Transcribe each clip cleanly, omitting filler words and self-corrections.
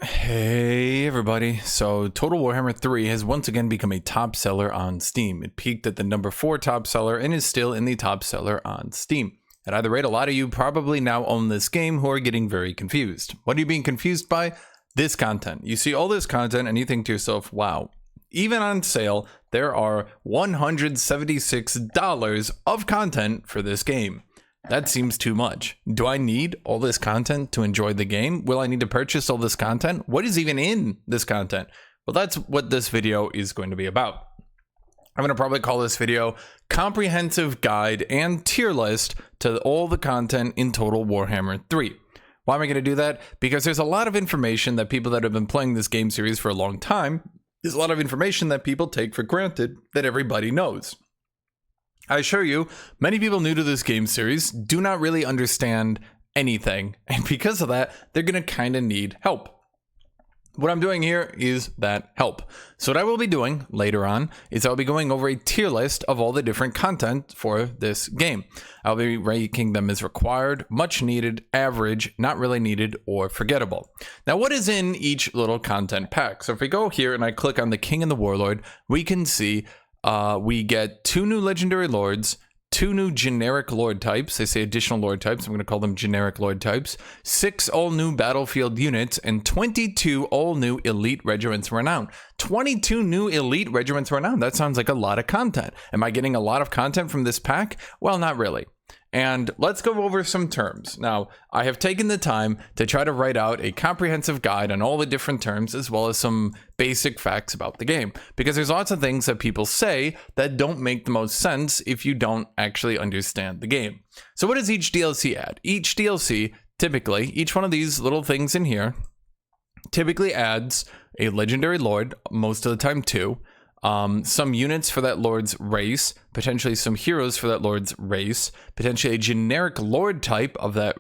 Hey everybody, so Total Warhammer 3 has once again become a top seller on Steam. It peaked at the number 4 top seller and is still in the top seller on Steam. At either rate, a lot of you probably now own this game who are getting very confused. What are you being confused by? This content. You see all this content and you think to yourself, wow, even on sale, there are $176 of content for this game. That seems too much. Do I need all this content to enjoy the game? Will I need to purchase all this content? What is even in this content? Well, that's what this video is going to be about. I'm going to probably call this video Comprehensive Guide and Tier List to all the content in Total Warhammer 3. Why am I going to do that? Because there's a lot of information that people that have been playing this game series for a long time, there's a lot of information that people take for granted that everybody knows. I assure you, many people new to this game series do not really understand anything, and because of that, they're going to kind of need help. What I'm doing here is that help. So what I will be doing later on is I'll be going over a tier list of all the different content for this game. I'll be ranking them as required, much needed, average, not really needed, or forgettable. Now, what is in each little content pack? So if we go here and I click on the King and the Warlord, we can see we get 2 new legendary lords, 2 new generic lord types. They say additional lord types. I'm going to call them generic lord types. 6 all new battlefield units and 22 all new elite regiments of renown. 22 new elite regiments of renown. That sounds like a lot of content. Am I getting a lot of content from this pack? Well, not really. And let's go over some terms. Now, I have taken the time to try to write out a comprehensive guide on all the different terms, as well as some basic facts about the game, because there's lots of things that people say that don't make the most sense if you don't actually understand the game. So what does each DLC add? Each DLC, typically, each one of these little things in here, typically adds a legendary lord, most of the time 2, some units for that lord's race, potentially some heroes for that lord's race, potentially a generic lord type of that,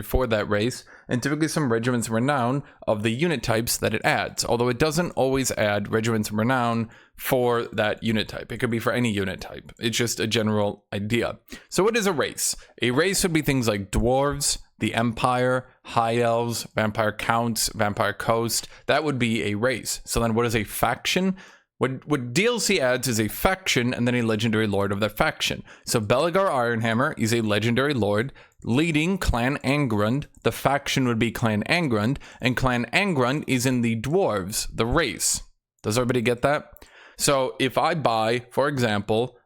for that race, and typically some regiments of renown of the unit types that it adds. Although it doesn't always add regiments of renown for that unit type. It could be for any unit type. It's just a general idea. So what is a race? A race would be things like dwarves, the Empire, High Elves, Vampire Counts, Vampire Coast. That would be a race. So then what is a faction? What DLC adds is a faction and then a legendary lord of that faction. So Belegar Ironhammer is a legendary lord leading Clan Angrund. The faction would be Clan Angrund, and Clan Angrund is in the Dwarves, the race. Does everybody get that? So if I buy, for example,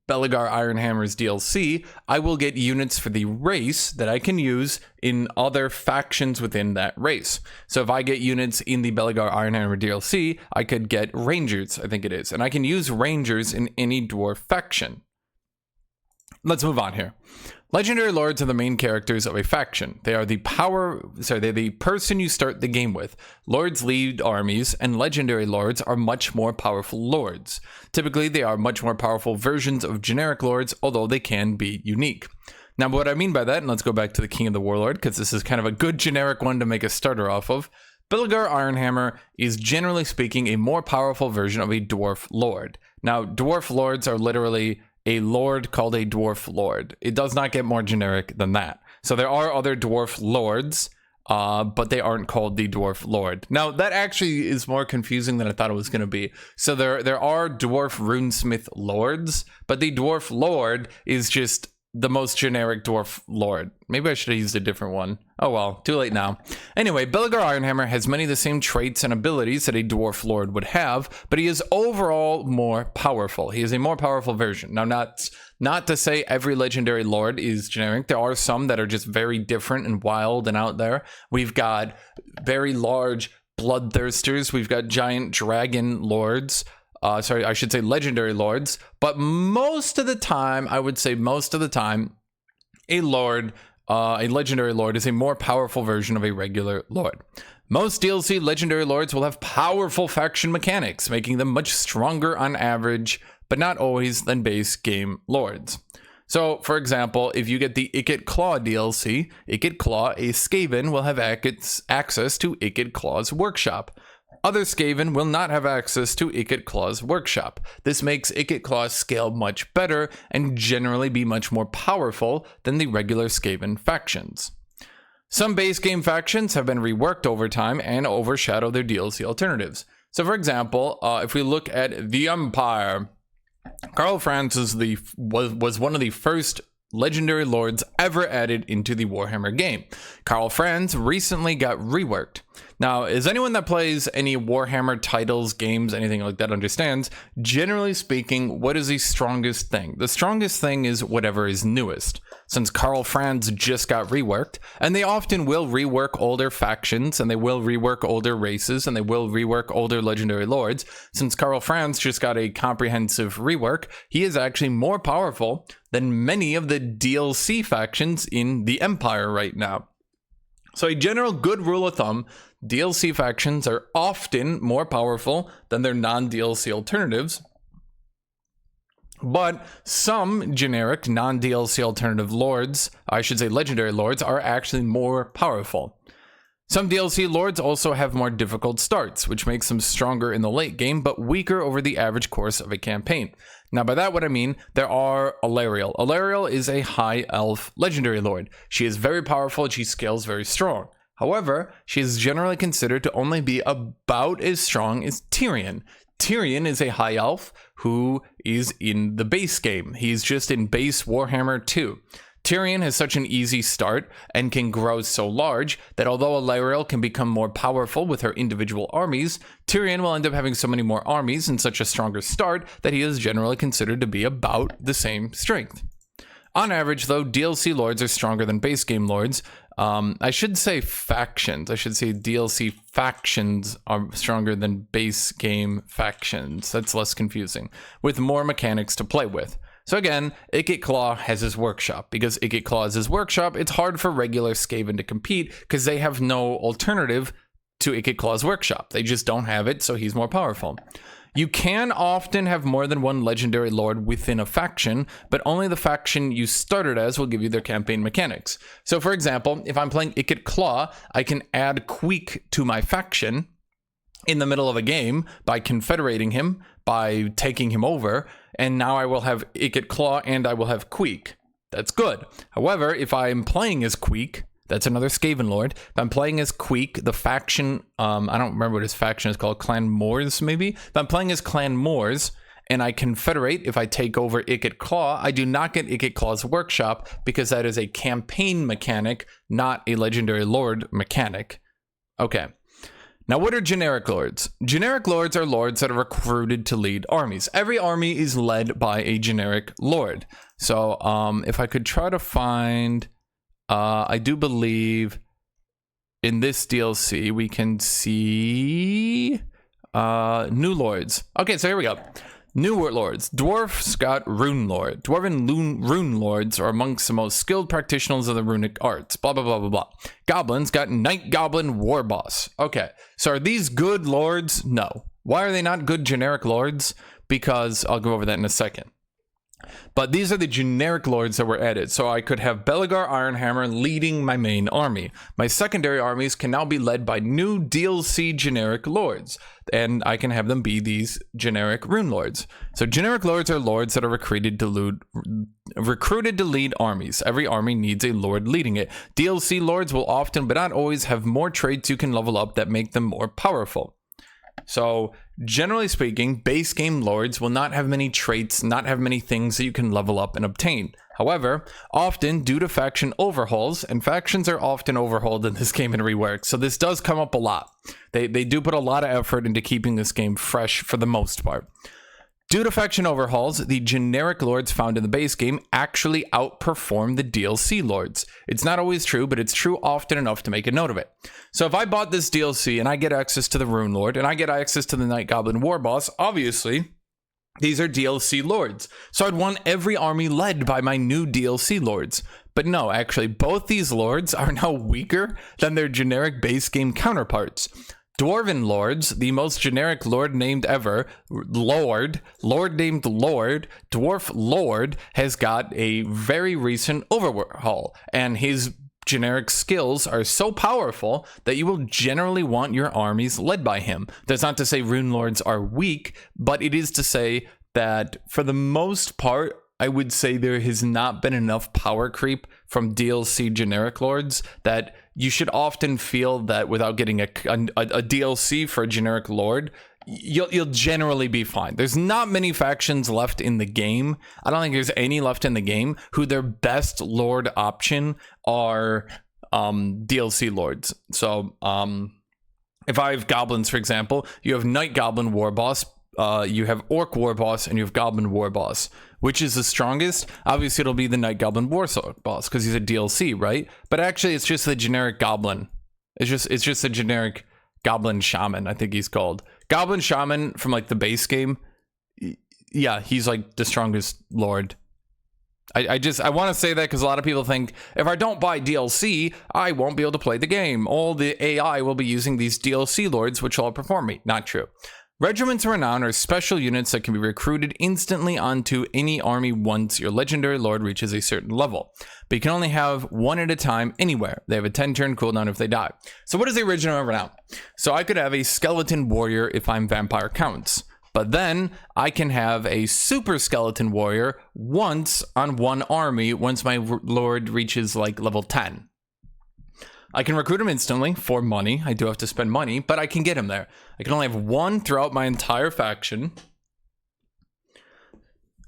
Belegar Ironhammer's DLC, I will get units for the race that I can use in other factions within that race. So if I get units in the Belegar Ironhammer DLC, I could get Rangers, I think it is. And I can use Rangers in any dwarf faction. Let's move on here. Legendary lords are the main characters of a faction. They are the they're the person you start the game with. Lords lead armies, and legendary lords are much more powerful lords. Typically, they are much more powerful versions of generic lords, although they can be unique. Now, what I mean by that, and let's go back to the King and the Warlord, because this is kind of a good generic one to make a starter off of. Belegar Ironhammer is, generally speaking, a more powerful version of a dwarf lord. Now, dwarf lords are literally a lord called a dwarf lord. It does not get more generic than that. So there are other dwarf lords, but they aren't called the dwarf lord. Now, that actually is more confusing than I thought it was going to be. So there are dwarf runesmith lords, but the dwarf lord is just the most generic dwarf lord. Maybe I should have used a different one. Oh well, too late now. Anyway, Belegar Ironhammer has many of the same traits and abilities that a dwarf lord would have, but he is overall more powerful. He is a more powerful version. Now, not to say every legendary lord is generic. There are some that are just very different and wild and out there. We've got very large bloodthirsters. We've got giant dragon lords. Sorry, I should say legendary lords, but most of the time, I would say most of the time, a legendary lord is a more powerful version of a regular lord. Most DLC legendary lords will have powerful faction mechanics, making them much stronger on average, but not always than base game lords. So, for example, if you get the Ikit Claw DLC, Ikit Claw, a Skaven, will have access to Ikit Claw's workshop. Other Skaven will not have access to Ikit Claw's workshop. This makes Ikit Claw scale much better and generally be much more powerful than the regular Skaven factions. Some base game factions have been reworked over time and overshadow their DLC alternatives. So for example, if we look at the Empire, Karl Franz was one of the first legendary lords ever added into the Warhammer game. Karl Franz recently got reworked. Now, as anyone that plays any Warhammer titles, games, anything like that understands, generally speaking, what is the strongest thing? The strongest thing is whatever is newest. Since Karl Franz just got reworked, and they often will rework older factions, and they will rework older races, and they will rework older legendary lords, since Karl Franz just got a comprehensive rework, he is actually more powerful than many of the DLC factions in the Empire right now. So a general good rule of thumb, DLC factions are often more powerful than their non-DLC alternatives, but some generic non-DLC alternative lords, I should say legendary lords, are actually more powerful. Some DLC lords also have more difficult starts, which makes them stronger in the late game, but weaker over the average course of a campaign. Now by that what I mean, there are Alarielle. Alarielle is a high elf legendary lord. She is very powerful and she scales very strong. However, she is generally considered to only be about as strong as Tyrion. Tyrion is a high elf who is in the base game. He's just in base Warhammer 2. Tyrion has such an easy start and can grow so large that although Alarielle can become more powerful with her individual armies, Tyrion will end up having so many more armies and such a stronger start that he is generally considered to be about the same strength. On average, though, DLC lords are stronger than base game lords. I should say factions. I should say DLC factions are stronger than base game factions. That's less confusing, with more mechanics to play with. So again, Ikit Claw has his workshop. Because Ikit Claw has his workshop, it's hard for regular Skaven to compete because they have no alternative to Ikit Claw's workshop. They just don't have it, so he's more powerful. You can often have more than one legendary lord within a faction, but only the faction you started as will give you their campaign mechanics. So for example, if I'm playing Ikit Claw, I can add Queek to my faction in the middle of a game by confederating him, by taking him over, and now I will have Ikit Claw and I will have Queek. That's good. However, if I'm playing as Queek, that's another Skaven Lord. If I'm playing as Queek, the faction, I don't remember what his faction is called, Clan Moors maybe? If I'm playing as Clan Moors and I confederate, if I take over Ikit Claw, I do not get Ikit Claw's workshop because that is a campaign mechanic, not a legendary lord mechanic. Okay. Now, what are generic lords? Generic lords are lords that are recruited to lead armies. Every army is led by a generic lord. So if I could try to find... I do believe in this DLC we can see new lords. Okay, so here we go. New lords. Dwarfs got Rune Lord. Dwarven Rune Lords are amongst the most skilled practitioners of the runic arts. Blah, blah, blah, blah, blah. Goblins got Night Goblin War Boss. Okay, so are these good lords? No. Why are they not good generic lords? Because I'll go over that in a second. But these are the generic lords that were added. So I could have Belegar Ironhammer leading my main army. My secondary armies can now be led by new DLC generic lords. And I can have them be these generic rune lords. So generic lords are lords that are recruited to lead armies. Every army needs a lord leading it. DLC lords will often, but not always, have more traits you can level up that make them more powerful. So generally speaking, base game lords will not have many traits, not have many things that you can level up and obtain. However, often due to faction overhauls, and factions are often overhauled in this game and reworked, so this does come up a lot. They do put a lot of effort into keeping this game fresh for the most part. Due to faction overhauls, the generic lords found in the base game actually outperform the DLC lords. It's not always true, but it's true often enough to make a note of it. So if I bought this DLC and I get access to the Rune Lord and I get access to the Night Goblin War Boss, obviously these are DLC lords. So I'd want every army led by my new DLC lords. But no, actually both these lords are now weaker than their generic base game counterparts. Dwarven lords, the most generic lord named ever, lord named Lord, Dwarf Lord, has got a very recent overhaul, and his generic skills are so powerful that you will generally want your armies led by him. That's not to say rune lords are weak, but it is to say that for the most part, I would say there has not been enough power creep from DLC generic lords that you should often feel that without getting a DLC for a generic Lord, you'll generally be fine. There's not many factions left in the game. I don't think there's any left in the game who their best Lord option are DLC Lords. So if I have Goblins, for example, you have Night Goblin War Boss, you have Orc War Boss, and you have Goblin War Boss. Which is the strongest? Obviously, it'll be the Night Goblin War Boss because he's a DLC, right? But actually, it's just the generic Goblin. It's just a generic Goblin Shaman, I think he's called. Goblin Shaman from like the base game. Yeah, he's like the strongest Lord. I want to say that because a lot of people think if I don't buy DLC, I won't be able to play the game. All the AI will be using these DLC Lords, which will outperform me. Not true. Regiments of Renown are special units that can be recruited instantly onto any army once your legendary lord reaches a certain level. But you can only have one at a time anywhere. They have a 10-turn cooldown if they die. So what is a Regiment of Renown? So I could have a skeleton warrior if I'm vampire counts. But then I can have a super skeleton warrior once on one army once my lord reaches like level 10. I can recruit him instantly for money. I do have to spend money, but I can get him there. I can only have one throughout my entire faction.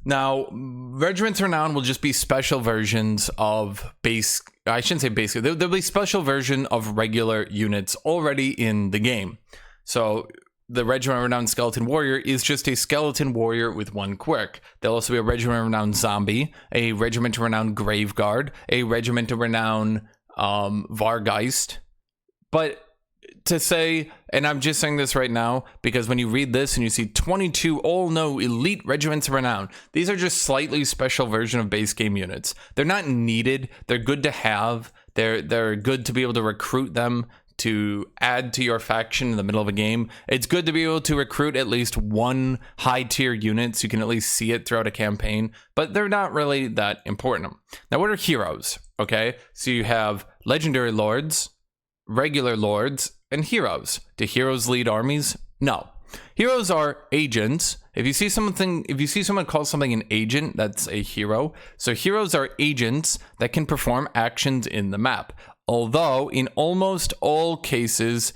Now, Regiments of Renown will just be special versions of base... I shouldn't say basic. There'll be special version of regular units already in the game. So the Regiment of Renown Skeleton Warrior is just a Skeleton Warrior with one quirk. There'll also be a Regiment of Renown Zombie, a Regiment of Renown Graveguard, a Regiment of Renown... Vargeist. But to say, and I'm just saying this right now because when you read this and you see 22 all-no elite Regiments of Renown, these are just slightly special version of base game units. They're not needed. They're good to have. They're good to be able to recruit them to add to your faction in the middle of a game. It's good to be able to recruit at least one high tier unit so you can at least see it throughout a campaign, but they're not really that important. Now, what are heroes? Okay, so you have legendary lords, regular lords, and heroes. Do heroes lead armies? No. Heroes are agents. If you see someone call something an agent, that's a hero. So heroes are agents that can perform actions in the map. Although in almost all cases,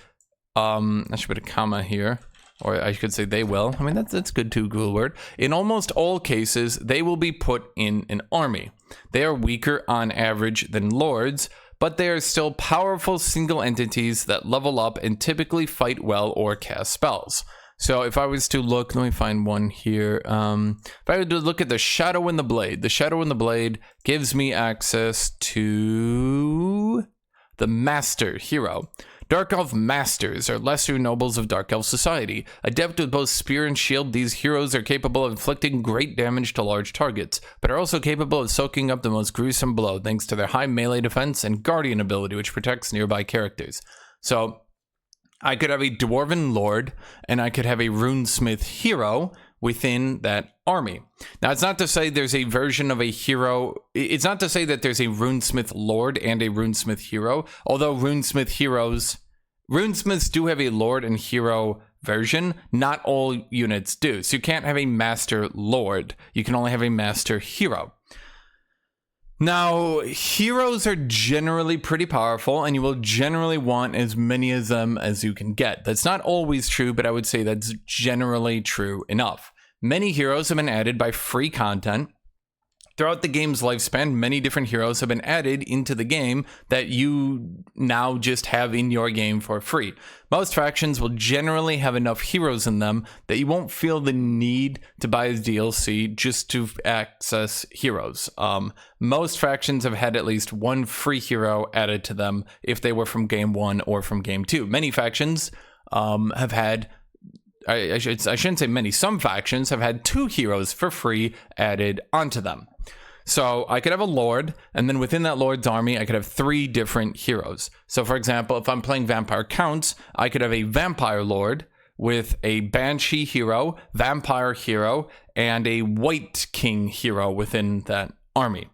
I should put a comma here, or I could say they will. I mean, that's good too, Google word. In almost all cases, they will be put in an army. They are weaker on average than lords, but they are still powerful single entities that level up and typically fight well or cast spells. So if I was to look, let me find one here. If I were to look at the Shadow in the Blade, the Shadow in the Blade gives me access to the Master Hero. Dark Elf Masters are lesser nobles of Dark Elf society. Adept with both spear and shield, these heroes are capable of inflicting great damage to large targets, but are also capable of soaking up the most gruesome blow thanks to their high melee defense and guardian ability, which protects nearby characters. So I could have a Dwarven Lord, and I could have a Runesmith Hero within that army. Now, it's not to say there's a version of a hero. It's not to say that there's a Runesmith Lord and a Runesmith Hero, although Runesmiths do have a Lord and Hero version. Not all units do. So you can't have a Master Lord. You can only have a Master Hero. Now, heroes are generally pretty powerful, and you will generally want as many of them as you can get. That's not always true, but I would say that's generally true enough. Many heroes have been added by free content. Throughout the game's lifespan, many different heroes have been added into the game that you now just have in your game for free. Most factions will generally have enough heroes in them that you won't feel the need to buy DLC just to access heroes. Most factions have had at least one free hero added to them if they were from game 1 or from game 2. Many factions have had... I shouldn't say many. Some factions have had 2 heroes for free added onto them. So I could have a Lord, and then within that Lord's army, I could have 3 different heroes. So for example, if I'm playing Vampire Counts, I could have a Vampire Lord with a Banshee hero, Vampire hero, and a White King hero within that army.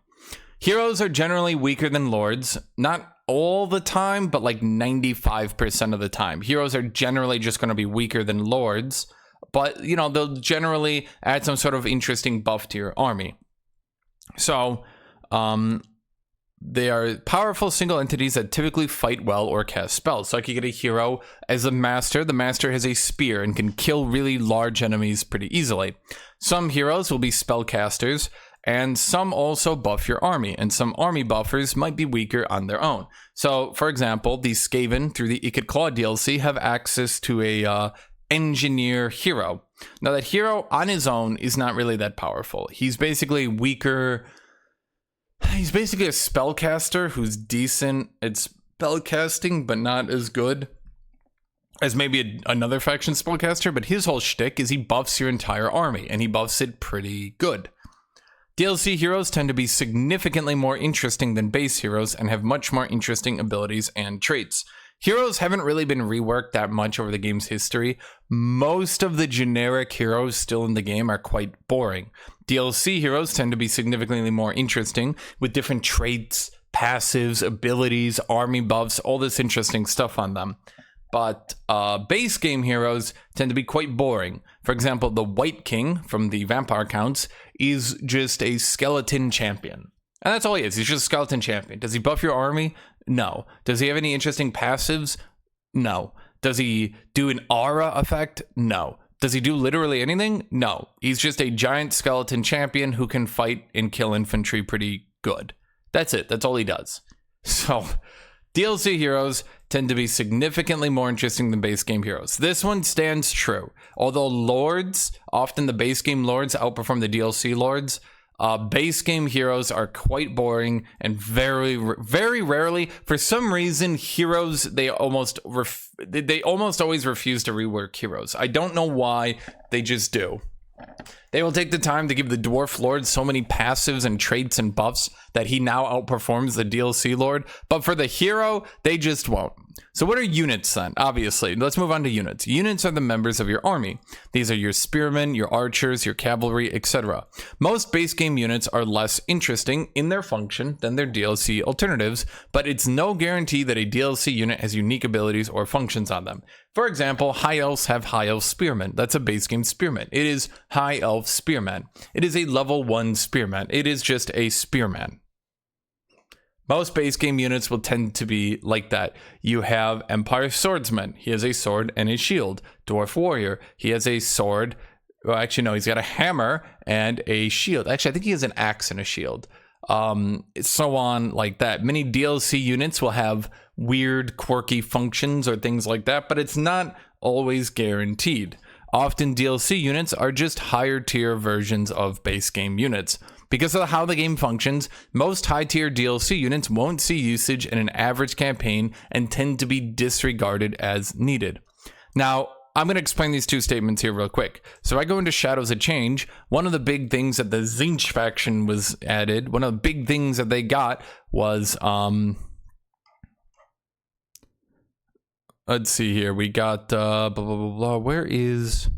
Heroes are generally weaker than Lords, not all the time, but like 95% of the time. Heroes are generally just going to be weaker than Lords, but you know, they'll generally add some sort of interesting buff to your army. So they are powerful single entities that typically fight well or cast spells. So I could get a hero as a master. The master has a spear and can kill really large enemies pretty easily. Some heroes will be spellcasters, and some also buff your army, and some army buffers might be weaker on their own. So, for example, the Skaven through the Ikit Claw DLC have access to a engineer hero. Now, that hero on his own is not really that powerful. He's basically weaker. He's basically a spellcaster who's decent at spellcasting, but not as good as maybe another faction spellcaster. But his whole shtick is he buffs your entire army, and he buffs it pretty good. DLC heroes tend to be significantly more interesting than base heroes and have much more interesting abilities and traits. Heroes haven't really been reworked that much over the game's history. Most of the generic heroes still in the game are quite boring. DLC heroes tend to be significantly more interesting with different traits, passives, abilities, army buffs, all this interesting stuff on them. But base game heroes tend to be quite boring. For example, the White King from the Vampire Counts is just a skeleton champion. And that's all he is. He's just a skeleton champion. Does he buff your army? No. Does he have any interesting passives? No. Does he do an aura effect? No. Does he do literally anything? No. He's just a giant skeleton champion who can fight and kill infantry pretty good. That's it. That's all he does. So, DLC heroes tend to be significantly more interesting than base game heroes. This one stands true. Although lords, often the base game lords outperform the DLC lords, base game heroes are quite boring and very rarely, for some reason, heroes, they almost always refuse to rework heroes. I don't know why, they just do. They will take the time to give the Dwarf Lord so many passives and traits and buffs that he now outperforms the DLC Lord, but for the hero, they just won't. So what are units then? Obviously, let's move on to units. Units are the members of your army. These are your spearmen, your archers, your cavalry, etc. Most base game units are less interesting in their function than their DLC alternatives, but it's no guarantee that a DLC unit has unique abilities or functions on them. For example, High Elves have High Elf Spearmen. That's a base game spearman. It is High Elf Spearman. It is a level 1 spearman. It is just a spearman. Most base game units will tend to be like that. You have Empire Swordsman. He has a sword and a shield. Dwarf Warrior. He has a sword. Well, actually, no, he's got a hammer and a shield. Actually, I think he has an axe and a shield. So on like that. Many DLC units will have weird, quirky functions or things like that, but it's not always guaranteed. Often DLC units are just higher tier versions of base game units. Because of how the game functions, most high-tier DLC units won't see usage in an average campaign and tend to be disregarded as needed. Now, I'm going to explain these two statements here real quick. So I go into Shadows of Change. One of the big things that the Tzeentch faction was added, one of the big things that they got was, let's see here. We got, where is...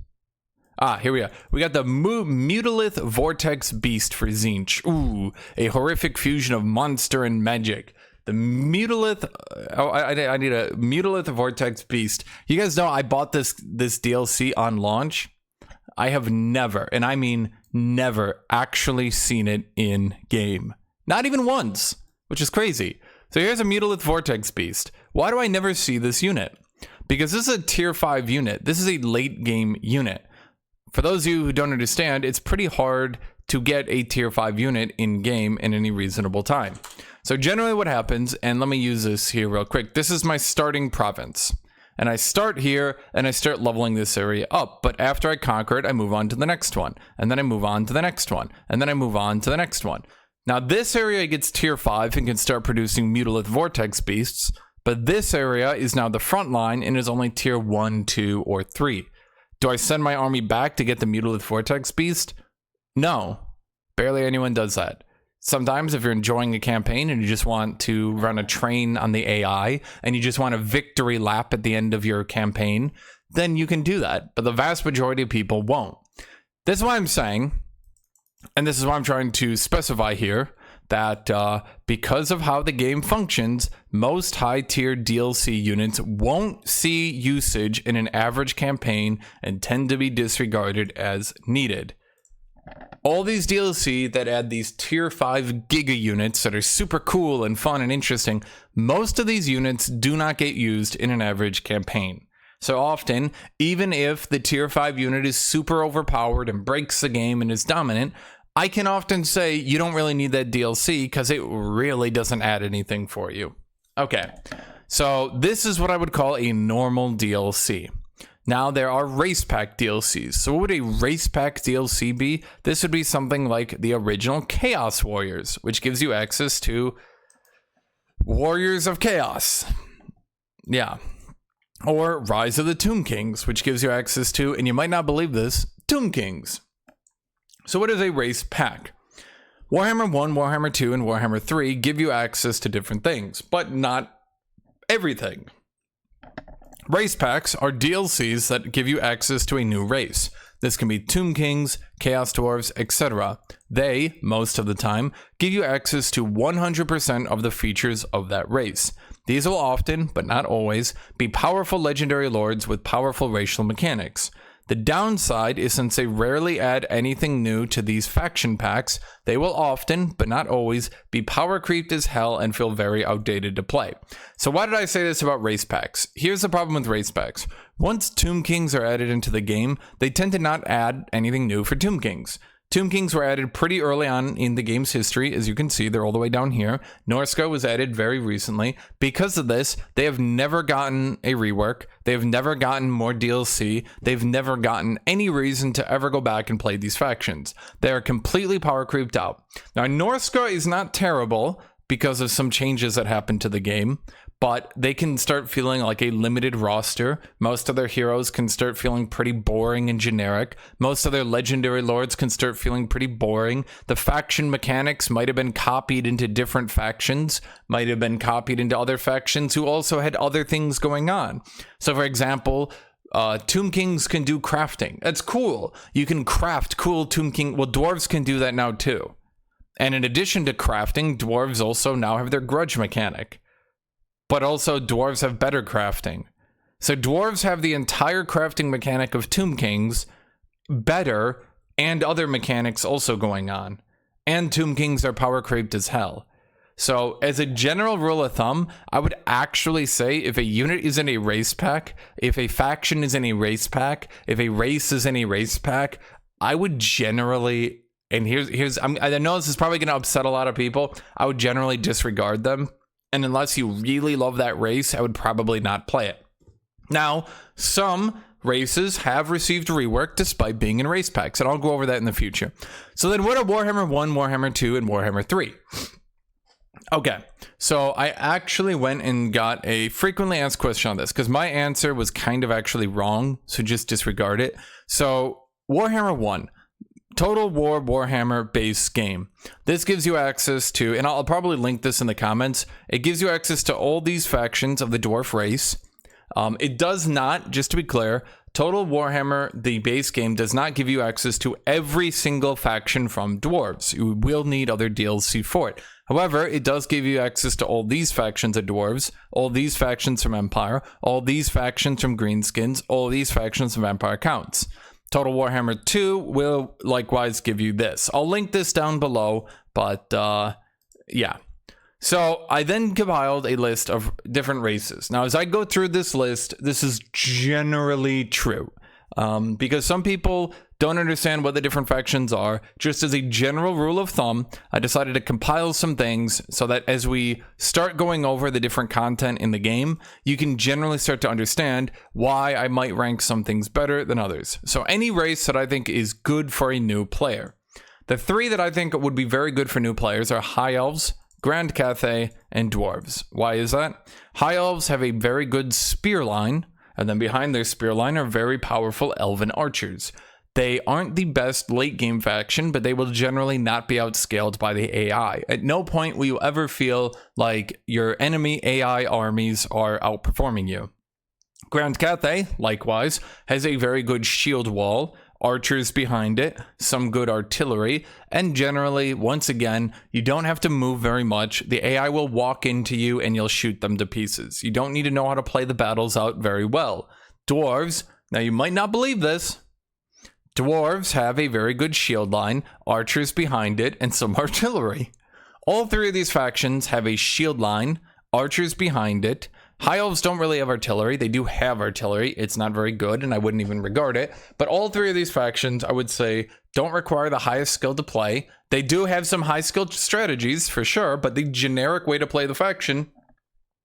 here we are. We got the Mutalith Vortex Beast for Tzeentch. Ooh, a horrific fusion of monster and magic. The Mutalith... I need a Mutalith Vortex Beast. You guys know I bought this DLC on launch. I have never, and I mean never, actually seen it in game. Not even once, which is crazy. So here's a Mutalith Vortex Beast. Why do I never see this unit? Because this is a tier 5 unit. This is a late game unit. For those of you who don't understand, it's pretty hard to get a tier 5 unit in game in any reasonable time. So generally what happens, and let me use this here real quick. This is my starting province. And I start here and I start leveling this area up. But after I conquer it, I move on to the next one. And then I move on to the next one. And then I move on to the next one. Now this area gets tier 5 and can start producing Mutalith Vortex Beasts. But this area is now the front line and is only tier 1, 2, or 3. Do I send my army back to get the Mutalith Vortex Beast? No. Barely anyone does that. Sometimes if you're enjoying a campaign and you just want to run a train on the AI and you just want a victory lap at the end of your campaign, then you can do that. But the vast majority of people won't. This is why I'm saying, and this is why I'm trying to specify here, that because of how the game functions, most high-tier DLC units won't see usage in an average campaign and tend to be disregarded as needed. all these DLC that add these tier 5 giga units that are super cool and fun and interesting, most of these units do not get used in an average campaign. So often, even if the tier 5 unit is super overpowered and breaks the game and is dominant, I can often say you don't really need that DLC because it really doesn't add anything for you. Okay, so this is what I would call a normal DLC. Now there are race pack DLCs. So what would a race pack DLC be? This would be something like the original Chaos Warriors, which gives you access to Warriors of Chaos. Yeah. Or Rise of the Tomb Kings, which gives you access to, and you might not believe this, Tomb Kings. So what is a race pack? Warhammer 1, Warhammer 2, and Warhammer 3 give you access to different things, but not everything. Race packs are DLCs that give you access to a new race. This can be Tomb Kings, Chaos Dwarfs, etc. They, most of the time, give you access to 100% of the features of that race. These will often, but not always, be powerful legendary lords with powerful racial mechanics. The downside is since they rarely add anything new to these faction packs, they will often, but not always, be power creeped as hell and feel very outdated to play. So why did I say this about race packs? Here's the problem with race packs. Once Tomb Kings are added into the game, they tend to not add anything new for Tomb Kings. Tomb Kings were added pretty early on in the game's history. As you can see, they're all the way down here. Norsca was added very recently. Because of this, they have never gotten a rework. They've never gotten more DLC. They've never gotten any reason to ever go back and play these factions. They are completely power creeped out. Now, Norsca is not terrible because of some changes that happened to the game, but they can start feeling like a limited roster. Most of their heroes can start feeling pretty boring and generic. Most of their legendary lords can start feeling pretty boring. The faction mechanics might have been copied into different factions, might have been copied into other factions who also had other things going on. So for example, Tomb Kings can do crafting. That's cool. You can craft cool Tomb King. Well, Dwarves can do that now too. And in addition to crafting, Dwarves also now have their grudge mechanic. But also dwarves have better crafting. So dwarves have the entire crafting mechanic of Tomb Kings better, and other mechanics also going on. And Tomb Kings are power creeped as hell. So as a general rule of thumb, I would actually say if a unit is in a race pack, if a faction is in a race pack, if a race is in a race pack, I would generally, and I know this is probably going to upset a lot of people, I would generally disregard them. And unless you really love that race, I would probably not play it. Now, some races have received rework despite being in race packs, and I'll go over that in the future. So then what are Warhammer 1, Warhammer 2, and Warhammer 3? Okay, so I actually went and got a frequently asked question on this, because my answer was kind of actually wrong, so just disregard it. So, Warhammer 1. Total War Warhammer base game. This gives you access to, and I'll probably link this in the comments, it gives you access to all these factions of the dwarf race. It does not, just to be clear, Total Warhammer, the base game, does not give you access to every single faction from dwarves. You will need other DLC for it. However, it does give you access to all these factions of dwarves, all these factions from Empire, all these factions from Greenskins, all these factions from Empire Counts. Total Warhammer 2 will likewise give you this. I'll link this down below, but yeah. So I then compiled a list of different races. Now, as I go through this list, this is generally true. Because some people don't understand what the different factions are. Just as a general rule of thumb, I decided to compile some things so that as we start going over the different content in the game, you can generally start to understand why I might rank some things better than others. So any race that I think is good for a new player. The three that I think would be very good for new players are High Elves, Grand Cathay, and Dwarves. Why is that? High Elves have a very good spear line, and then behind their spear line are very powerful elven archers. They aren't the best late game faction, but they will generally not be outscaled by the AI. At no point will you ever feel like your enemy AI armies are outperforming you. Grand Cathay, likewise, has a very good shield wall, archers behind it, some good artillery, and generally, once again, you don't have to move very much. The AI will walk into you and you'll shoot them to pieces. You don't need to know how to play the battles out very well. Dwarves, now you might not believe this, Dwarves have a very good shield line, archers behind it, and some artillery. All three of these factions have a shield line, archers behind it. High Elves don't really have artillery. They do have artillery. It's not very good, and I wouldn't even regard it. But all three of these factions, I would say, don't require the highest skill to play. They do have some high-skilled strategies, for sure, but the generic way to play the faction,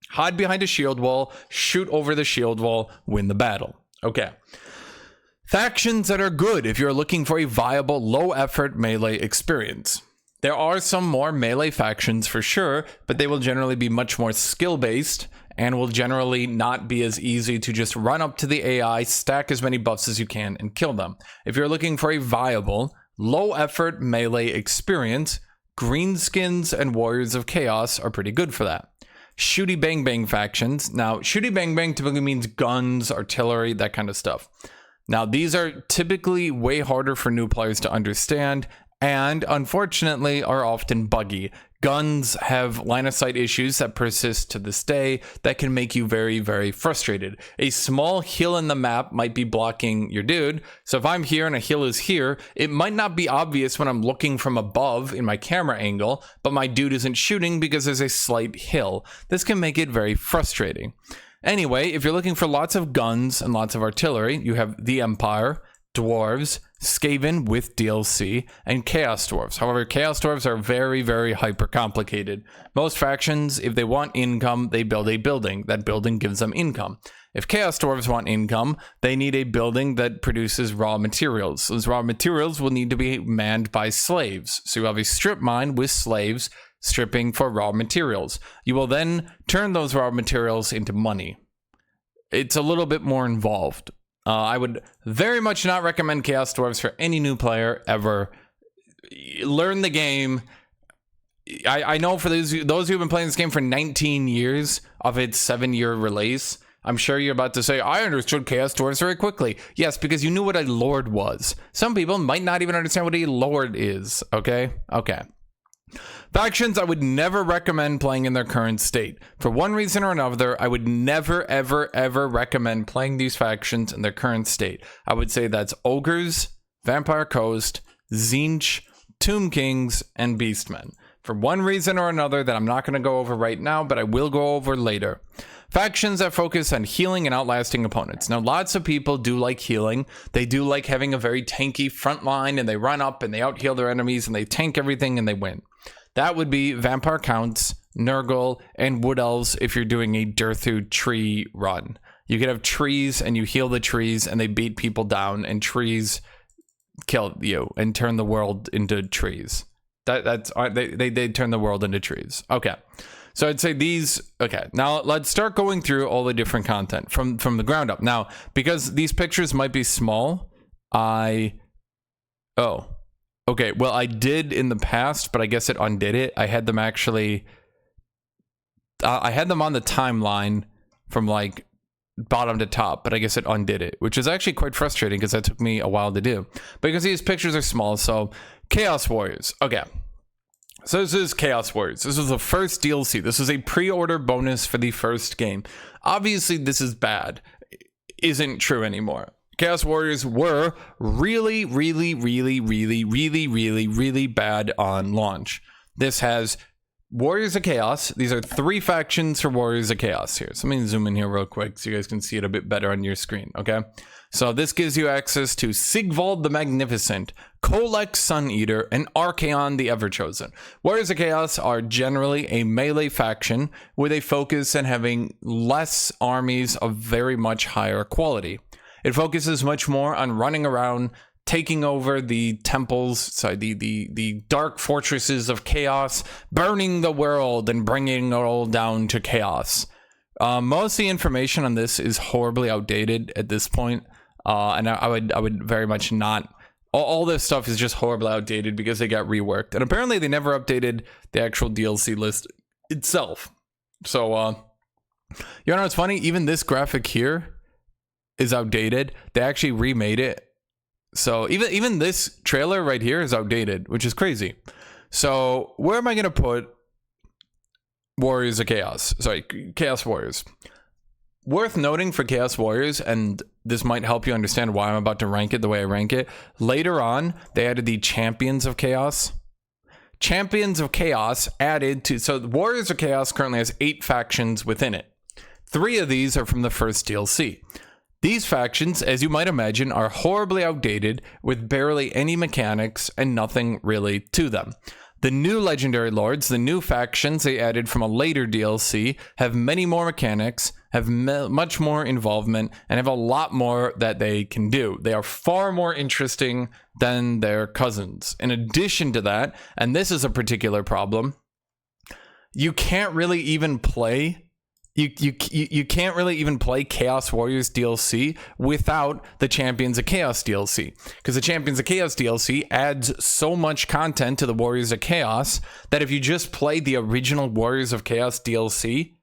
hide behind a shield wall, shoot over the shield wall, win the battle. Okay. Factions that are good if you're looking for a viable, low-effort melee experience. There are some more melee factions for sure, but they will generally be much more skill-based and will generally not be as easy to just run up to the AI, stack as many buffs as you can, and kill them. If you're looking for a viable, low-effort melee experience, Greenskins and Warriors of Chaos are pretty good for that. Shooty Bang Bang factions. Now, Shooty Bang Bang typically means guns, artillery, that kind of stuff. Now, these are typically way harder for new players to understand, and unfortunately are often buggy. Guns have line of sight issues that persist to this day that can make you very, very frustrated. A small hill in the map might be blocking your dude. So if I'm here and a hill is here, it might not be obvious when I'm looking from above in my camera angle, but my dude isn't shooting because there's a slight hill. This can make it very frustrating. Anyway, if you're looking for lots of guns and lots of artillery, you have the Empire, Dwarves, Skaven with DLC, and Chaos Dwarves. However, Chaos Dwarves are very, very hyper complicated. Most factions, if they want income, they build a building. That building gives them income. If Chaos Dwarves want income, they need a building that produces raw materials. Those raw materials will need to be manned by slaves. So you have a strip mine with slaves stripping for raw materials. You will then turn those raw materials into money. It's a little bit more involved. I would very much not recommend Chaos Dwarves for any new player ever. Learn the game. I know for those who've been playing this game for 19 years of its 7-year release, I'm sure you're about to say, I understood Chaos Dwarves very quickly. Yes, because you knew what a Lord was. Some people might not even understand what a Lord is, okay? Okay. Factions I would never recommend playing in their current state. For one reason or another, I would never, ever, ever recommend playing these factions in their current state. I would say that's Ogres, Vampire Coast, Tzeentch, Tomb Kings, and Beastmen. For one reason or another that I'm not going to go over right now, but I will go over later. Factions that focus on healing and outlasting opponents. Now, lots of people do like healing. They do like having a very tanky front line, and they run up and they out-heal their enemies, and they tank everything and they win. That would be Vampire Counts, Nurgle, and Wood Elves if you're doing a Durthu tree run. You could have trees and you heal the trees and they beat people down, and trees kill you and turn the world into trees. They turn the world into trees. Okay. So I'd say these, okay, now let's start going through all the different content from the ground up. Now, because these pictures might be small, okay, well, I did in the past, but I guess it undid it. I had them actually, I had them on the timeline from like bottom to top, but I guess it undid it, which is actually quite frustrating because that took me a while to do. Because these pictures are small, so Chaos Warriors, okay. So this is Chaos Warriors. This was the first DLC. This is a pre-order bonus for the first game. Obviously, this is bad. Isn't true anymore. Chaos Warriors were really, really, really, really, really, really, really bad on launch. This has Warriors of Chaos. These are 3 factions for Warriors of Chaos here. So let me zoom in here real quick so you guys can see it a bit better on your screen, okay? So this gives you access to Sigvald the Magnificent, Kolek Sun Eater, and Archaon the Everchosen. Warriors of Chaos are generally a melee faction with a focus on having less armies of very much higher quality. It focuses much more on running around, taking over the temples, the dark fortresses of chaos, burning the world and bringing it all down to chaos. Most of the information on this is horribly outdated at this point, and I would very much not. All this stuff is just horribly outdated because they got reworked, and apparently they never updated the actual DLC list itself. So, you know what's funny? Even this graphic here is outdated. They actually remade it. So even this trailer right here is outdated, which is crazy. So where am I going to put Warriors of Chaos? Sorry, Chaos Warriors. Worth noting for Chaos Warriors, and this might help you understand why I'm about to rank it the way I rank it. Later on, they added the Champions of Chaos. Champions of Chaos added to... So Warriors of Chaos currently has 8 factions within it. 3 of these are from the first DLC. These factions, as you might imagine, are horribly outdated with barely any mechanics and nothing really to them. The new Legendary Lords, the new factions they added from a later DLC, have many more mechanics, have much more involvement, and have a lot more that they can do. They are far more interesting than their cousins. In addition to that, and this is a particular problem, you can't really even play... You can't really even play Chaos Warriors DLC without the Champions of Chaos DLC, because the Champions of Chaos DLC adds so much content to the Warriors of Chaos that if you just play the original Warriors of Chaos DLC,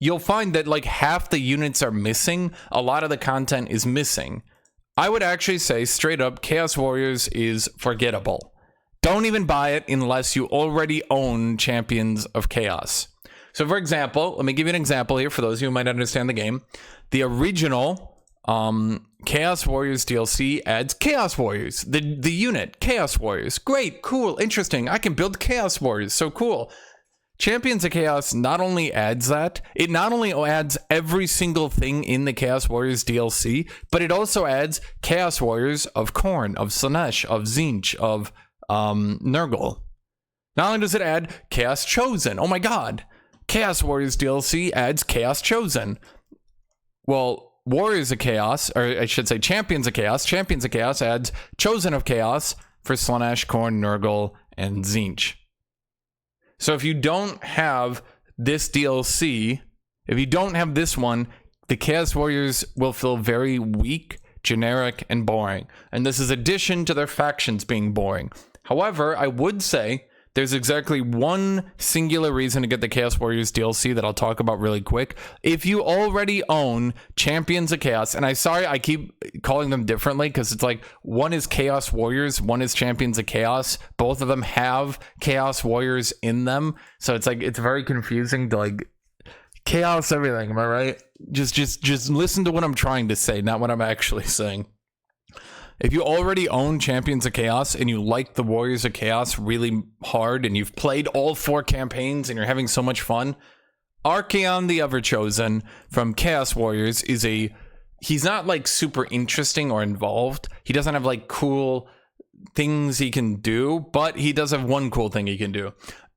you'll find that like half the units are missing. A lot of the content is missing. I would actually say straight up, Chaos Warriors is forgettable. Don't even buy it unless you already own Champions of Chaos. So for example, let me give you an example here for those of you who might understand the game. The original Chaos Warriors DLC adds Chaos Warriors, the unit, Chaos Warriors. Great, cool, interesting. I can build Chaos Warriors, so cool. Champions of Chaos not only adds that, it not only adds every single thing in the Chaos Warriors DLC, but it also adds Chaos Warriors of Khorne, of Slaanesh, of Tzeentch, of Nurgle. Not only does it add Chaos Chosen, oh my god. Chaos Warriors DLC adds Chaos Chosen. Well, Warriors of Chaos, or I should say Champions of Chaos adds Chosen of Chaos for Slaanesh, Khorne, Nurgle, and Tzeentch. So if you don't have this DLC, if you don't have this one, the Chaos Warriors will feel very weak, generic, and boring. And this is addition to their factions being boring. However, I would say there's exactly one singular reason to get the Chaos Warriors DLC that I'll talk about really quick. If you already own Champions of Chaos, and I keep calling them differently because it's like one is Chaos Warriors, one is Champions of Chaos. Both of them have Chaos Warriors in them. So it's like, it's very confusing to like chaos everything. Am I right? Just listen to what I'm trying to say, not what I'm actually saying. If you already own Champions of Chaos and you like the Warriors of Chaos really hard and you've played all 4 campaigns and you're having so much fun, Archaon the Everchosen from Chaos Warriors is he's not like super interesting or involved. He doesn't have like cool things he can do, but he does have one cool thing he can do.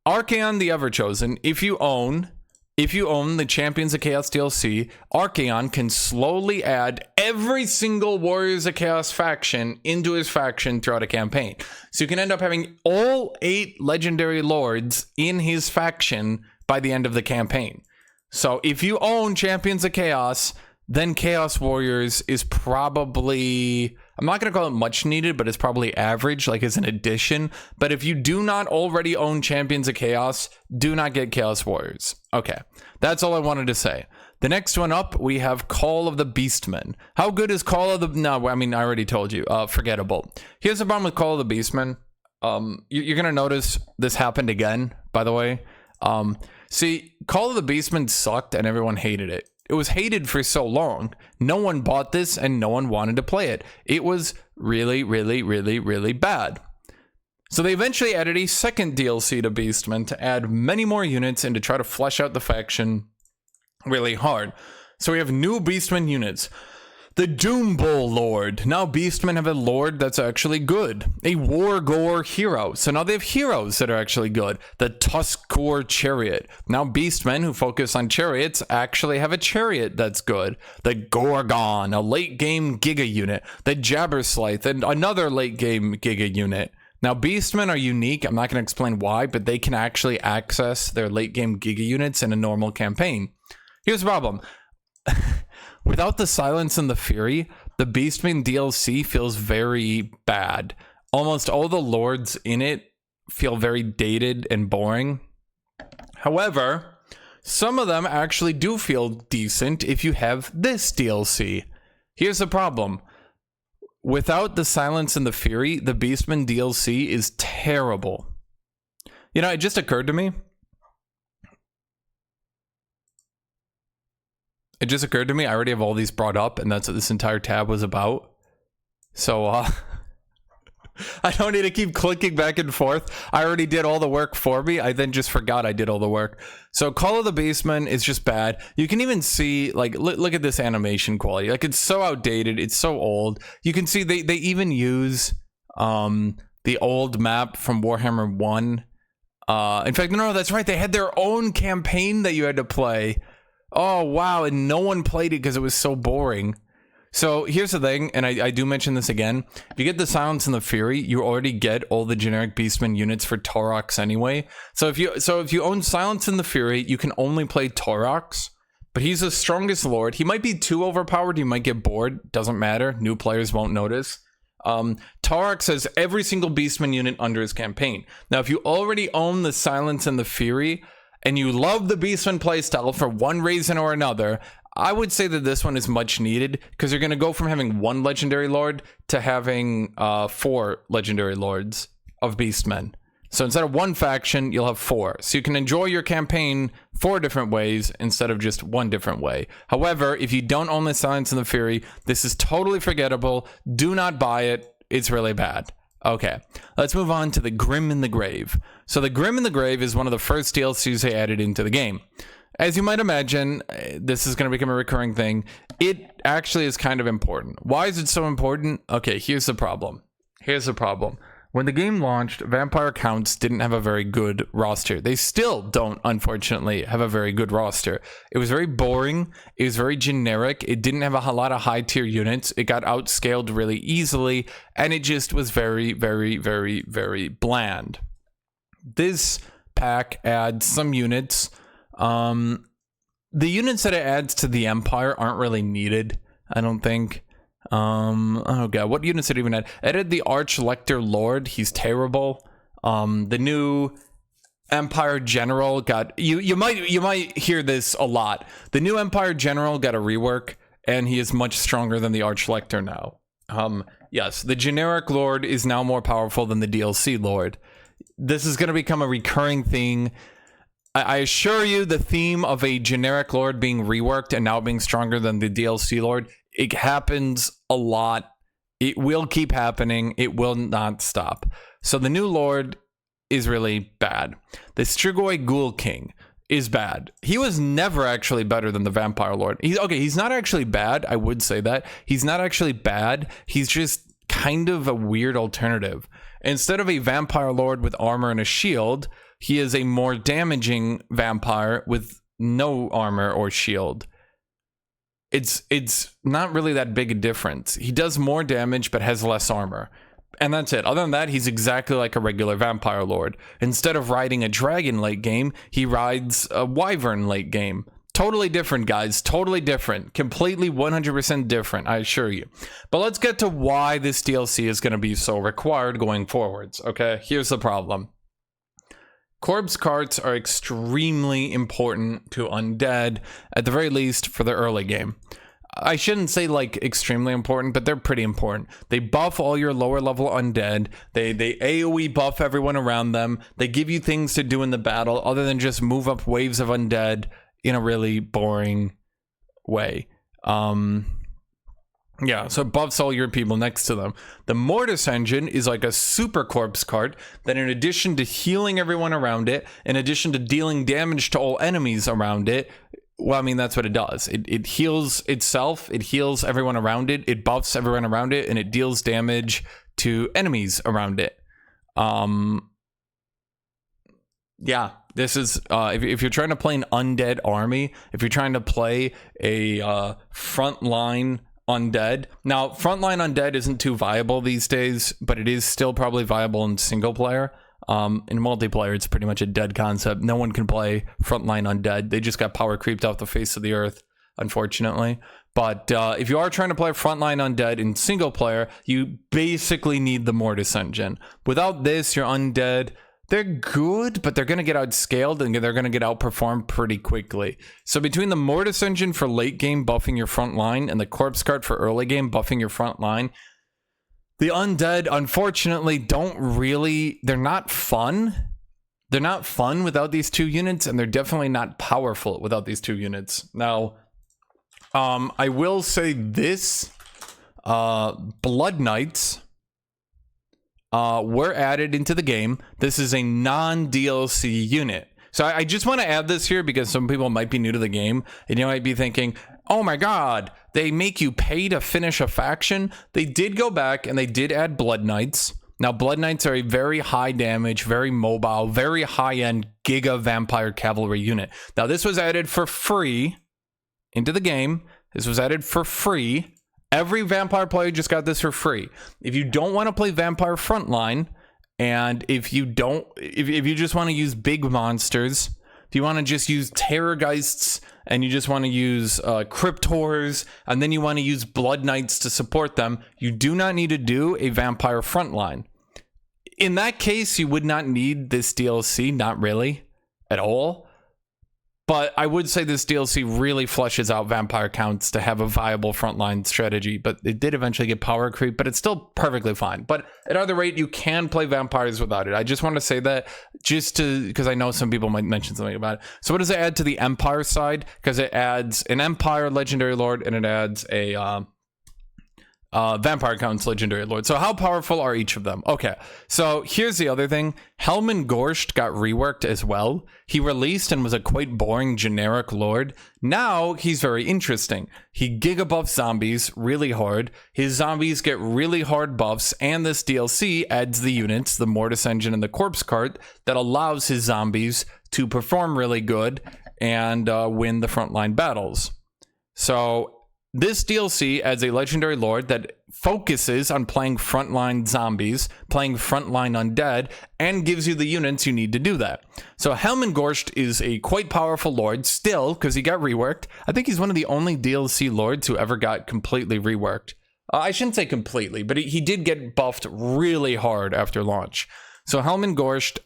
Archaon the Everchosen, if you own the Champions of Chaos DLC, Archaon can slowly add every single Warriors of Chaos faction into his faction throughout a campaign. So you can end up having all 8 legendary lords in his faction by the end of the campaign. So if you own Champions of Chaos, then Chaos Warriors is probably, I'm not going to call it much needed, but it's probably average, like as an addition. But if you do not already own Champions of Chaos, do not get Chaos Warriors. Okay, that's all I wanted to say. The next one up, we have Call of the Beastmen. How good is Call of the... No, I mean, I already told you. Forgettable. Here's the problem with Call of the Beastmen. You're going to notice this happened again, by the way. See, Call of the Beastmen sucked and everyone hated it. It was hated for so long. No one bought this and no one wanted to play it. It was really, really, really, really bad. So they eventually added a second DLC to Beastmen to add many more units and to try to flesh out the faction really hard. So we have new Beastmen units. The Doom Bull Lord. Now Beastmen have a lord that's actually good. A War Gore hero. So now they have heroes that are actually good. The Tuskcore Chariot. Now Beastmen who focus on chariots actually have a chariot that's good. The Gorgon, a late game Giga unit. The Jabberslythe, and another late game Giga unit. Now Beastmen are unique. I'm not going to explain why, but they can actually access their late game Giga units in a normal campaign. Here's the problem. Without the Silence and the Fury, the Beastmen DLC feels very bad. Almost all the lords in it feel very dated and boring. However, some of them actually do feel decent if you have this DLC. Here's the problem. Without the Silence and the Fury, the Beastmen DLC is terrible. You know, it just occurred to me. It just occurred to me, I already have all these brought up, and that's what this entire tab was about. So, I don't need to keep clicking back and forth. I already did all the work for me. I then just forgot I did all the work. So Call of the Beastmen is just bad. You can even see, like, look at this animation quality. Like, it's so outdated. It's so old. You can see they even use the old map from Warhammer 1. In fact, no, that's right. They had their own campaign that you had to play. Oh, wow. And no one played it because it was so boring. So here's the thing, and I do mention this again. If you get the Silence and the Fury, you already get all the generic Beastman units for Taurox anyway. So if you own Silence and the Fury, you can only play Taurox, but he's the strongest lord. He might be too overpowered. You might get bored. Doesn't matter. New players won't notice. Taurox has every single Beastman unit under his campaign. Now, if you already own the Silence and the Fury, and you love the Beastman playstyle for one reason or another, I would say that this one is much needed, because you're going to go from having one legendary lord to having 4 legendary lords of Beastmen. So instead of one faction, you'll have 4. So you can enjoy your campaign 4 different ways instead of just one different way. However, if you don't own the Silence and the Fury, this is totally forgettable. Do not buy it. It's really bad. Okay, let's move on to the Grim in the Grave. So the Grim in the Grave is one of the first DLCs they added into the game. As you might imagine, this is going to become a recurring thing. It actually is kind of important. Why is it so important? Okay, here's the problem. When the game launched, Vampire Counts didn't have a very good roster. They still don't, unfortunately, have a very good roster. It was very boring. It was very generic. It didn't have a lot of high-tier units. It got outscaled really easily, and it just was very, very, very, very bland. This pack adds some units. The units that it adds to the Empire aren't really needed, I don't think. Oh god, what units did it even add? It added the Arch-Lector Lord. He's terrible. The new Empire General got you might hear this a lot. The new Empire General got a rework, and he is much stronger than the Arch-Lector now. Yes, the generic Lord is now more powerful than the DLC Lord. This is going to become a recurring thing. I assure you, the theme of a generic Lord being reworked and now being stronger than the DLC Lord, it happens a lot. It will keep happening. It will not stop. So the new Lord is really bad. The Strigoi Ghoul King is bad. He was never actually better than the Vampire Lord. He's not actually bad. I would say that. He's not actually bad. He's just kind of a weird alternative. Instead of a Vampire Lord with armor and a shield, he is a more damaging vampire with no armor or shield. It's not really that big a difference. He does more damage but has less armor. And that's it. Other than that, he's exactly like a regular vampire lord. Instead of riding a dragon late game, he rides a wyvern late game. Totally different, guys. Totally different. Completely 100% different, I assure you. But let's get to why this DLC is going to be so required going forwards, okay? Here's the problem. Corpse carts are extremely important to undead, at the very least for the early game. I shouldn't say like extremely important, but they're pretty important. They buff all your lower level undead. They AoE buff everyone around them. They give you things to do in the battle other than just move up waves of undead in a really boring way. Yeah, so it buffs all your people next to them. The Mortis engine is like a super corpse cart that, in addition to healing everyone around it, in addition to dealing damage to all enemies around it, well, I mean, that's what it does. It heals itself, it heals everyone around it, it buffs everyone around it, and it deals damage to enemies around it. Yeah, this is, if you're trying to play an undead army, if you're trying to play a frontline undead. Now, frontline undead isn't too viable these days, but it is still probably viable in single player. In multiplayer, it's pretty much a dead concept. No one can play frontline undead. They just got power creeped off the face of the earth, unfortunately. But if you are trying to play frontline undead in single player, you basically need the Mortis engine. Without this, your undead, they're good, but they're going to get outscaled and they're going to get outperformed pretty quickly. So between the Mortis engine for late game buffing your front line and the Corpse Cart for early game buffing your front line, the undead, unfortunately, they're not fun. They're not fun without these two units, and they're definitely not powerful without these two units. Now, I will say this, Blood Knights were added into the game. This is a non-DLC unit. So I just want to add this here because some people might be new to the game and you might be thinking, oh my god, they make you pay to finish a faction. They did go back and they did add Blood Knights. Now, Blood Knights are a very high damage, very mobile, very high-end Giga Vampire Cavalry unit. Now, this was added for free into the game. This was added for free. Every Vampire player just got this for free. If you don't want to play Vampire Frontline, and if you just want to use big monsters, if you want to just use Terrorgeists, and you just want to use Cryptors, and then you want to use Blood Knights to support them, you do not need to do a Vampire Frontline. In that case, you would not need this DLC, not really, at all. But I would say this DLC really fleshes out vampire counts to have a viable frontline strategy. But it did eventually get power creep, but it's still perfectly fine. But at either rate, you can play vampires without it. I just want to say that because I know some people might mention something about it. So what does it add to the Empire side? Because it adds an Empire Legendary Lord and it adds a Vampire Counts Legendary Lord. So how powerful are each of them? Okay, so here's the other thing. Helman Gorsht got reworked as well. He released and was a quite boring generic lord. Now he's very interesting. He giga buffs zombies really hard. His zombies get really hard buffs, and this DLC adds the units, the Mortis Engine and the Corpse Cart, that allows his zombies to perform really good and win the frontline battles. So this DLC adds a legendary lord that focuses on playing frontline zombies, playing frontline undead, and gives you the units you need to do that. So Helman Gorsht is a quite powerful lord still, because he got reworked. I think he's one of the only DLC lords who ever got completely reworked. I shouldn't say completely, but he did get buffed really hard after launch. So Helman Gorsht,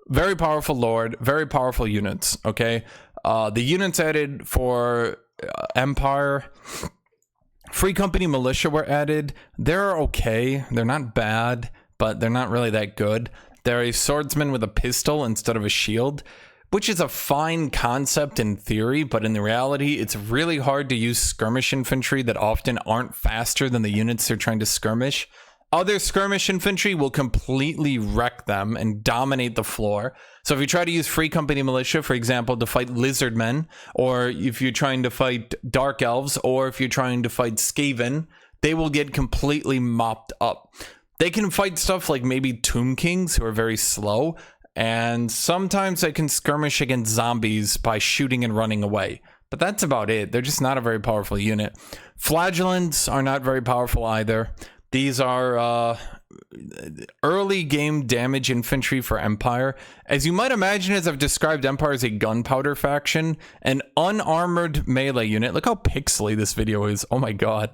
very powerful lord, very powerful units, okay? The units added for Empire, Free Company Militia were added. They're okay. They're not bad, but they're not really that good. They're a swordsman with a pistol instead of a shield, which is a fine concept in theory, but in the reality, it's really hard to use skirmish infantry that often aren't faster than the units they're trying to skirmish. Other skirmish infantry will completely wreck them and dominate the floor. So if you try to use Free Company Militia, for example, to fight Lizardmen, or if you're trying to fight Dark Elves, or if you're trying to fight Skaven, they will get completely mopped up. They can fight stuff like maybe Tomb Kings, who are very slow, and sometimes they can skirmish against zombies by shooting and running away. But that's about it. They're just not a very powerful unit. Flagellants are not very powerful either. These are early game damage infantry for Empire. As you might imagine, as I've described Empire as a gunpowder faction, an unarmored melee unit. Look how pixely this video is. Oh my god.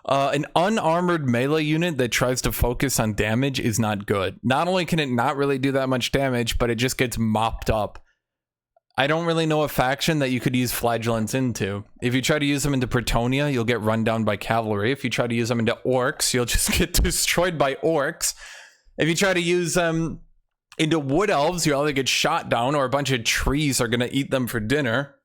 An unarmored melee unit that tries to focus on damage is not good. Not only can it not really do that much damage, but it just gets mopped up. I don't really know a faction that you could use flagellants into. If you try to use them into Bretonnia, you'll get run down by cavalry. If you try to use them into orcs, you'll just get destroyed by orcs. If you try to use them into wood elves, you'll either get shot down or a bunch of trees are going to eat them for dinner.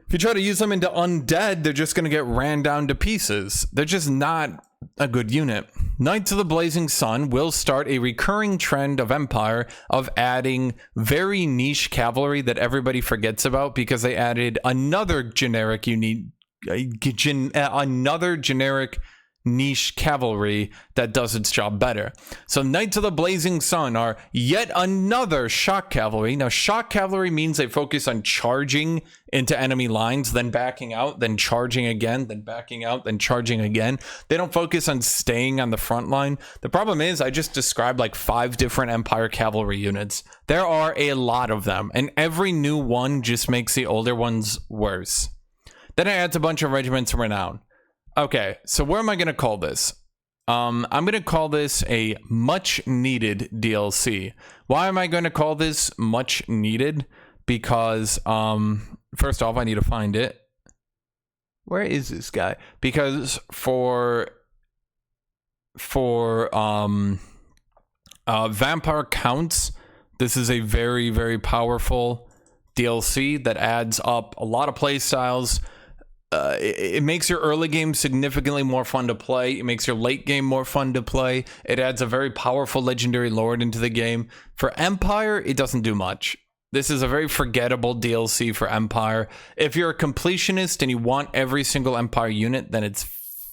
If you try to use them into undead, they're just going to get ran down to pieces. They're just not a good unit. Knights of the Blazing Sun will start a recurring trend of Empire of adding very niche cavalry that everybody forgets about because they added another generic niche cavalry that does its job better. So Knights of the Blazing Sun are yet another shock cavalry. Now shock cavalry means they focus on charging into enemy lines, then backing out, then charging again, then backing out, then charging again. They don't focus on staying on the front line. The problem is I just described like 5 different Empire cavalry units. There are a lot of them, and every new one just makes the older ones worse. Then it adds a bunch of Regiments of Renown. Okay, so what am I going to call this? I'm going to call this a much needed DLC. Why am I going to call this much needed? Because, first off, I need to find it. Where is this guy? Because for Vampire Counts, this is a very, very powerful DLC that adds up a lot of play styles. It makes your early game significantly more fun to play. It makes your late game more fun to play. It adds a very powerful legendary lord into the game. For Empire, it doesn't do much. This is a very forgettable DLC for Empire. If you're a completionist and you want every single Empire unit, then it's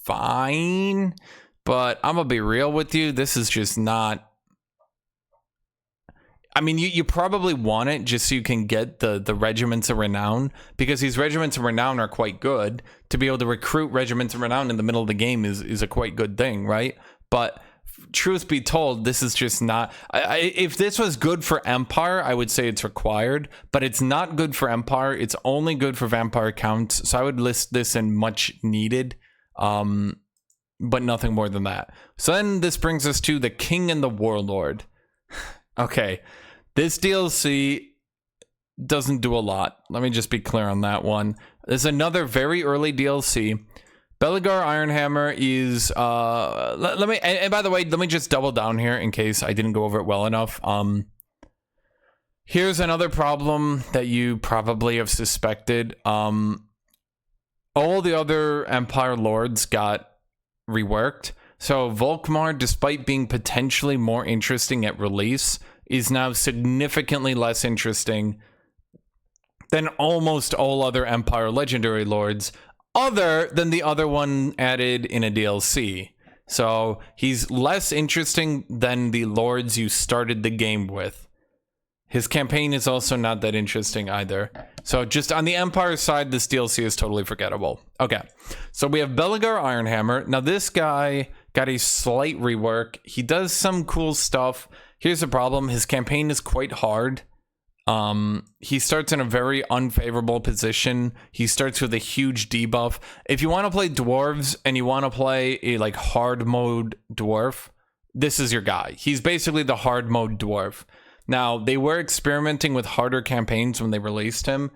fine. But I'm gonna be real with you. This is just not... I mean, you probably want it just so you can get the Regiments of Renown, because these Regiments of Renown are quite good. To be able to recruit Regiments of Renown in the middle of the game is a quite good thing, right? But truth be told, this is just not... if this was good for Empire, I would say it's required, but it's not good for Empire. It's only good for Vampire counts, so I would list this in much needed, but nothing more than that. So then this brings us to the King and the Warlord. Okay. This DLC doesn't do a lot. Let me just be clear on that one. There's another very early DLC. Belegar Ironhammer is... let me... And by the way, let me just double down here in case I didn't go over it well enough. Here's another problem that you probably have suspected. All the other Empire Lords got reworked. So Volkmar, despite being potentially more interesting at release, is now significantly less interesting than almost all other Empire Legendary Lords, other than the other one added in a DLC. So he's less interesting than the Lords you started the game with. His campaign is also not that interesting either. So just on the Empire side, this DLC is totally forgettable. Okay, so we have Belegar Ironhammer. Now this guy got a slight rework. He does some cool stuff. Here's the problem. His campaign is quite hard. He starts in a very unfavorable position. He starts with a huge debuff. If you want to play Dwarves and you want to play a like hard mode Dwarf, this is your guy. He's basically the hard mode Dwarf. Now, they were experimenting with harder campaigns when they released him.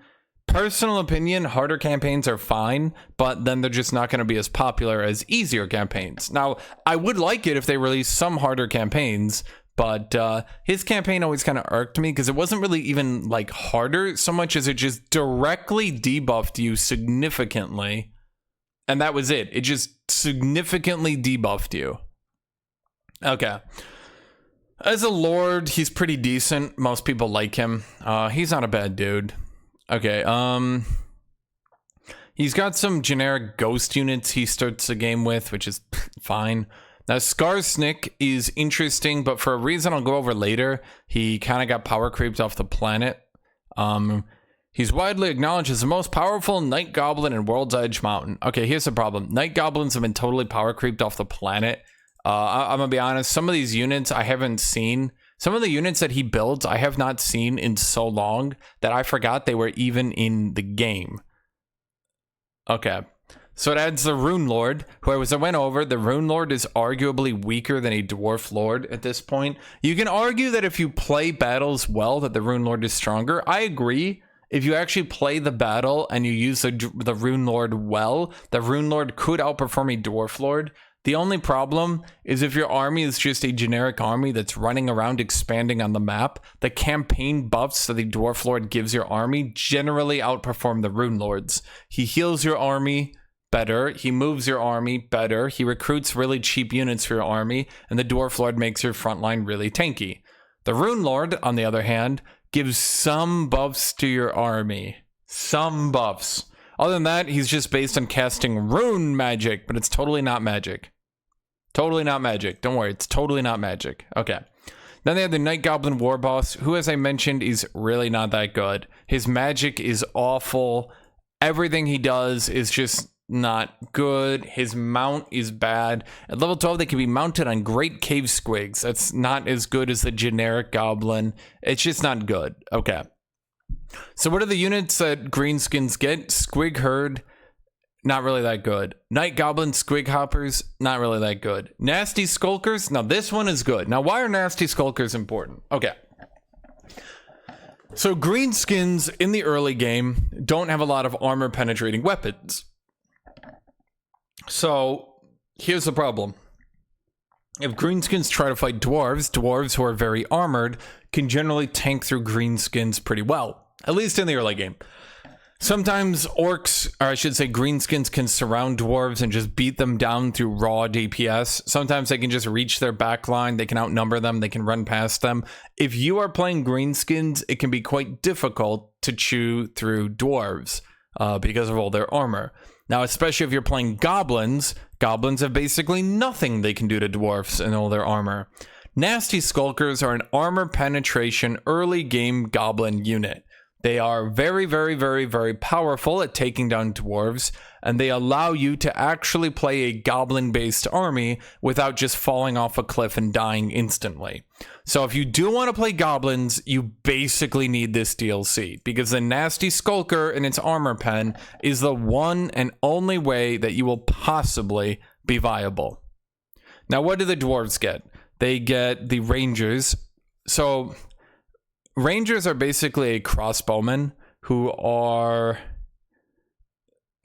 Personal opinion, harder campaigns are fine, but then they're just not going to be as popular as easier campaigns. Now, I would like it if they released some harder campaigns, but his campaign always kind of irked me because it wasn't really even like harder so much as it just directly debuffed you significantly. And that was it. It just significantly debuffed you. Okay. As a Lord, he's pretty decent. Most people like him. He's not a bad dude. Okay, he's got some generic ghost units he starts the game with, which is fine. Now, Skarsnik is interesting, but for a reason I'll go over later, he kind of got power creeped off the planet. He's widely acknowledged as the most powerful Night Goblin in World's Edge Mountain. Okay, here's the problem. Night Goblins have been totally power creeped off the planet. I'm gonna be honest, some of these units I haven't seen. Some of the units that he builds I have not seen in so long that I forgot they were even in the game. Okay. So it adds the Rune Lord, who I went over. The Rune Lord is arguably weaker than a Dwarf Lord at this point. You can argue that if you play battles well, that the Rune Lord is stronger. I agree. If you actually play the battle and you use the Rune Lord well, the Rune Lord could outperform a Dwarf Lord. The only problem is if your army is just a generic army that's running around expanding on the map, the campaign buffs that the Dwarf Lord gives your army generally outperform the Rune Lords. He heals your army better, he moves your army better, he recruits really cheap units for your army, and the Dwarf Lord makes your front line really tanky. The Rune Lord, on the other hand, gives some buffs to your army. Some buffs. Other than that, he's just based on casting rune magic, but it's totally not magic. Totally not magic. Don't worry, it's totally not magic. Okay. Then they have the Night Goblin War Boss, who, as I mentioned, is really not that good. His magic is awful. Everything he does is just not good. His mount is bad. At level 12, they can be mounted on great cave squigs. That's not as good as the generic goblin. It's just not good. Okay. So what are the units that greenskins get? Squig Herd, not really that good. Night Goblin Squig Hoppers, not really that good. Nasty Skulkers, now this one is good. Now why are Nasty Skulkers important? Okay. So greenskins in the early game don't have a lot of armor penetrating weapons. So here's the problem. If greenskins try to fight dwarves who are very armored can generally tank through greenskins pretty well. at least in the early game. Sometimes orcs, or I should say greenskins, can surround dwarves and just beat them down through raw DPS. Sometimes they can just reach their backline, they can outnumber them, they can run past them. If you are playing greenskins, it can be quite difficult to chew through dwarves because of all their armor. Now, especially if you're playing goblins, goblins have basically nothing they can do to dwarfs and all their armor. Nasty Skulkers are an armor penetration early game goblin unit. They are very, very, very, very powerful at taking down dwarves, and they allow you to actually play a goblin-based army without just falling off a cliff and dying instantly. So if you do want to play goblins, you basically need this DLC, because the Nasty Skulker and its armor pen is the one and only way that you will possibly be viable. Now, what do the dwarves get? They get the Rangers. So Rangers are basically a crossbowman who are...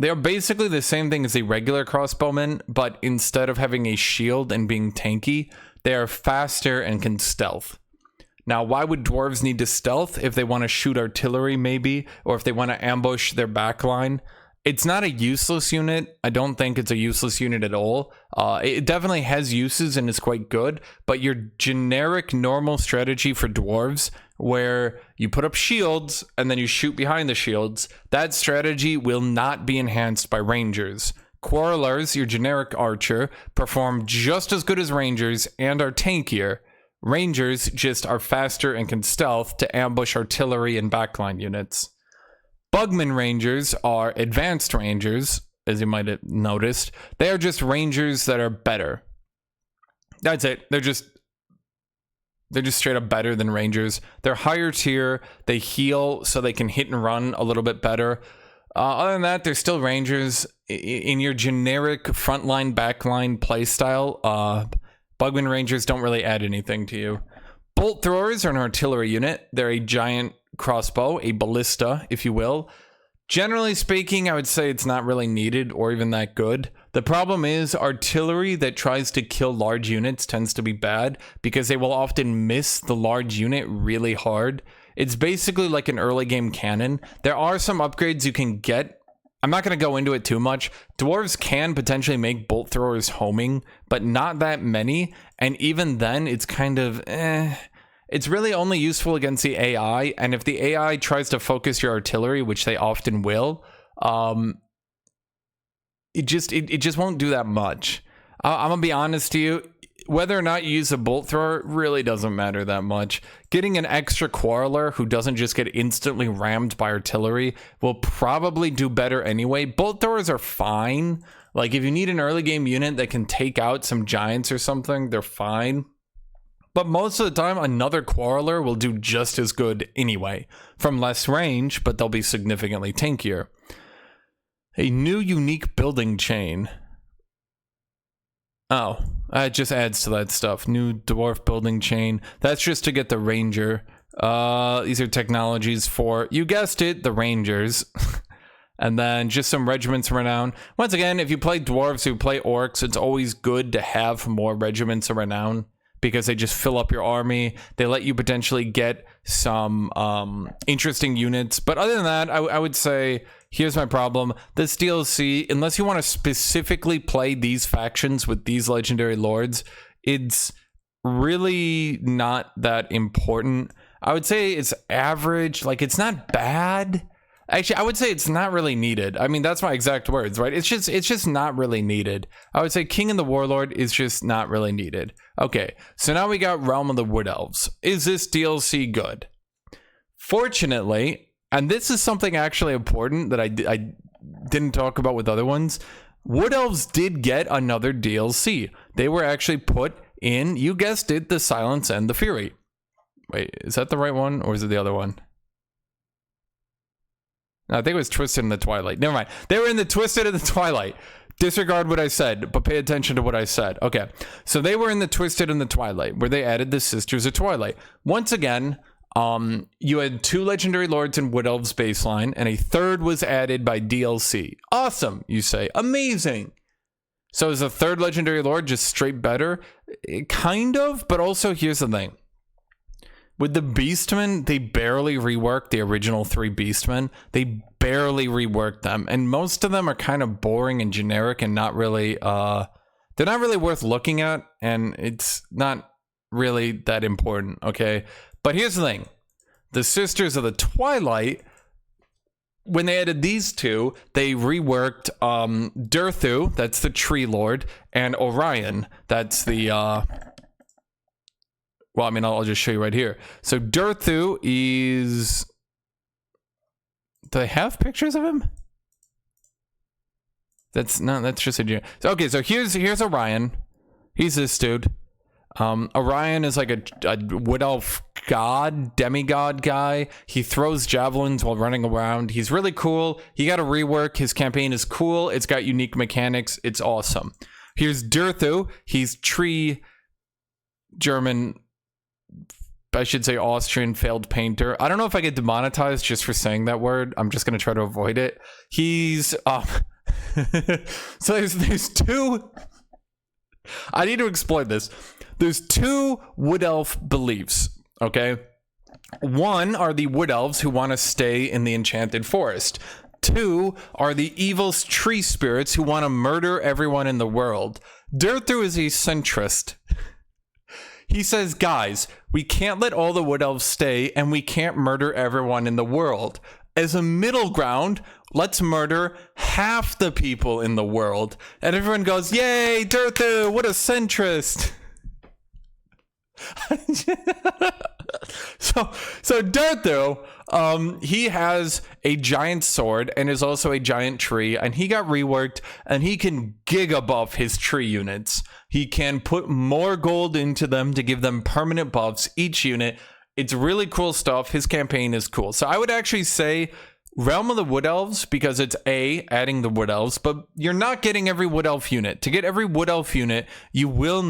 They are basically the same thing as a regular crossbowman, but instead of having a shield and being tanky, they are faster and can stealth. Now, why would dwarves need to stealth? If they want to shoot artillery, maybe, or if they want to ambush their backline. It's not a useless unit. I don't think it's a useless unit at all. It definitely has uses and is quite good, but your generic normal strategy for dwarves, where you put up shields and then you shoot behind the shields, that strategy will not be enhanced by Rangers. Quarrelers, your generic archer, perform just as good as Rangers and are tankier. Rangers just are faster and can stealth to ambush artillery and backline units. Bugman Rangers are advanced Rangers, as you might have noticed. They are just Rangers that are better. That's it. They're just straight up better than Rangers. They're higher tier. They heal so they can hit and run a little bit better. Other than that, they're still Rangers. In your generic frontline, backline playstyle, Bugman Rangers don't really add anything to you. Bolt Throwers are an artillery unit. They're a giant crossbow, a ballista, if you will. Generally speaking, I would say it's not really needed or even that good. The problem is artillery that tries to kill large units tends to be bad because they will often miss the large unit really hard. It's basically like an early game cannon. There are some upgrades you can get. I'm not going to go into it too much. Dwarves can potentially make bolt throwers homing, but not that many. And even then, it's kind of It's really only useful against the AI, and if the AI tries to focus your artillery, which they often will, it just won't do that much. I'm gonna be honest to you, whether or not you use a bolt thrower really doesn't matter that much. Getting an extra quarreler who doesn't just get instantly rammed by artillery will probably do better anyway. Bolt throwers are fine. Like if you need an early game unit that can take out some giants or something, they're fine. But most of the time, another quarreler will do just as good anyway. From less range, but they'll be significantly tankier. A new unique building chain. Oh, it just adds to that stuff. New dwarf building chain. That's just to get the ranger. These are technologies for, you guessed it, the rangers. And then just some regiments of renown. Once again, if you play dwarves who play orcs, it's always good to have more regiments of renown, because they just fill up your army. They let you potentially get some interesting units. But other than that, I would say, here's my problem. This DLC, unless you want to specifically play these factions with these legendary lords, it's really not that important. I would say it's average. Like, it's not bad. Actually, I would say it's not really needed. I mean, that's my exact words, right? It's just not really needed. I would say King and the Warlord is just not really needed. Okay, so now we got Realm of the Wood Elves. Is this DLC good? Fortunately, and this is something actually important that I didn't talk about with other ones, Wood Elves did get another DLC. They were actually put in, you guessed it, the Silence and the Fury. Wait, is that the right one, or is it the other one? No, I think it was Twisted in the Twilight. Never mind. They were in the Twisted and the Twilight. Disregard what I said, but pay attention to what I said. Okay, so they were in the Twisted and the Twilight, where they added the Sisters of Twilight. Once again, you had 2 legendary lords in Wood Elves baseline, and a 3rd was added by DLC. Awesome, you say. Amazing. So is the 3rd legendary lord just straight better? Kind of, but also here's the thing. With the Beastmen, they barely reworked the original 3 Beastmen. They barely reworked them, and most of them are kind of boring and generic and not really they're not really worth looking at, and it's not really that important, okay? But here's the thing. The Sisters of the Twilight, when they added these two, they reworked Durthu, that's the Tree Lord, and Orion, that's the well, I mean, I'll just show you right here. So Durthu is... Do they have pictures of him? That's just a... Okay, so here's Orion. He's this dude. Orion is like a wood elf god, demigod guy. He throws javelins while running around. He's really cool. He got a rework. His campaign is cool. It's got unique mechanics. It's awesome. Here's Durthu. He's tree German... I should say Austrian failed painter. I don't know if I get demonetized just for saying that word. I'm just going to try to avoid it. He's so there's two. I need to explain this. There's two wood elf beliefs, okay? One are the wood elves who want to stay in the enchanted forest. Two are the evil tree spirits who want to murder everyone in the world. Durthu is a centrist. He says, guys, we can't let all the wood elves stay, and we can't murder everyone in the world. As a middle ground, let's murder half the people in the world. And everyone goes, yay, Durthu, what a centrist. So Durthu, he has a giant sword and is also a giant tree, and he got reworked, and he can giga buff his tree units. He can put more gold into them to give them permanent buffs each unit. It's really cool stuff. His campaign is cool. So I would actually say Realm of the Wood Elves, because it's adding the Wood Elves, but you're not getting every Wood Elf unit. To get every Wood Elf unit, you will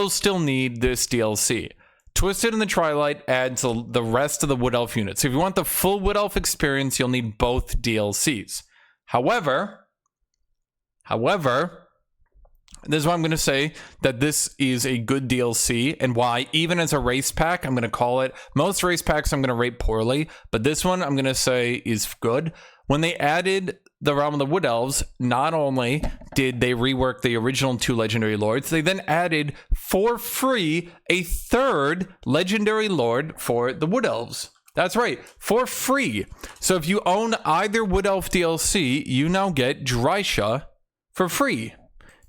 still need this DLC. Twisted in the Twilight adds the rest of the Wood Elf units. So if you want the full Wood Elf experience, you'll need both DLCs. However, this is why I'm going to say that this is a good DLC, and why, even as a race pack, I'm going to call it. Most race packs I'm going to rate poorly, but this one I'm going to say is good. When they added the Realm of the Wood Elves, not only did they rework the original 2 Legendary Lords, they then added for free a 3rd Legendary Lord for the Wood Elves. That's right, for free. So if you own either Wood Elf DLC, you now get Drisha for free.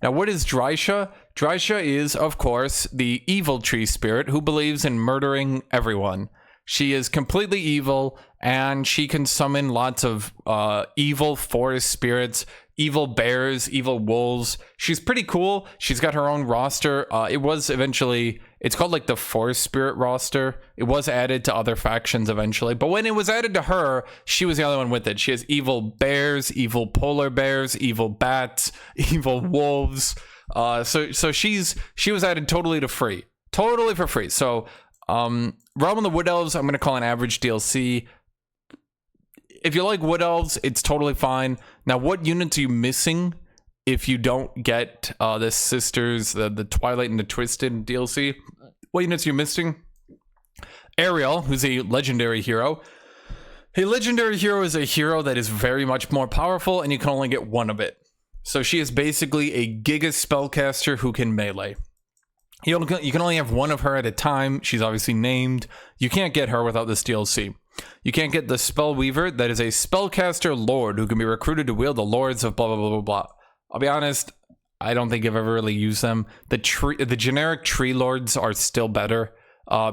Now, what is Drisha? Drisha is, of course, the evil tree spirit who believes in murdering everyone. She is completely evil, and she can summon lots of evil forest spirits, evil bears, evil wolves. She's pretty cool. She's got her own roster. It's called like the forest spirit roster. It was added to other factions eventually, but when it was added to her, she was the only one with it. She has evil bears, evil polar bears, evil bats, evil wolves. So she was added totally for free. So Realm of the Wood Elves, I'm going to call an average DLC. If you like Wood Elves, it's totally fine. Now, what units are you missing if you don't get the Sisters, the Twilight and the Twisted DLC? What units are you missing? Ariel, who's a legendary hero. A legendary hero is a hero that is very much more powerful, and you can only get one of it. So she is basically a giga spellcaster who can melee. You can only have one of her at a time. She's obviously named. You can't get her without this DLC. You can't get the Spellweaver, that is a spellcaster lord who can be recruited to wield the lords of blah, blah, blah, blah, blah. I'll be honest, I don't think I've ever really used them. The generic tree lords are still better,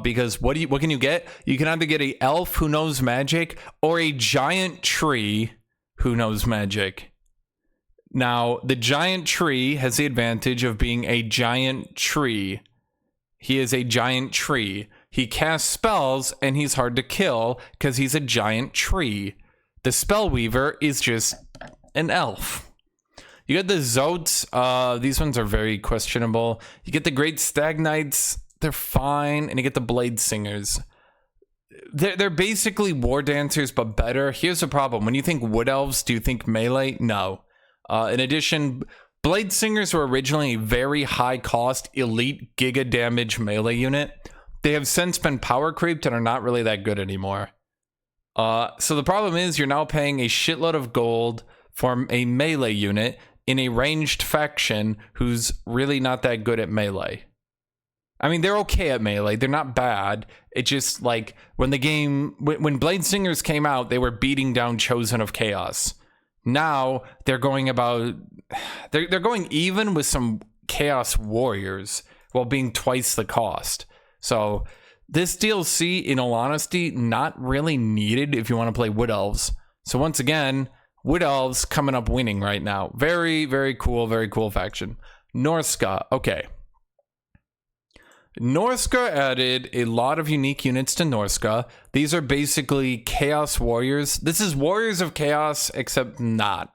because what can you get? You can either get a elf who knows magic or a giant tree who knows magic. Now, the giant tree has the advantage of being a giant tree. He is a giant tree. He casts spells, and he's hard to kill because he's a giant tree. The Spellweaver is just an elf. You get the Zotes. These ones are very questionable. You get the Great Stag Knights. They're fine. And you get the Blade Singers. They're basically war dancers, but better. Here's the problem. When you think Wood Elves, do you think melee? No. In addition, Blade Singers were originally a very high-cost, elite, giga-damage melee unit. they have since been power creeped and are not really that good anymore. So the problem is you're now paying a shitload of gold for a melee unit in a ranged faction who's really not that good at melee. I mean, they're okay at melee. They're not bad. It just, like, when Blade Singers came out, they were beating down Chosen of Chaos. Now, they're going even with some Chaos Warriors while being twice the cost. So, this DLC, in all honesty, not really needed if you want to play Wood Elves. So, once again, Wood Elves coming up winning right now. Very, very cool faction. Norsca. Okay. Norsca added a lot of unique units to Norsca. These are basically Chaos Warriors. This is Warriors of Chaos, except not.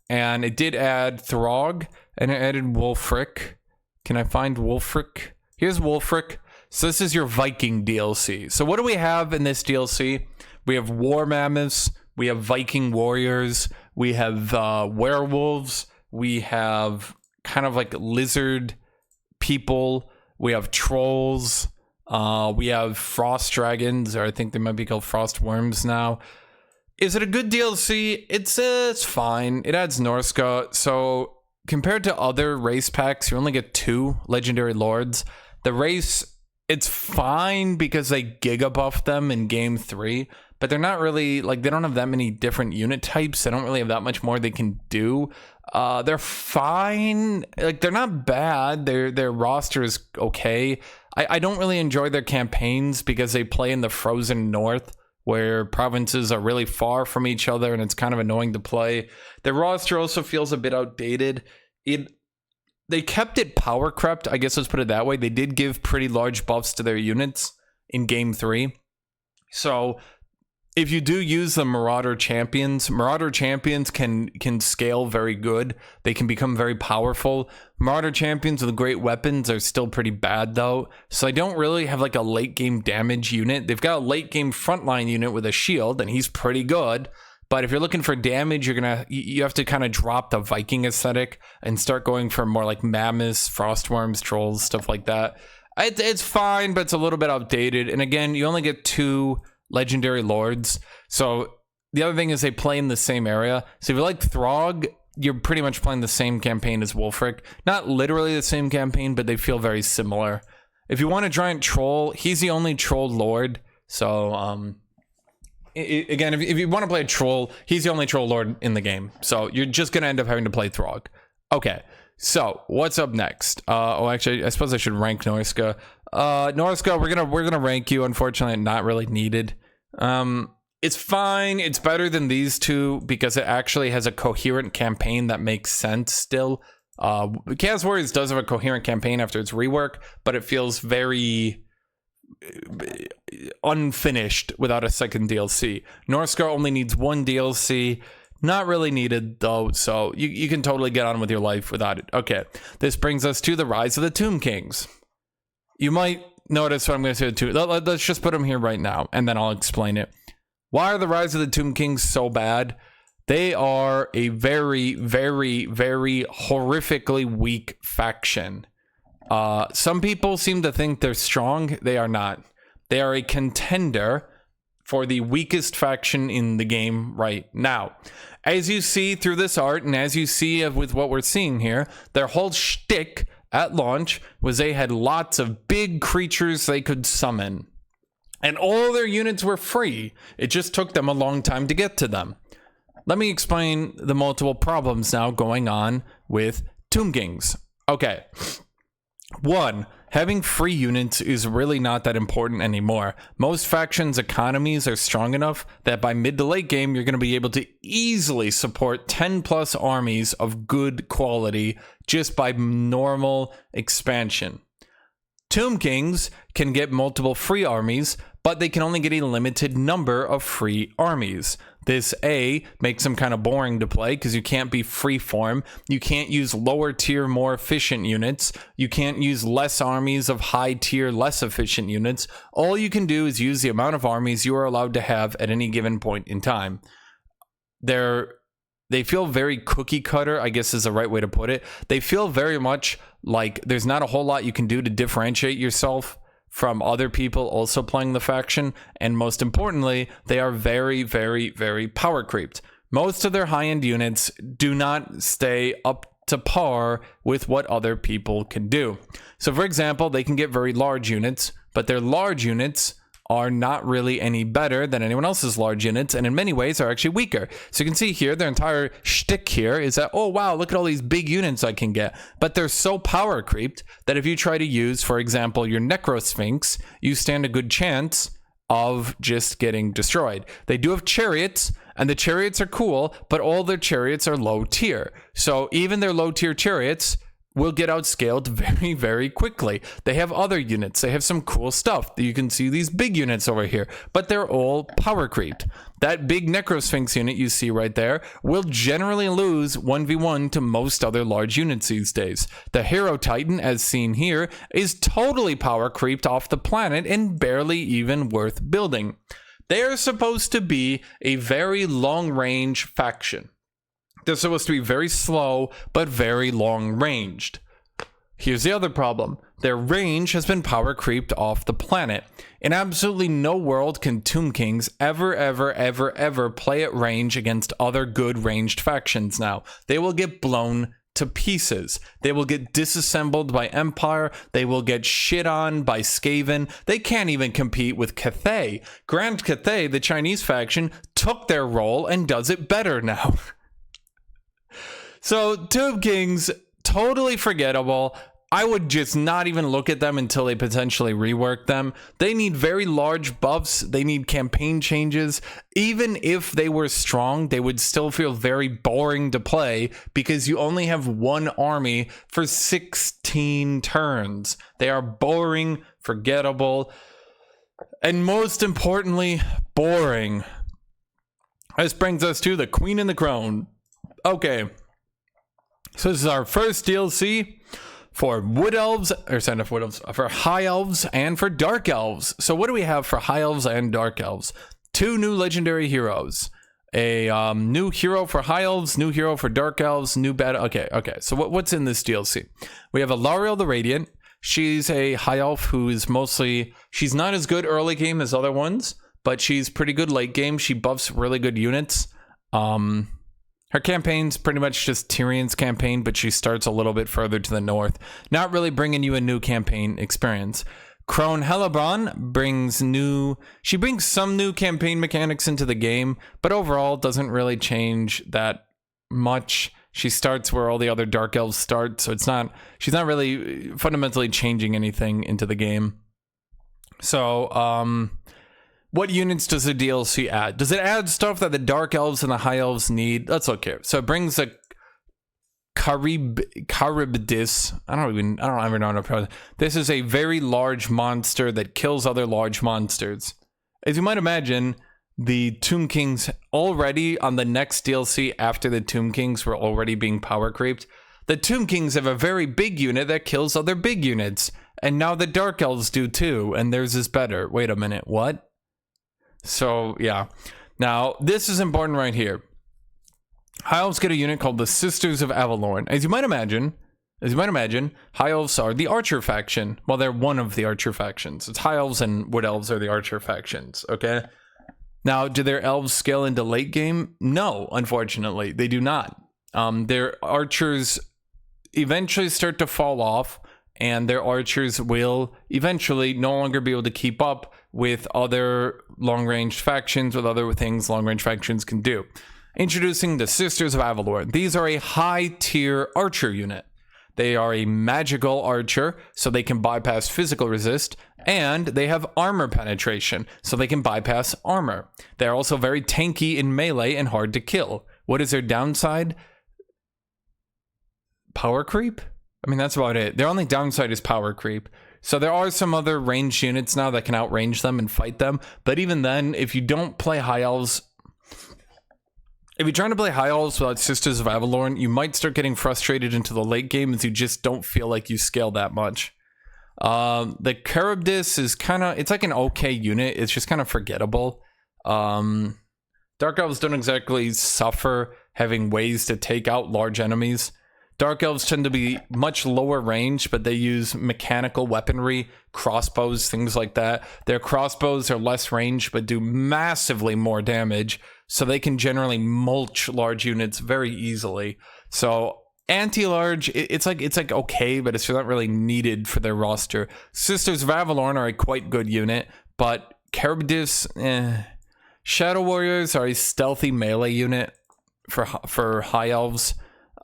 And it did add Throg, and it added Wulfric. Can I find Wulfric? Here's Wulfric. So this is your Viking DLC. So what do we have in this DLC? We have War Mammoths. We have Viking Warriors. We have werewolves. We have kind of like lizard people. We have trolls. We have frost dragons, or I think they might be called frost worms now. Is it a good DLC? It's fine. It adds Norsca. So compared to other race packs, you only get 2 legendary lords. The race, it's fine because they giga buff them in game 3, but they're not really, like, they don't have that many different unit types. They don't really have that much more they can do. They're fine. Like, they're not bad. Their roster is okay. I don't really enjoy their campaigns because they play in the frozen north where provinces are really far from each other and it's kind of annoying to play. Their roster also feels a bit outdated. They kept it power crept, I guess let's put it that way. They did give pretty large buffs to their units in game 3. So if you do use the Marauder Champions can scale very good. They can become very powerful. Marauder Champions with great weapons are still pretty bad though. So I don't really have like a late game damage unit. They've got a late game frontline unit with a shield and he's pretty good. But if you're looking for damage, you have to kind of drop the Viking aesthetic and start going for more like mammoths, frostworms, trolls, stuff like that. It's fine, but it's a little bit outdated. And again, you only get 2 legendary lords. So the other thing is they play in the same area. So if you like Throg, you're pretty much playing the same campaign as Wulfric. Not literally the same campaign, but they feel very similar. If you want a giant troll, he's the only troll lord. So again, if you want to play a troll, he's the only troll lord in the game. So you're just going to end up having to play Throg. Okay, so what's up next? Actually, I suppose I should rank Norsca. Norsca, we're gonna rank you. Unfortunately, not really needed. It's fine. It's better than these 2 because it actually has a coherent campaign that makes sense still. Chaos Warriors does have a coherent campaign after its rework, but it feels very unfinished without a second DLC. Norsca only needs 1 DLC. Not really needed though, so you can totally get on with your life without it. Okay, this brings us to the Rise of the Tomb Kings. You might notice what I'm going to say too. Let's just put them here right now, and then I'll explain it. Why are the Rise of the Tomb Kings so bad? They are a very, very, very horrifically weak faction. Some people seem to think they're strong. They are not. They are a contender for the weakest faction in the game right now. As you see through this art, and as you see with what we're seeing here, their whole shtick at launch was they had lots of big creatures they could summon. And all their units were free. It just took them a long time to get to them. Let me explain the multiple problems now going on with Tomb Kings. Okay. 1, having free units is really not that important anymore. Most factions' economies are strong enough that by mid to late game, you're going to be able to easily support 10 plus armies of good quality just by normal expansion. Tomb Kings can get multiple free armies, but they can only get a limited number of free armies. This makes them kind of boring to play because you can't be freeform. You can't use lower tier, more efficient units. You can't use less armies of high tier, less efficient units. All you can do is use the amount of armies you are allowed to have at any given point in time. They feel very cookie cutter, I guess is the right way to put it. They feel very much like there's not a whole lot you can do to differentiate yourself from other people also playing the faction, and most importantly, they are very, very, very power creeped. Most of their high-end units do not stay up to par with what other people can do. So for example, they can get very large units, but their large units are not really any better than anyone else's large units, and in many ways are actually weaker. So you can see here, their entire shtick here is that, oh wow, look at all these big units I can get. But they're so power creeped that if you try to use, for example, your Necro Sphinx, you stand a good chance of just getting destroyed. They do have chariots, and the chariots are cool, but all their chariots are low tier. So even their low tier chariots will get outscaled very, very quickly. They have other units. They have some cool stuff. You can see these big units over here, but they're all power creeped. That big Necrosphinx unit you see right there will generally lose 1v1 to most other large units these days. The Hero Titan, as seen here, is totally power creeped off the planet and barely even worth building. They are supposed to be a very long-range faction. They're supposed to be very slow, but very long-ranged. Here's the other problem. Their range has been power creeped off the planet. In absolutely no world can Tomb Kings ever play at range against other good ranged factions now. They will get blown to pieces. They will get disassembled by Empire. They will get shit on by Skaven. They can't even compete with Cathay. Grand Cathay, the Chinese faction, took their role and does it better now. So, Tomb Kings, totally forgettable. I would just not even look at them until they potentially rework them. They need very large buffs. They need campaign changes. Even if they were strong, they would still feel very boring to play because you only have one army for 16 turns. They are boring, forgettable, and most importantly, boring. This brings us to the Queen and the Crone. Okay. So this is our first DLC for Wood Elves, or sorry, not for Wood Elves, for High Elves and for Dark Elves. So what do we have for High Elves and Dark Elves? 2 new legendary heroes. A new hero for High Elves, new hero for Dark Elves, new bad. Okay. So what's in this DLC? We have Alariel the Radiant. She's a High Elf who is mostly, she's not as good early game as other ones, but she's pretty good late game. She buffs really good units. Her campaign's pretty much just Tyrion's campaign, but she starts a little bit further to the north, not really bringing you a new campaign experience. Crone Hellebrand brings some new campaign mechanics into the game, but overall doesn't really change that much. She starts where all the other Dark Elves start, so she's not really fundamentally changing anything into the game. So, what units does the DLC add? Does it add stuff that the Dark Elves and the High Elves need? Let's look here. So it brings a Charybdis. I don't even know how to pronounce it. This is a very large monster that kills other large monsters. As you might imagine, the Tomb Kings already on the next DLC after the Tomb Kings were already being power creeped. The Tomb Kings have a very big unit that kills other big units. And now the Dark Elves do too, and theirs is better. Wait a minute, what? So, yeah. Now, this is important right here. High Elves get a unit called the Sisters of Avalorn. As you might imagine, High Elves are the Archer faction. Well, they're one of the Archer factions. It's High Elves and Wood Elves are the Archer factions, okay? Now, do their elves scale into late game? No, unfortunately, they do not. Their archers eventually start to fall off, and their archers will eventually no longer be able to keep up with other long-range factions, with other things long-range factions can do. Introducing the Sisters of Avalorn. These are a high-tier archer unit. They are a magical archer, so they can bypass physical resist, and they have armor penetration, so they can bypass armor. They're also very tanky in melee and hard to kill. What is their downside? Power creep? I mean, that's about it. Their only downside is power creep. So there are some other ranged units now that can outrange them and fight them, but even then, if you don't play High Elves, if you're trying to play High Elves without Sisters of Avalorn, you might start getting frustrated into the late game as you just don't feel like you scale that much. The Charybdis is it's like an okay unit. It's just kind of forgettable. Dark Elves don't exactly suffer having ways to take out large enemies. Dark Elves tend to be much lower range, but they use mechanical weaponry, crossbows, things like that. Their crossbows are less range, but do massively more damage, so they can generally mulch large units very easily. So anti-large, it's like okay, but it's not really needed for their roster. Sisters of Avalorn are a quite good unit, but Charybdis, Shadow Warriors are a stealthy melee unit for High Elves.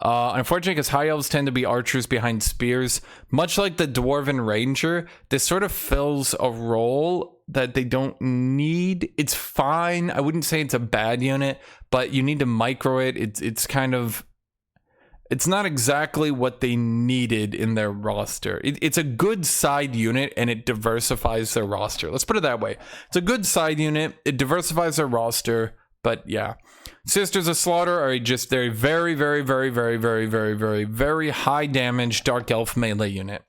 Unfortunately, because High Elves tend to be archers behind spears, much like the Dwarven Ranger, this sort of fills a role that they don't need. It's fine. I wouldn't say it's a bad unit, but you need to micro it. It's kind of... It's not exactly what they needed in their roster. It's a good side unit, and it diversifies their roster. Let's put it that way. It's a good side unit. It diversifies their roster, but yeah. Sisters of Slaughter are just their very, very, very, very, very, very, very, very high damage Dark Elf melee unit.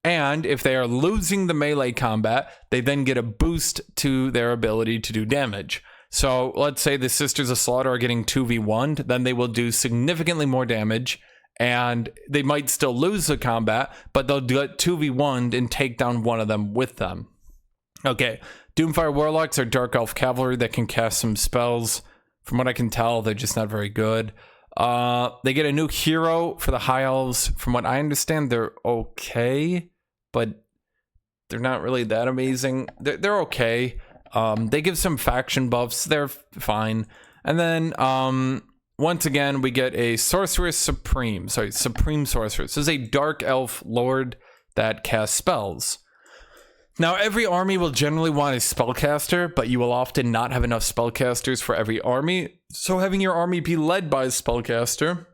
And if they are losing the melee combat, they then get a boost to their ability to do damage. So let's say the Sisters of Slaughter are getting 2v1'd, then they will do significantly more damage, and they might still lose the combat, but they'll get 2v1'd and take down one of them with them. Okay, Doomfire Warlocks are Dark Elf Cavalry that can cast some spells. From what I can tell, they're just not very good. They get a new hero for the High Elves. From what I understand, they're okay, but they're not really that amazing. They're okay. They give some faction buffs. They're fine. And then, once again, we get a Sorceress Supreme. Sorry, Supreme Sorceress. This is a Dark Elf Lord that casts spells. Now, every army will generally want a spellcaster, but you will often not have enough spellcasters for every army. So having your army be led by a spellcaster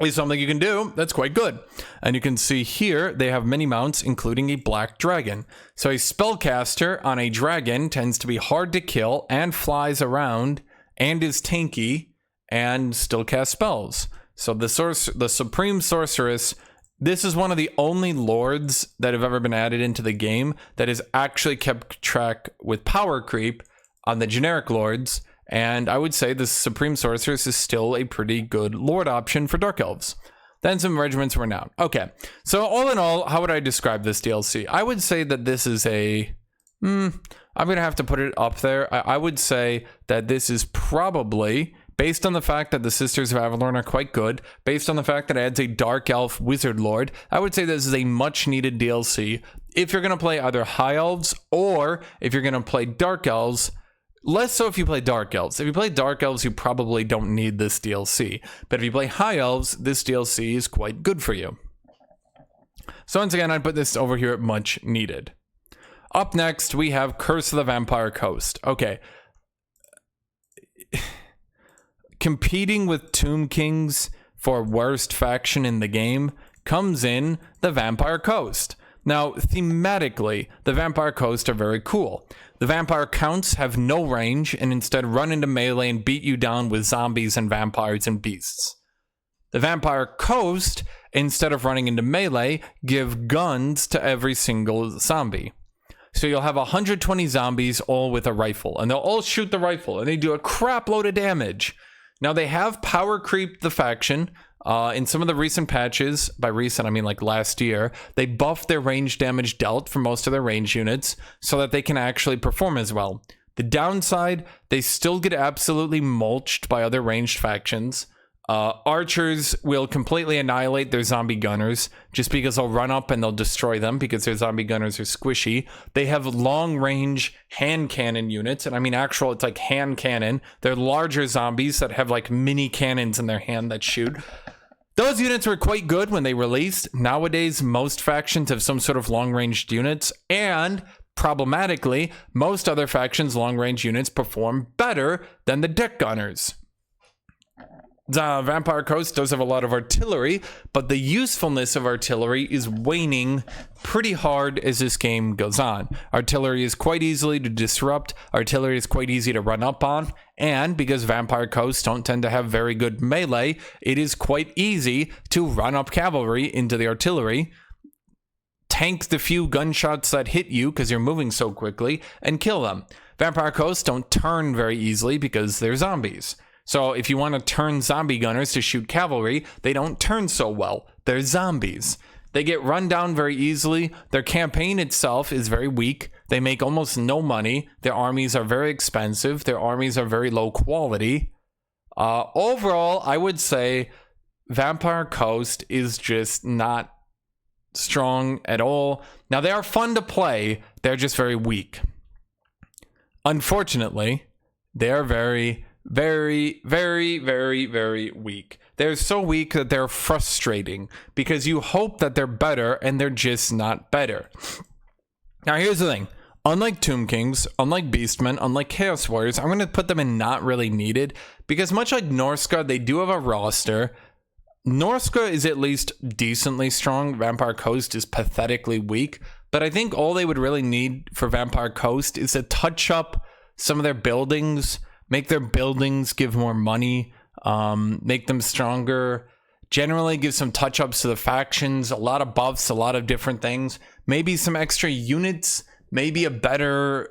is something you can do that's quite good. And you can see here, they have many mounts, including a black dragon. So a spellcaster on a dragon tends to be hard to kill and flies around and is tanky and still casts spells. So the Supreme Sorceress, this is one of the only lords that have ever been added into the game that has actually kept track with power creep on the generic lords. And I would say the Supreme Sorceress is still a pretty good lord option for Dark Elves. Then some Regiments of Renown. Okay, so all in all, how would I describe this DLC? I would say that this is a... I'm going to have to put it up there. I would say that this is probably... Based on the fact that the Sisters of Avalorn are quite good, based on the fact that it adds a Dark Elf Wizard Lord, I would say this is a much needed DLC. If you're going to play either High Elves or if you're going to play Dark Elves, less so if you play Dark Elves. If you play Dark Elves, you probably don't need this DLC. But if you play High Elves, this DLC is quite good for you. So once again, I'd put this over here at much needed. Up next, we have Curse of the Vampire Coast. Okay. Competing with Tomb Kings for worst faction in the game comes in the Vampire Coast. Now, thematically, the Vampire Coast are very cool. The Vampire Counts have no range and instead run into melee and beat you down with zombies and vampires and beasts. The Vampire Coast, instead of running into melee, give guns to every single zombie. So you'll have 120 zombies all with a rifle, and they'll all shoot the rifle, and they do a crap load of damage. Now, they have power creeped the faction. In some of the recent patches, by recent I mean like last year, they buffed their range damage dealt for most of their range units so that they can actually perform as well. The downside, they still get absolutely mulched by other ranged factions. Archers will completely annihilate their zombie gunners just because they'll run up and they'll destroy them because their zombie gunners are squishy. They have long range hand cannon units, and I mean actual, it's like hand cannon. They're larger zombies that have like mini cannons in their hand that shoot. Those units were quite good when they released. Nowadays, most factions have some sort of long-ranged units, and problematically, most other factions' long-range units perform better than the deck gunners. The Vampire Coast does have a lot of artillery, but the usefulness of artillery is waning pretty hard as this game goes on. Artillery is quite easily to disrupt, artillery is quite easy to run up on, and because Vampire Coasts don't tend to have very good melee, it is quite easy to run up cavalry into the artillery, tank the few gunshots that hit you because you're moving so quickly, and kill them. Vampire Coasts don't turn very easily because they're zombies. So if you want to turn zombie gunners to shoot cavalry, they don't turn so well. They're zombies. They get run down very easily. Their campaign itself is very weak. They make almost no money. Their armies are very expensive. Their armies are very low quality. Overall, I would say Vampire Coast is just not strong at all. Now, they are fun to play. They're just very weak. Unfortunately, they are very, very, very, very, very weak. They're so weak that they're frustrating because you hope that they're better and they're just not better. Now, here's the thing. Unlike Tomb Kings, unlike Beastmen, unlike Chaos Warriors, I'm going to put them in not really needed because much like Norsca, they do have a roster. Norsca is at least decently strong. Vampire Coast is pathetically weak. But I think all they would really need for Vampire Coast is to touch up some of their buildings, make their buildings give more money, make them stronger, generally give some touch-ups to the factions, a lot of buffs, a lot of different things, maybe some extra units, maybe a better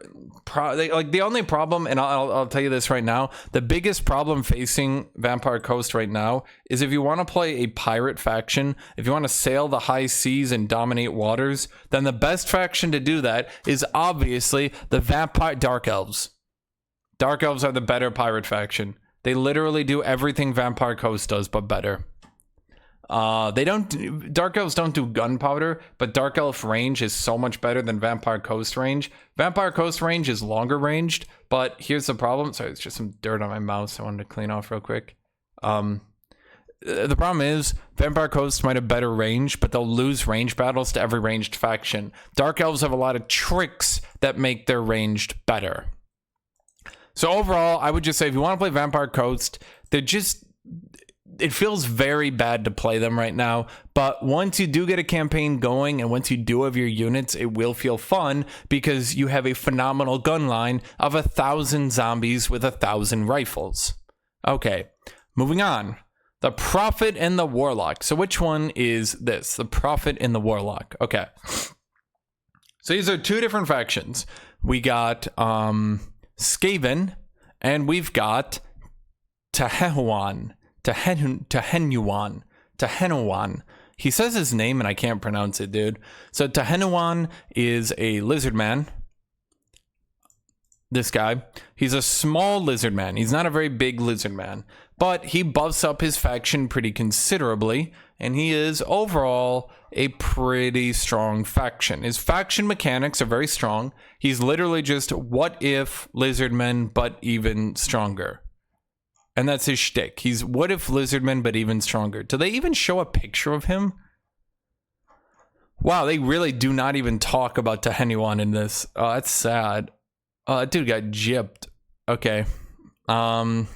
like the only problem, and I'll tell you this right now, the biggest problem facing Vampire Coast right now is if you want to play a pirate faction, if you want to sail the high seas and dominate waters, then the best faction to do that is obviously the Vampire Dark Elves. Dark Elves are the better pirate faction. They literally do everything Vampire Coast does, but better. Dark Elves don't do gunpowder, but Dark Elf range is so much better than Vampire Coast range. Vampire Coast range is longer ranged, but here's the problem. Sorry, it's just some dirt on my mouse I wanted to clean off real quick. The problem is Vampire Coast might have better range, but they'll lose range battles to every ranged faction. Dark Elves have a lot of tricks that make their ranged better. So overall, I would just say if you want to play Vampire Coast, it feels very bad to play them right now. But once you do get a campaign going and once you do have your units, it will feel fun because you have a phenomenal gun line of 1,000 zombies with 1,000 rifles. Okay, moving on. The Prophet and the Warlock. So which one is this? The Prophet and the Warlock. Okay. So these are two different factions. We got Skaven, and we've got Tehenuan. He says his name and I can't pronounce it, dude. So Tehenuan is a lizard man. This guy. He's a small lizard man. He's not a very big lizard man, but he buffs up his faction pretty considerably, and he is overall a pretty strong faction. His faction mechanics are very strong. He's literally just what if lizardmen, but even stronger. And that's his shtick. He's what if lizardmen, but even stronger. Do they even show a picture of him? Wow, they really do not even talk about Tehenuan in this. Oh, that's sad. Oh, that dude got gypped. Okay. All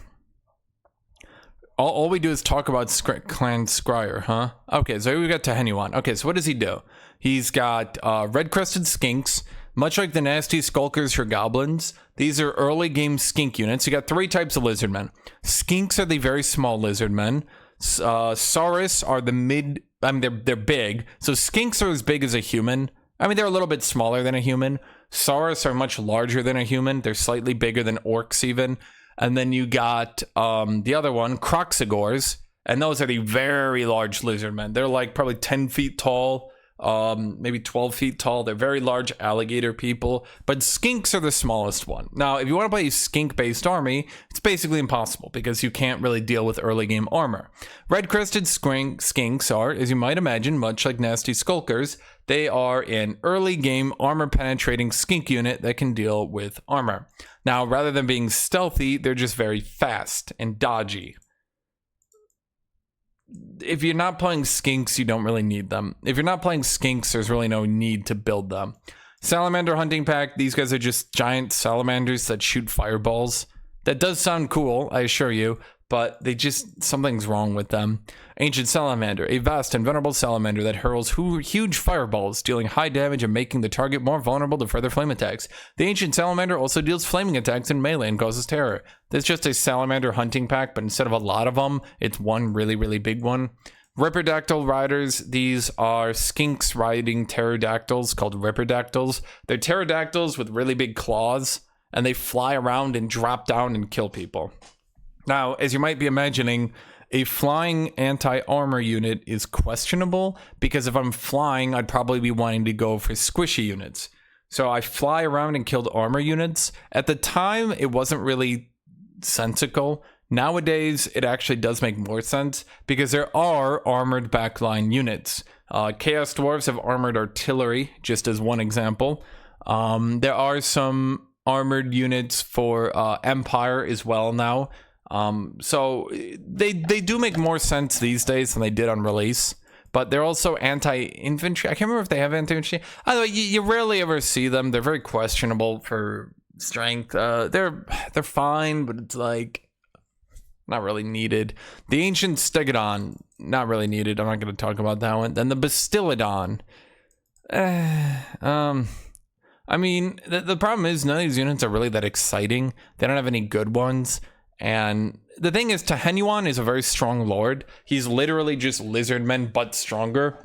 we do is talk about Clan Scryer, huh? Okay, so we got Tehenuan. Okay, so what does he do? He's got red-crested skinks, much like the nasty skulkers for goblins. These are early game skink units. You got three types of lizardmen. Skinks are the very small lizardmen. Saurus are the mid. I mean, they're big. So skinks are as big as a human. I mean, they're a little bit smaller than a human. Saurus are much larger than a human. They're slightly bigger than orcs even. And then you got the other one, Croxigors, and those are the very large lizardmen. They're like probably 10 feet tall, maybe 12 feet tall. They're very large alligator people, but skinks are the smallest one. Now, if you want to play a skink-based army, it's basically impossible because you can't really deal with early game armor. Red-crested skinks are, as you might imagine, much like nasty skulkers, they are an early game armor-penetrating skink unit that can deal with armor. Now, rather than being stealthy, they're just very fast and dodgy. If you're not playing skinks, you don't really need them. If you're not playing skinks, there's really no need to build them. Salamander Hunting Pack, these guys are just giant salamanders that shoot fireballs. That does sound cool, I assure you, but something's wrong with them. Ancient Salamander, a vast and venerable salamander that hurls huge fireballs, dealing high damage and making the target more vulnerable to further flame attacks. The Ancient Salamander also deals flaming attacks in melee and causes terror. There's just a Salamander Hunting Pack, but instead of a lot of them, it's one really, really big one. Ripperdactyl Riders, these are skinks riding pterodactyls called Ripperdactyls. They're pterodactyls with really big claws, and they fly around and drop down and kill people. Now, as you might be imagining, a flying anti-armor unit is questionable because if I'm flying, I'd probably be wanting to go for squishy units. So I fly around and killed armor units. At the time, it wasn't really sensical. Nowadays, it actually does make more sense because there are armored backline units. Chaos Dwarfs have armored artillery, just as one example. There are some armored units for Empire as well now. So they do make more sense these days than they did on release. But they're also anti-infantry. I can't remember if they have anti-infantry. Either way, you rarely ever see them. They're very questionable for strength. They're fine, but it's like not really needed. The Ancient Stegodon, not really needed. I'm not going to talk about that one. Then the Bastillodon. I mean, the problem is none of these units are really that exciting. They don't have any good ones. And the thing is, Tehenuan is a very strong lord. He's literally just lizardmen, but stronger.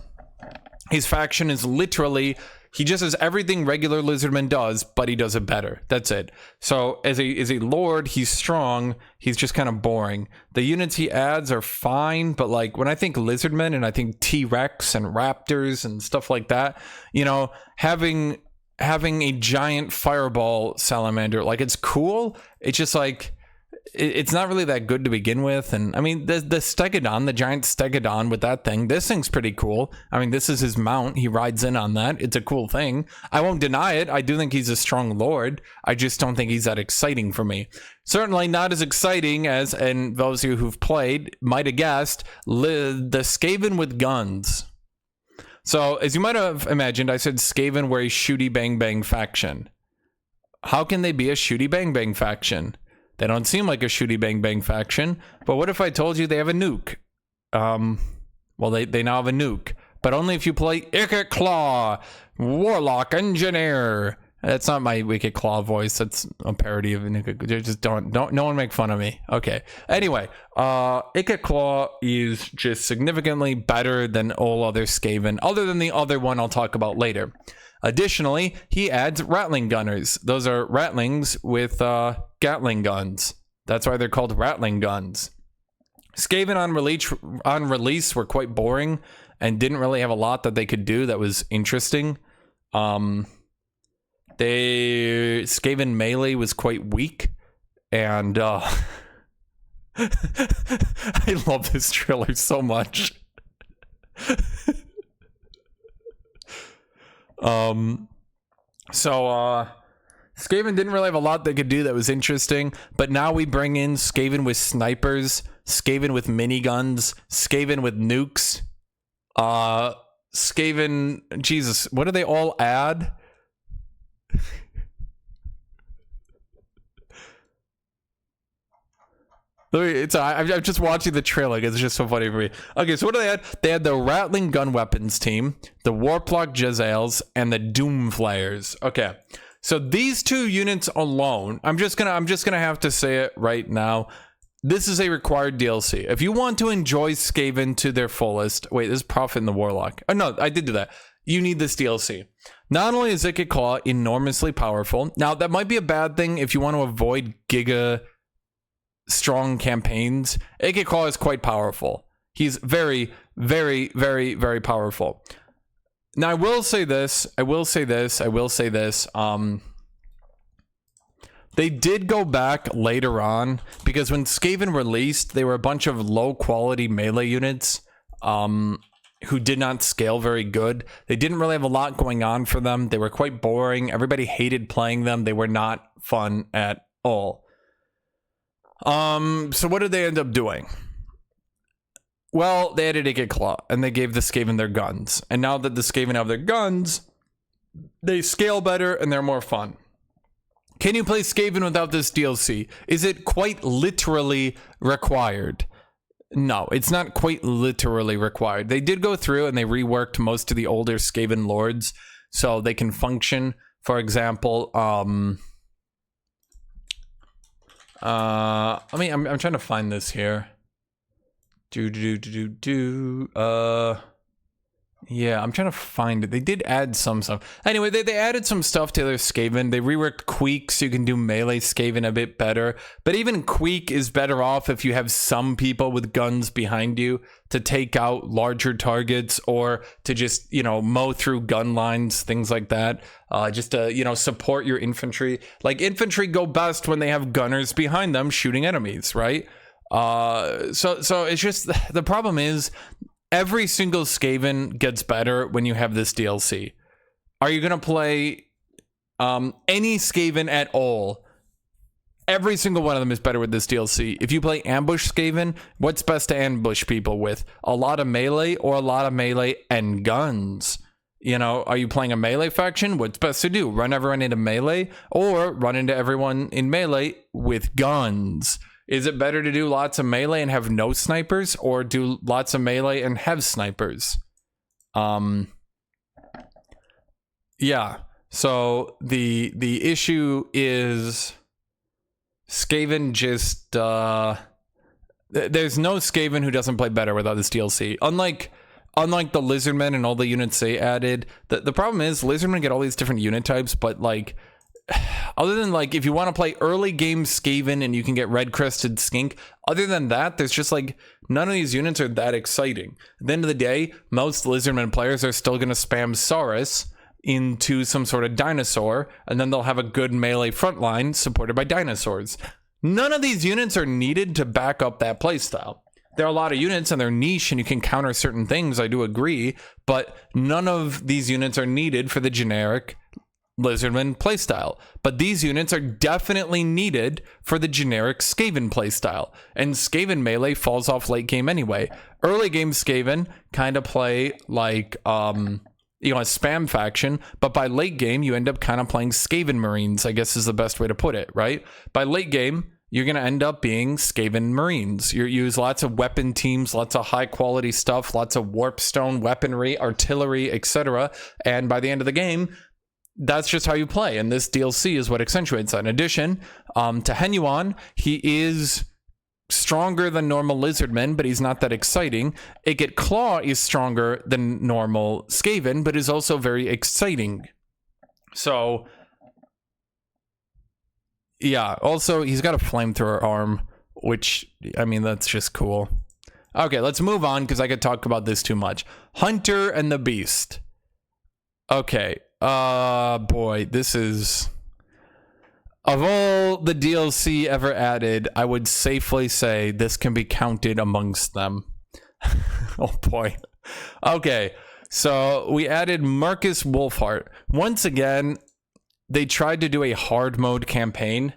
His faction is literally, he just does everything regular lizardman does, but he does it better. That's it. So as a lord, he's strong. He's just kind of boring. The units he adds are fine, but like when I think lizardmen and I think T-Rex and raptors and stuff like that, you know, having a giant fireball salamander, like it's cool. It's just like, it's not really that good to begin with. And I mean, the Stegodon, the giant Stegodon with that thing, this thing's pretty cool. I mean, this is his mount. He rides in on that. It's a cool thing. I won't deny it. I do think he's a strong lord. I just don't think he's that exciting for me. Certainly not as exciting as, and those of you who've played might have guessed, the Skaven with guns. So as you might have imagined, I said Skaven were a shooty bang bang faction. How can they be a shooty bang bang faction? They don't seem like a shooty bang bang faction, but what if I told you they have a nuke? Well, they now have a nuke, but only if you play Wicked Claw, Warlock Engineer. That's not my Wicked Claw voice. That's a parody of just don't no one make fun of me. Okay. Anyway, Wicked Claw is just significantly better than all other Skaven, other than the other one I'll talk about later. Additionally, he adds Rattling Gunners. Those are Rattlings with Gatling guns. That's why they're called Rattling Guns. Skaven on release were quite boring and didn't really have a lot that they could do that was interesting. Skaven melee was quite weak, and I love this trailer so much. Skaven didn't really have a lot they could do that was interesting, but now we bring in Skaven with snipers, Skaven with miniguns, Skaven with nukes, Skaven, Jesus, what do they all add? I'm just watching the trailer because it's just so funny for me. Okay, so what do they add? They had the Rattling Gun Weapons team, the Warplock Jezzails, and the Doom Flayers. Okay, so these two units alone, I'm just gonna have to say it right now. This is a required DLC. If you want to enjoy Skaven to their fullest, wait, this is Prophet and the Warlock. Oh no, I did do that. You need this DLC. Not only is Wicked Claw enormously powerful, now that might be a bad thing if you want to avoid giga strong campaigns. Wicked Claw is quite powerful. He's very, very, very, very powerful. Now I will say this. They did go back later on because when Skaven released, they were a bunch of low quality melee units who did not scale very good. They didn't really have a lot going on for them. They were quite boring. Everybody hated playing them. They were not fun at all. So what did they end up doing? Well, they added Wicked Claw and they gave the Skaven their guns. And now that the Skaven have their guns, they scale better and they're more fun. Can you play Skaven without this DLC? Is it quite literally required? No, it's not quite literally required. They did go through and they reworked most of the older Skaven lords so they can function. For example, I'm trying to find this here. Yeah, I'm trying to find it. They did add some stuff. Anyway, they added some stuff to their Skaven. They reworked Queek so you can do melee Skaven a bit better. But even Queek is better off if you have some people with guns behind you to take out larger targets or to just, you know, mow through gun lines, things like that. Just to, you know, support your infantry. Like, infantry go best when they have gunners behind them shooting enemies, right? So it's just, the problem is, every single Skaven gets better when you have this DLC. Are you going to play any Skaven at all? Every single one of them is better with this DLC. If you play Ambush Skaven, what's best to ambush people with? A lot of melee or a lot of melee and guns? You know, are you playing a melee faction? What's best to do? Run everyone into melee or run into everyone in melee with guns? Is it better to do lots of melee and have no snipers, or do lots of melee and have snipers? Yeah. So the issue is Skaven just there's no Skaven who doesn't play better without this DLC. Unlike the Lizardmen and all the units they added, the problem is Lizardmen get all these different unit types, but like, other than like if you want to play early game Skaven and you can get red crested skink, other than that, there's just like none of these units are that exciting. At the end of the day, most Lizardmen players are still going to spam Saurus into some sort of dinosaur, and then they'll have a good melee frontline supported by dinosaurs. None of these units are needed to back up that playstyle. There are a lot of units and they're niche and you can counter certain things, I do agree, but none of these units are needed for the generic Lizardman playstyle. But these units are definitely needed for the generic Skaven playstyle. And Skaven melee falls off late game anyway. Early game Skaven kind of play like, you know, a spam faction, but by late game, you end up kind of playing Skaven Marines, I guess is the best way to put it, right? By late game, you're going to end up being Skaven Marines. You use lots of weapon teams, lots of high quality stuff, lots of warpstone weaponry, artillery, etc. And by the end of the game, that's just how you play, and this DLC is what accentuates that. In addition, to Henuan, he is stronger than normal Lizardmen, but he's not that exciting. Iget Claw is stronger than normal Skaven, but is also very exciting. So, yeah, also, he's got a flamethrower arm, which, I mean, that's just cool. Okay, let's move on, because I could talk about this too much. Hunter and the Beast. Okay. Boy, this is, of all the DLC ever added, I would safely say this can be counted amongst them. Oh boy. Okay, so we added Marcus Wolfheart. Once again, they tried to do a hard mode campaign.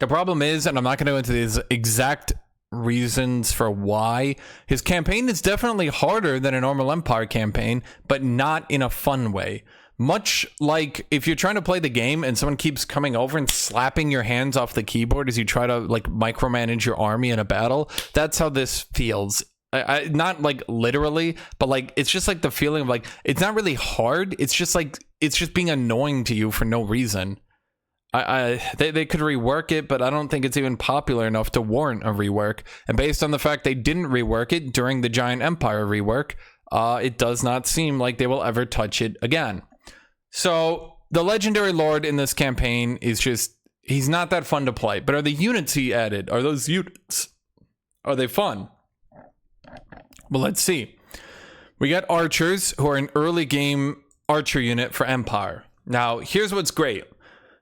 The problem is, and I'm not going to go into these exact reasons for why, his campaign is definitely harder than a normal Empire campaign, but not in a fun way. Much like if you're trying to play the game and someone keeps coming over and slapping your hands off the keyboard as you try to like micromanage your army in a battle, that's how this feels. I not like literally, but like it's just like the feeling of like it's not really hard, it's just like it's just being annoying to you for no reason. They could rework it, but I don't think it's even popular enough to warrant a rework. And based on the fact they didn't rework it during the Giant Empire rework, it does not seem like they will ever touch it again. So the legendary lord in this campaign is just, he's not that fun to play. But are the units he added, are those units, are they fun? Well, let's see. We got archers, who are an early game archer unit for Empire. Now, here's what's great.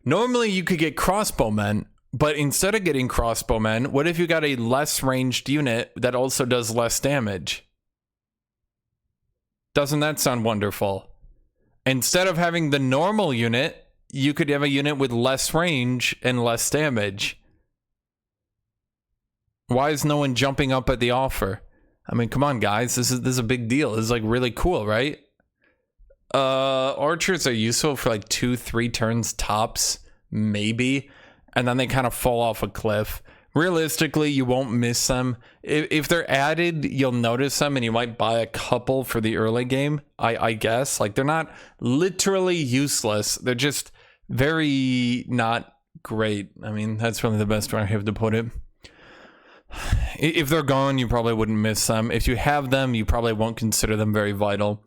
Normally, you could get crossbowmen, but instead of getting crossbowmen, what if you got a less ranged unit that also does less damage? Doesn't that sound wonderful? Instead of having the normal unit, you could have a unit with less range and less damage. Why is no one jumping up at the offer? I mean, come on, guys. This is a big deal. This is like really cool, right? Archers are useful for like 2-3 turns tops, maybe, and then they kind of fall off a cliff. Realistically, you won't miss them. If they're added, you'll notice them and you might buy a couple for the early game, I guess. Like, they're not literally useless. They're just very not great. I mean, that's really the best way I have to put it. If they're gone, you probably wouldn't miss them. If you have them, you probably won't consider them very vital.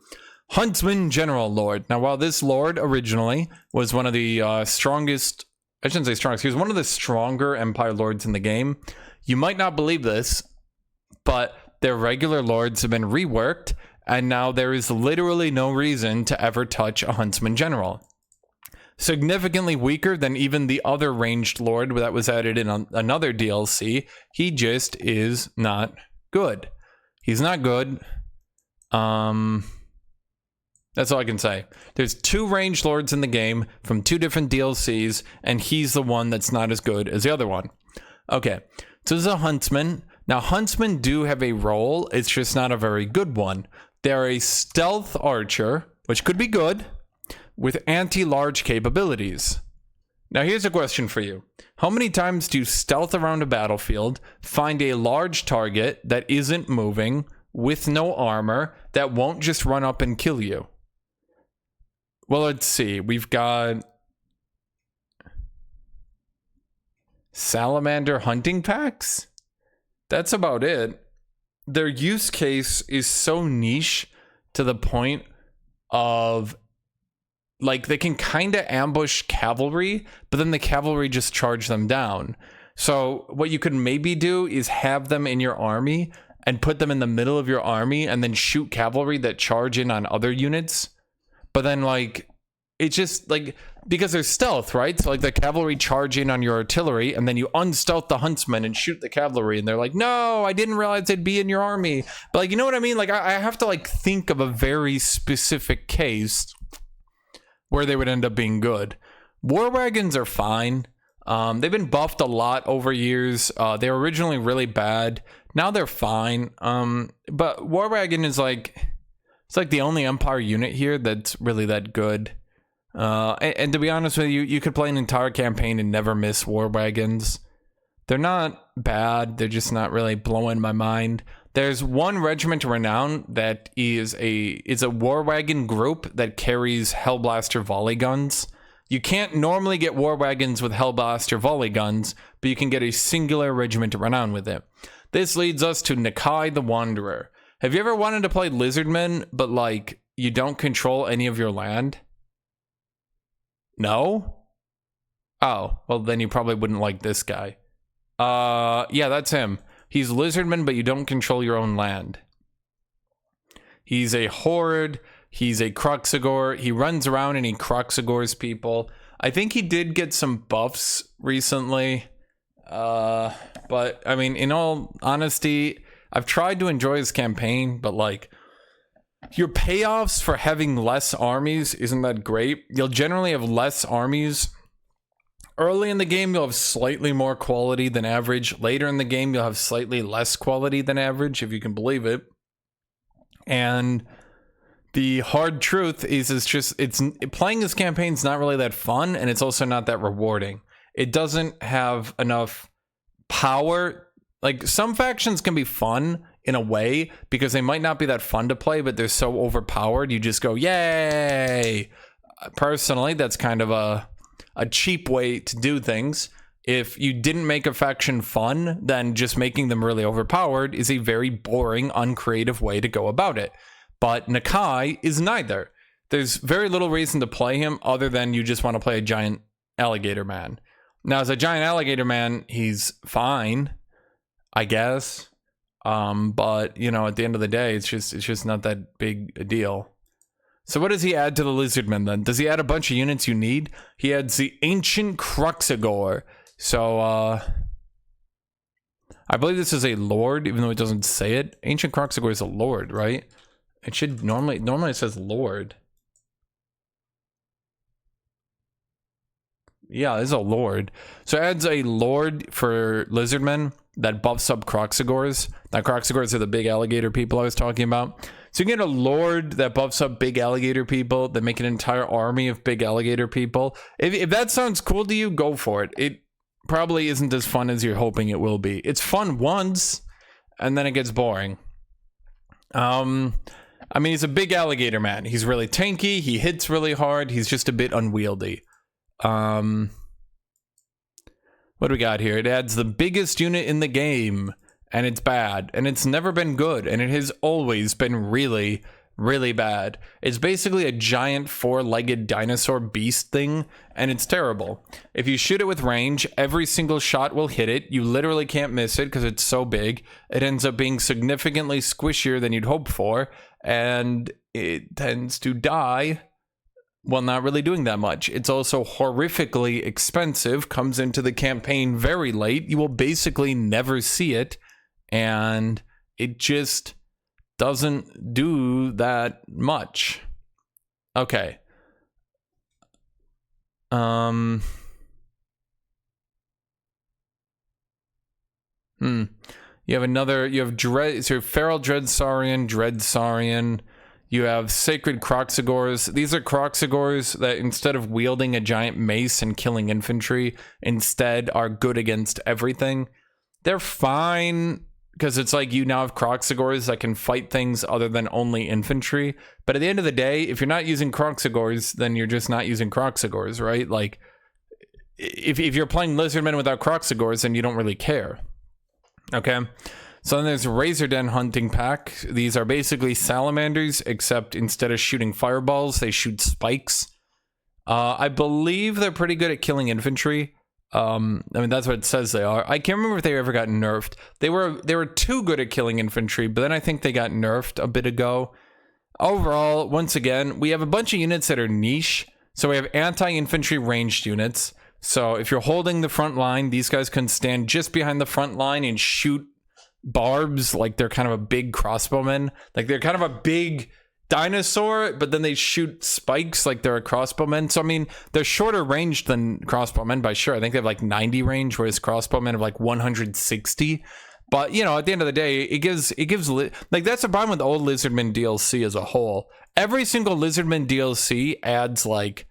Huntsman General Lord. Now, while this Lord originally was one of the strongest, I shouldn't say strongest, he was one of the stronger Empire Lords in the game. You might not believe this, but their regular Lords have been reworked, and now there is literally no reason to ever touch a Huntsman General. Significantly weaker than even the other ranged Lord that was added in another DLC. He just is not good. He's not good. That's all I can say. There's 2 ranged Lords in the game from 2 different DLCs, and he's the one that's not as good as the other one. Okay, so this is a Huntsman. Now, Huntsmen do have a role. It's just not a very good one. They're a stealth archer, which could be good, with anti-large capabilities. Now, here's a question for you. How many times do you stealth around a battlefield, find a large target that isn't moving, with no armor, that won't just run up and kill you? Well, let's see. We've got salamander hunting packs. That's about it. Their use case is so niche to the point of, like, they can kind of ambush cavalry, but then the cavalry just charge them down. So what you could maybe do is have them in your army and put them in the middle of your army and then shoot cavalry that charge in on other units. But then, like, it's just, like, because they're stealth, right? So, like, the cavalry charge in on your artillery, and then you unstealth the huntsmen and shoot the cavalry, and they're like, no, I didn't realize they'd be in your army. But, like, you know what I mean? Like, I have to, like, think of a very specific case where they would end up being good. War wagons are fine. They've been buffed a lot over years. They were originally really bad. Now they're fine. But War Wagon is like, it's like the only Empire unit here that's really that good. And to be honest with you, you could play an entire campaign and never miss War Wagons. They're not bad. They're just not really blowing my mind. There's one Regiment of Renown that is a War Wagon group that carries Hellblaster volley guns. You can't normally get War Wagons with Hellblaster volley guns, but you can get a singular Regiment of Renown with it. This leads us to Decay the Wanderer. Have you ever wanted to play Lizardmen, but, like, you don't control any of your land? No? Oh, well, then you probably wouldn't like this guy. Yeah, that's him. He's Lizardman, but you don't control your own land. He's a Horde. He's a Cruxagore. He runs around and he Cruxagores people. I think he did get some buffs recently. But, I mean, in all honesty, I've tried to enjoy his campaign, but, like, your payoffs for having less armies isn't that great. You'll generally have less armies. Early in the game, you'll have slightly more quality than average. Later in the game, you'll have slightly less quality than average, if you can believe it. And the hard truth is, playing this campaign's not really that fun, and it's also not that rewarding. It doesn't have enough power. Like, some factions can be fun in a way because they might not be that fun to play, but they're so overpowered, you just go, yay! Personally, that's kind of a cheap way to do things. If you didn't make a faction fun, then just making them really overpowered is a very boring, uncreative way to go about it. But Decay is neither. There's very little reason to play him other than you just want to play a giant alligator man. Now, as a giant alligator man, he's fine, I guess. But, you know, at the end of the day, it's just not that big a deal. So what does he add to the Lizardmen then? Does he add a bunch of units you need? He adds the Ancient Cruxagore. So, I believe this is a Lord, even though it doesn't say it. Ancient Cruxagore is a Lord, right? It should normally it says Lord. Yeah, this is a Lord. So it adds a Lord for Lizardmen that buffs up Cruxagores. Now, Cruxagores are the big alligator people I was talking about. So you get a Lord that buffs up big alligator people, that make an entire army of big alligator people. If that sounds cool to you, go for it. It probably isn't as fun as you're hoping it will be. It's fun once, and then it gets boring. I mean, he's a big alligator man. He's really tanky. He hits really hard. He's just a bit unwieldy. What do we got here? It adds the biggest unit in the game. and it's bad, and it's never been good, and it has always been really, really bad. It's basically a giant four-legged dinosaur beast thing, and it's terrible. If you shoot it with range, every single shot will hit it. You literally can't miss it because it's so big. It ends up being significantly squishier than you'd hope for, and it tends to die while not really doing that much. It's also horrifically expensive, comes into the campaign very late. You will basically never see it, and it just doesn't do that much. Okay. You have Dread, so Feral Dreadsaurian. You have Sacred Croxagores. These are Croxagores that instead of wielding a giant mace and killing infantry, instead are good against everything. They're fine, because it's like you now have Croxagores that can fight things other than only infantry. But at the end of the day, if you're not using Croxagores, then you're just not using Croxagores, right? Like, if you're playing Lizardmen without Croxagores, then you don't really care. Okay? So then there's Razor Den Hunting Pack. These are basically salamanders, except instead of shooting fireballs, they shoot spikes. I believe they're pretty good at killing infantry. I mean, that's what it says they are. I can't remember if they ever got nerfed. They were too good at killing infantry, but then I think they got nerfed a bit ago. Overall, once again, we have a bunch of units that are niche. So we have anti-infantry ranged units. So if you're holding the front line, these guys can stand just behind the front line and shoot barbs like they're kind of a big crossbowman. Like they're kind of a big dinosaur, but then they shoot spikes like they're a crossbowman. So I mean, they're shorter range than crossbowmen by sure. I think they have like 90 range, whereas crossbowmen have like 160. But you know, at the end of the day, it gives like that's the problem with old Lizardmen DLC as a whole. Every single Lizardmen DLC adds like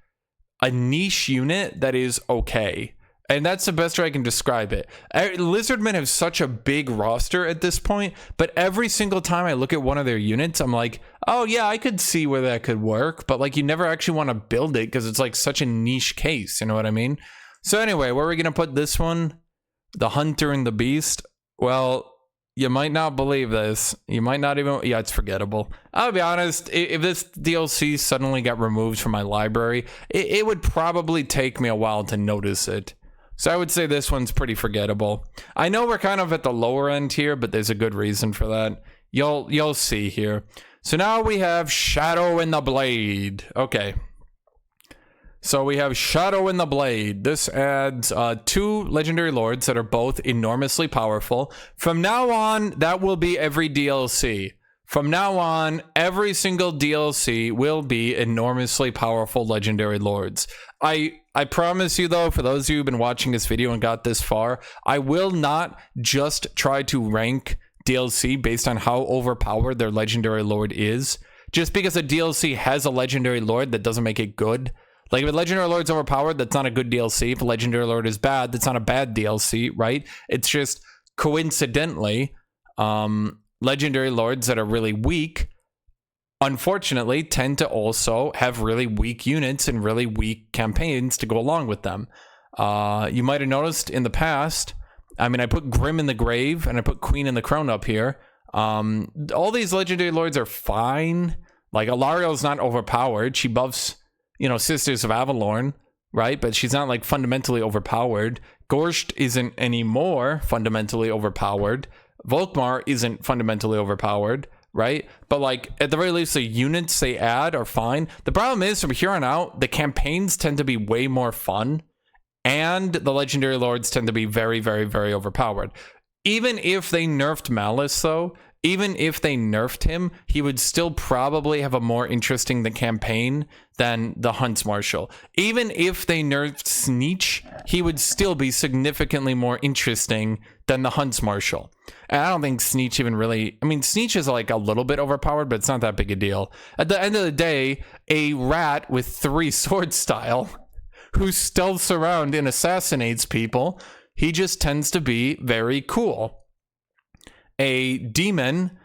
a niche unit that is okay. And that's the best way I can describe it. Lizardmen have such a big roster at this point, but every single time I look at one of their units, I'm like, oh yeah, I could see where that could work, but like you never actually want to build it because it's like such a niche case, you know what I mean? So anyway, where are we going to put this one? The Hunter and the Beast? Well, you might not believe this. You might not even... Yeah, it's forgettable. I'll be honest, if this DLC suddenly got removed from my library, it would probably take me a while to notice it. So I would say this one's pretty forgettable. I know we're kind of at the lower end here, but there's a good reason for that. You'll see here. So now we have Shadow in the Blade. Okay. So we have Shadow in the Blade. This adds 2 legendary lords that are both enormously powerful. From now on, that will be every DLC. From now on, every single DLC will be enormously powerful legendary lords. I promise you though, for those of you who've been watching this video and got this far, I will not just try to rank DLC based on how overpowered their legendary lord is. Just because a DLC has a legendary lord, that doesn't make it good. Like if a legendary lord's overpowered, that's not a good DLC. If a legendary lord is bad, that's not a bad DLC, right? It's just coincidentally, legendary lords that are really weak, unfortunately, tend to also have really weak units and really weak campaigns to go along with them. You might have noticed in the past, I mean, I put Grim in the Grave and I put Queen in the Crone up here. All these legendary lords are fine. Like Alariel's not overpowered. She buffs, you know, Sisters of Avalorn, right? But she's not like fundamentally overpowered. Gorsht isn't anymore fundamentally overpowered. Volkmar isn't fundamentally overpowered, right? But like at the very least, the units they add are fine. The problem is from here on out, the campaigns tend to be way more fun, and the legendary lords tend to be very, very, very overpowered. Even if they nerfed Malice, though, even if they nerfed him, he would still probably have a more interesting campaign than the Hunts Marshal. Even if they nerfed Sneech, he would still be significantly more interesting than the Hunts Marshal. And I don't think Sneech even really... I mean, Sneech is like a little bit overpowered, but it's not that big a deal. At the end of the day, a rat with 3 sword style who stealths around and assassinates people, he just tends to be very cool. A demon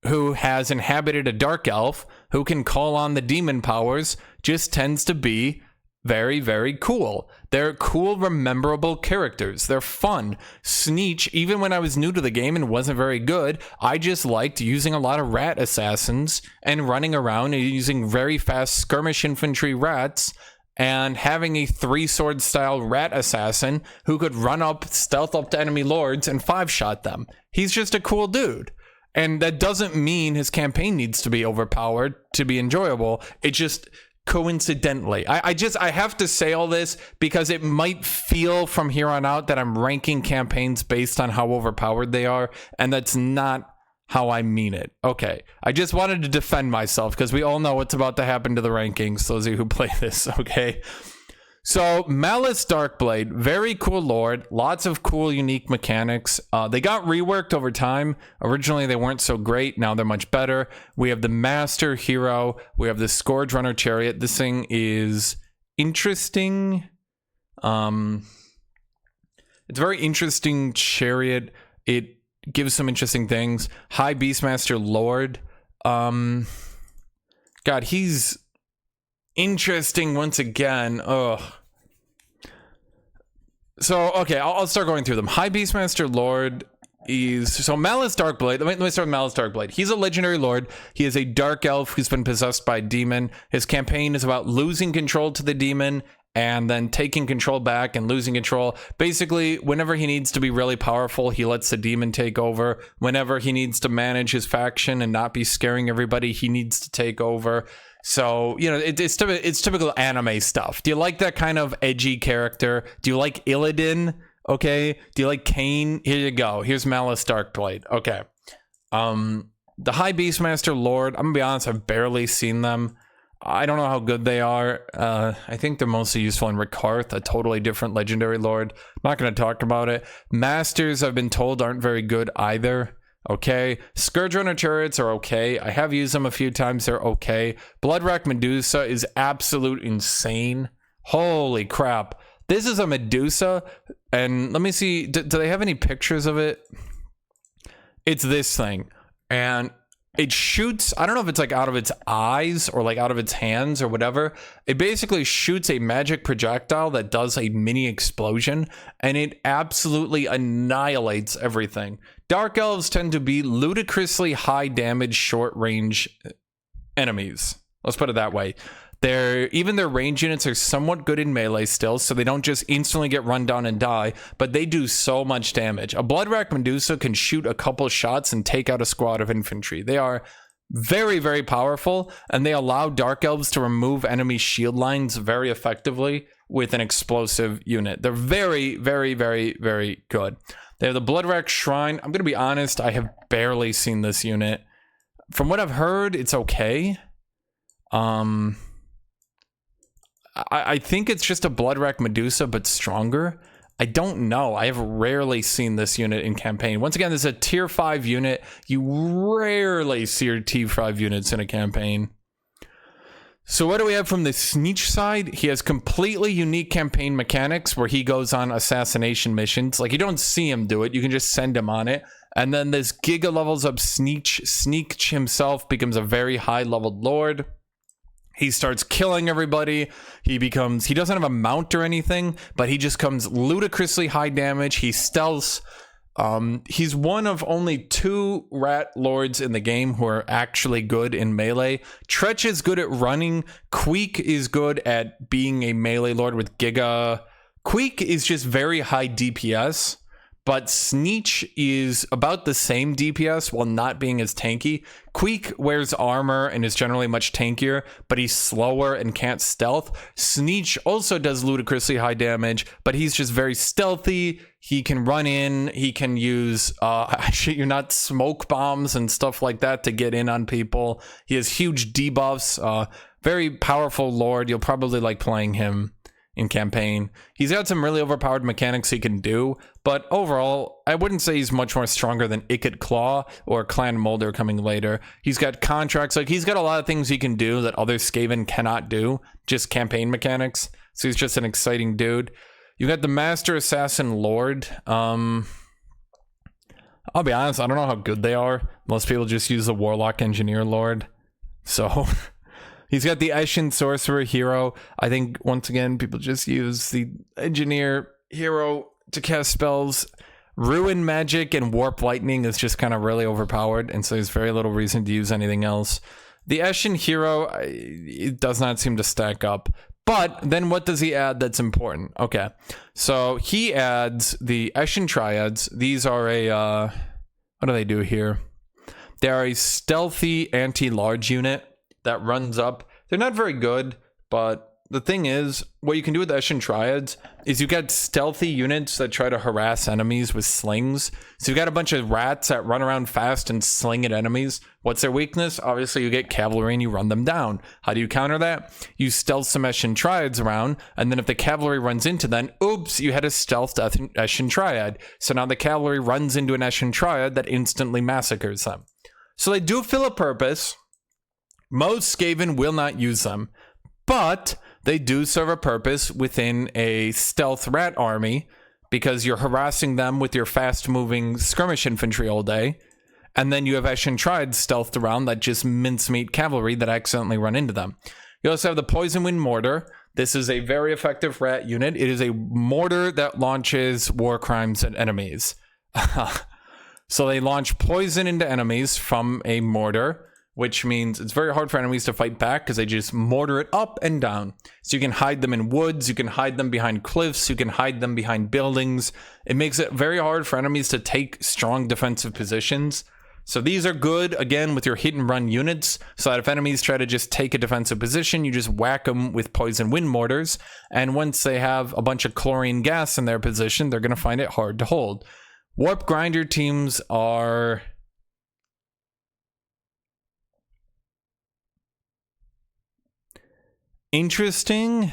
who has inhabited a dark elf who can call on the demon powers just tends to be very, very cool. They're cool, rememberable characters. They're fun. Sneech, even when I was new to the game and wasn't very good, I just liked using a lot of rat assassins and running around and using very fast skirmish infantry rats and having a 3-sword style rat assassin who could run up, stealth up to enemy lords and 5-shot them. He's just a cool dude. And that doesn't mean his campaign needs to be overpowered to be enjoyable. It just coincidentally, I have to say all this because it might feel from here on out that I'm ranking campaigns based on how overpowered they are, and that's not how I mean it. Okay, I just wanted to defend myself because we all know what's about to happen to the rankings, those of you who play this, okay? So, Malice Darkblade, very cool lord, lots of cool unique mechanics. They got reworked over time. Originally, they weren't so great. Now they're much better. We have the Master Hero. We have the Scourge Runner Chariot. This thing is interesting. It's a very interesting chariot. It gives some interesting things. High Beastmaster Lord. God, he's interesting once again. Ugh. So, okay, I'll start going through them. High Beastmaster Lord is... So, Malice Darkblade. Let me start with Malice Darkblade. He's a legendary lord. He is a dark elf who's been possessed by a demon. His campaign is about losing control to the demon and then taking control back and losing control. Basically, whenever he needs to be really powerful, he lets the demon take over. Whenever he needs to manage his faction and not be scaring everybody, he needs to take over. So, you know, it's typical anime stuff. Do you like that kind of edgy character? Do you like Illidan? Okay. Do you like Cain? Here you go. Here's Malice Darkblade. Okay. The High Beastmaster Lord, I'm gonna be honest, I've barely seen them. I don't know how good they are. I think they're mostly useful in Rikarth, a totally different legendary lord. I'm not going to talk about it. Masters, I've been told, aren't very good either. Okay. Scourge Runner Chariots are okay. I have used them a few times. They're okay. Bloodrack Medusa is absolute insane. Holy crap. This is a Medusa. And let me see. Do they have any pictures of it? It's this thing. And it shoots, I don't know if it's like out of its eyes or like out of its hands or whatever. It basically shoots a magic projectile that does a mini explosion and it absolutely annihilates everything. Dark elves tend to be ludicrously high damage, short range enemies. Let's put it that way. Even their range units are somewhat good in melee still, so they don't just instantly get run down and die, but they do so much damage. A Bloodrack Medusa can shoot a couple shots and take out a squad of infantry. They are very, very powerful, and they allow Dark Elves to remove enemy shield lines very effectively with an explosive unit. They're very, very, very, very good. They have the Bloodrack Shrine. I'm going to be honest, I have barely seen this unit. From what I've heard, it's okay. I think it's just a Bloodrack Medusa, but stronger. I don't know. I have rarely seen this unit in campaign. Once again, this is a tier 5 unit. You rarely see your tier 5 units in a campaign. So what do we have from the Sneech side? He has completely unique campaign mechanics where he goes on assassination missions. Like, you don't see him do it. You can just send him on it. And then this Giga levels up Sneech. Sneech himself becomes a very high-leveled lord. He starts killing everybody. He doesn't have a mount or anything, but he just comes ludicrously high damage. He stealths. He's one of only 2 rat lords in the game who are actually good in melee. Tretch is good at running. Queek is good at being a melee lord with Giga. Queek is just very high DPS. But Sneech is about the same DPS while not being as tanky. Queek wears armor and is generally much tankier, but he's slower and can't stealth. Sneech also does ludicrously high damage, but he's just very stealthy. He can run in. He can use, smoke bombs and stuff like that to get in on people. He has huge debuffs. Very powerful lord. You'll probably like playing him in campaign. He's got some really overpowered mechanics he can do, but overall, I wouldn't say he's much more stronger than Ikit Claw or Clan Molder coming later. He's got contracts, like he's got a lot of things he can do that other Skaven cannot do, just campaign mechanics. So he's just an exciting dude. You got the Master Assassin Lord. I'll be honest, I don't know how good they are. Most people just use the Warlock Engineer Lord. So He's got the Eshin Sorcerer hero. I think, once again, people just use the Engineer hero to cast spells. Ruin Magic and Warp Lightning is just kind of really overpowered, and so there's very little reason to use anything else. The Eshin hero, it does not seem to stack up. But then what does he add that's important? Okay, so he adds the Eshin Triads. These are a, what do they do here? They are a stealthy anti-large unit that runs up. They're not very good, but the thing is, what you can do with the Eshin Triads is you get stealthy units that try to harass enemies with slings. So you've got a bunch of rats that run around fast and sling at enemies. What's their weakness? Obviously, you get cavalry and you run them down. How do you counter that? You stealth some Eshin Triads around, and then if the cavalry runs into them, oops, you had a stealthed Eshin Triad. So now the cavalry runs into an Eshin Triad that instantly massacres them. So they do fill a purpose. Most Skaven will not use them, but they do serve a purpose within a stealth rat army because you're harassing them with your fast-moving skirmish infantry all day, and then you have Eshin Triads stealthed around that just mincemeat cavalry that accidentally run into them. You also have the Poison Wind Mortar. This is a very effective rat unit. It is a mortar that launches war crimes at enemies. So they launch poison into enemies from a mortar, which means it's very hard for enemies to fight back because they just mortar it up and down. So you can hide them in woods, you can hide them behind cliffs, you can hide them behind buildings. It makes it very hard for enemies to take strong defensive positions. So these are good, again, with your hit and run units, so that if enemies try to just take a defensive position, you just whack them with poison wind mortars, and once they have a bunch of chlorine gas in their position, they're going to find it hard to hold. Warp Grinder teams are interesting.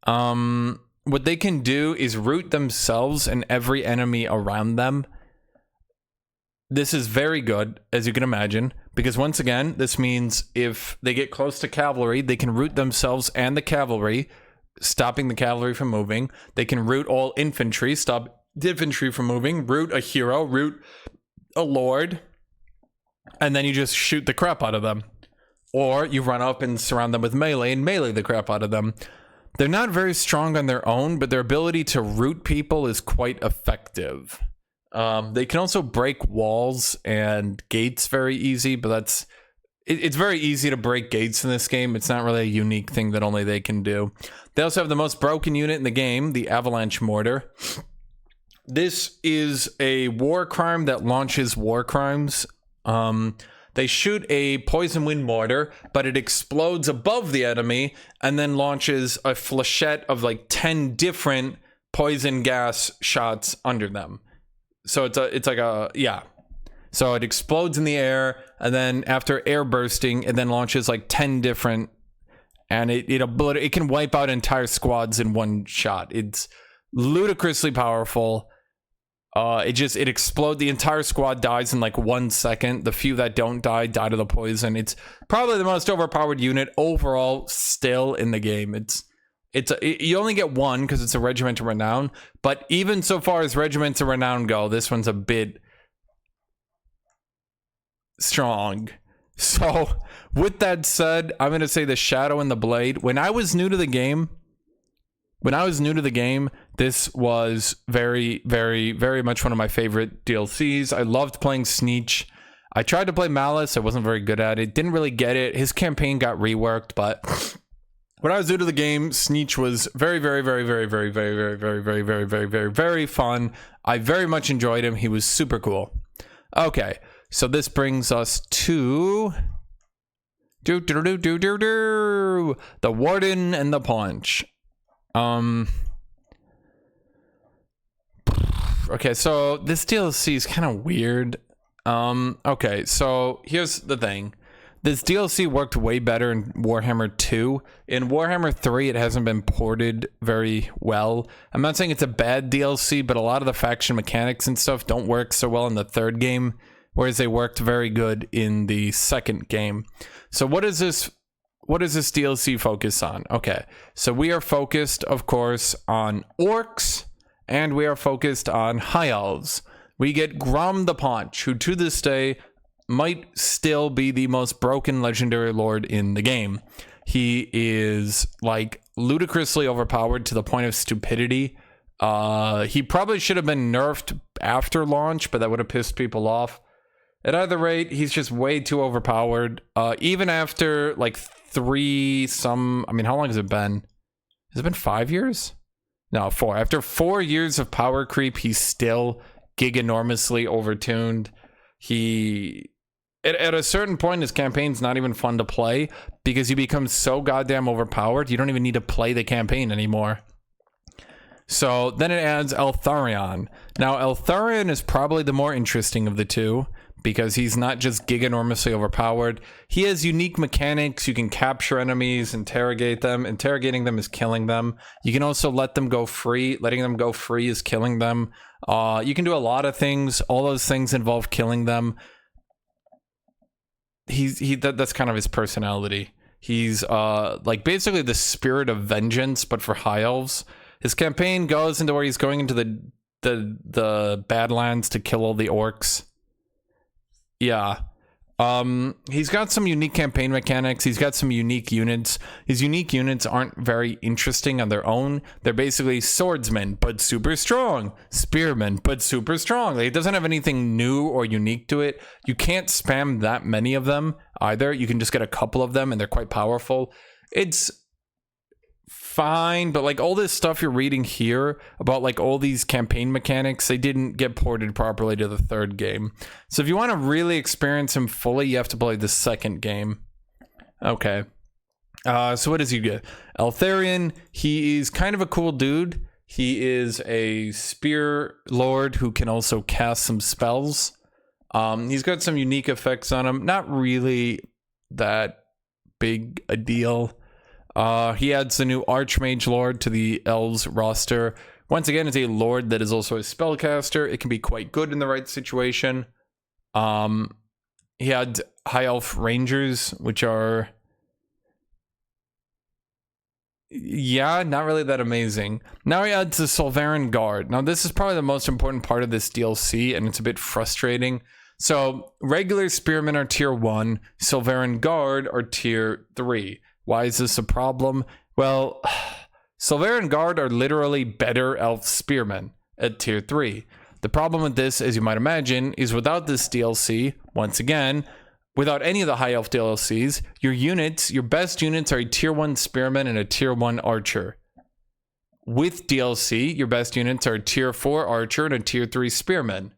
What they can do is root themselves and every enemy around them. This is very good, as you can imagine, because once again, this means if they get close to cavalry, they can root themselves and the cavalry, stopping the cavalry from moving. They can root all infantry, stop the infantry from moving, root a hero, root a lord, and then you just shoot the crap out of them. Or you run up and surround them with melee and melee the crap out of them. They're not very strong on their own, but their ability to root people is quite effective. They can also break walls and gates very easy, but it's very easy to break gates in this game. It's not really a unique thing that only they can do. They also have the most broken unit in the game, the Avalanche Mortar. This is a war crime that launches war crimes. They shoot a poison wind mortar, but it explodes above the enemy and then launches a flechette of like 10 different poison gas shots under them. So it's like a, yeah. So it explodes in the air, and then after air bursting, it then launches like 10 different, and it can wipe out entire squads in one shot. It's ludicrously powerful. It explodes. The entire squad dies in like 1 second. The few that don't die to the poison. It's probably the most overpowered unit overall still in the game. You only get one because it's a Regiment of Renown, but even so far as Regiments of Renown go, this one's a bit strong. So with that said, I'm going to say the Shadow and the Blade. When I was new to the game, this was very, very, very much one of my favorite DLCs. I loved playing Sneech. I tried to play Malice. I wasn't very good at it. Didn't really get it. His campaign got reworked, but when I was new to the game, Sneech was very, very, very, very, very, very, very, very, very, very, very, very, very fun. I very much enjoyed him. He was super cool. Okay, so this brings us to the Warden and the Punch. Okay, so this DLC is kind of weird. Okay, so here's the thing. This DLC worked way better in Warhammer 2. In Warhammer 3, it hasn't been ported very well. I'm not saying it's a bad DLC, but a lot of the faction mechanics and stuff don't work so well in the third game, whereas they worked very good in the second game. So what does this DLC focus on? Okay, so we are focused, of course, on orcs, and we are focused on high elves. We get Grom the Paunch, who to this day might still be the most broken legendary lord in the game. He is like ludicrously overpowered to the point of stupidity. He probably should have been nerfed after launch, but that would have pissed people off. At either rate, he's just way too overpowered. Even after like how long has it been? Has it been 5 years? No, 4. After 4 years of power creep, he's still giganormously overtuned. At a certain point, his campaign's not even fun to play because you become so goddamn overpowered, you don't even need to play the campaign anymore. So then it adds Eltharion. Now, Eltharion is probably the more interesting of the two because he's not just giganormously overpowered. He has unique mechanics. You can capture enemies, interrogate them. Interrogating them is killing them. You can also let them go free. Letting them go free is killing them. You can do a lot of things. All those things involve killing them. That's kind of his personality. He's like basically the spirit of vengeance, but for high elves. His campaign goes into where he's going into the Badlands to kill all the orcs. Yeah. He's got some unique campaign mechanics. He's got some unique units. His unique units aren't very interesting on their own. They're basically swordsmen, but super strong. Spearmen, but super strong. Like, it doesn't have anything new or unique to it. You can't spam that many of them either. You can just get a couple of them and they're quite powerful. It's fine, but like all this stuff you're reading here about like all these campaign mechanics, they didn't get ported properly to the third game. So if you want to really experience him fully, you have to play the second game. Okay. So what does he get? Eltharion, he is kind of a cool dude. He is a spear lord who can also cast some spells. He's got some unique effects on him. Not really that big a deal. He adds the new Archmage Lord to the Elves roster. Once again, it's a Lord that is also a spellcaster. It can be quite good in the right situation. He had High Elf Rangers, which are... yeah, not really that amazing. Now he adds the Solvaran Guard. Now this is probably the most important part of this DLC, and it's a bit frustrating. So, regular Spearmen are tier 1, Solvaran Guard are tier 3. Why is this a problem? Well, Solvaran Guard are literally better elf spearmen at tier 3. The problem with this, as you might imagine, is without this DLC, once again, without any of the high elf DLCs, your best units are a tier 1 spearman and a tier 1 archer. With DLC, your best units are a tier 4 archer and a tier 3 spearman.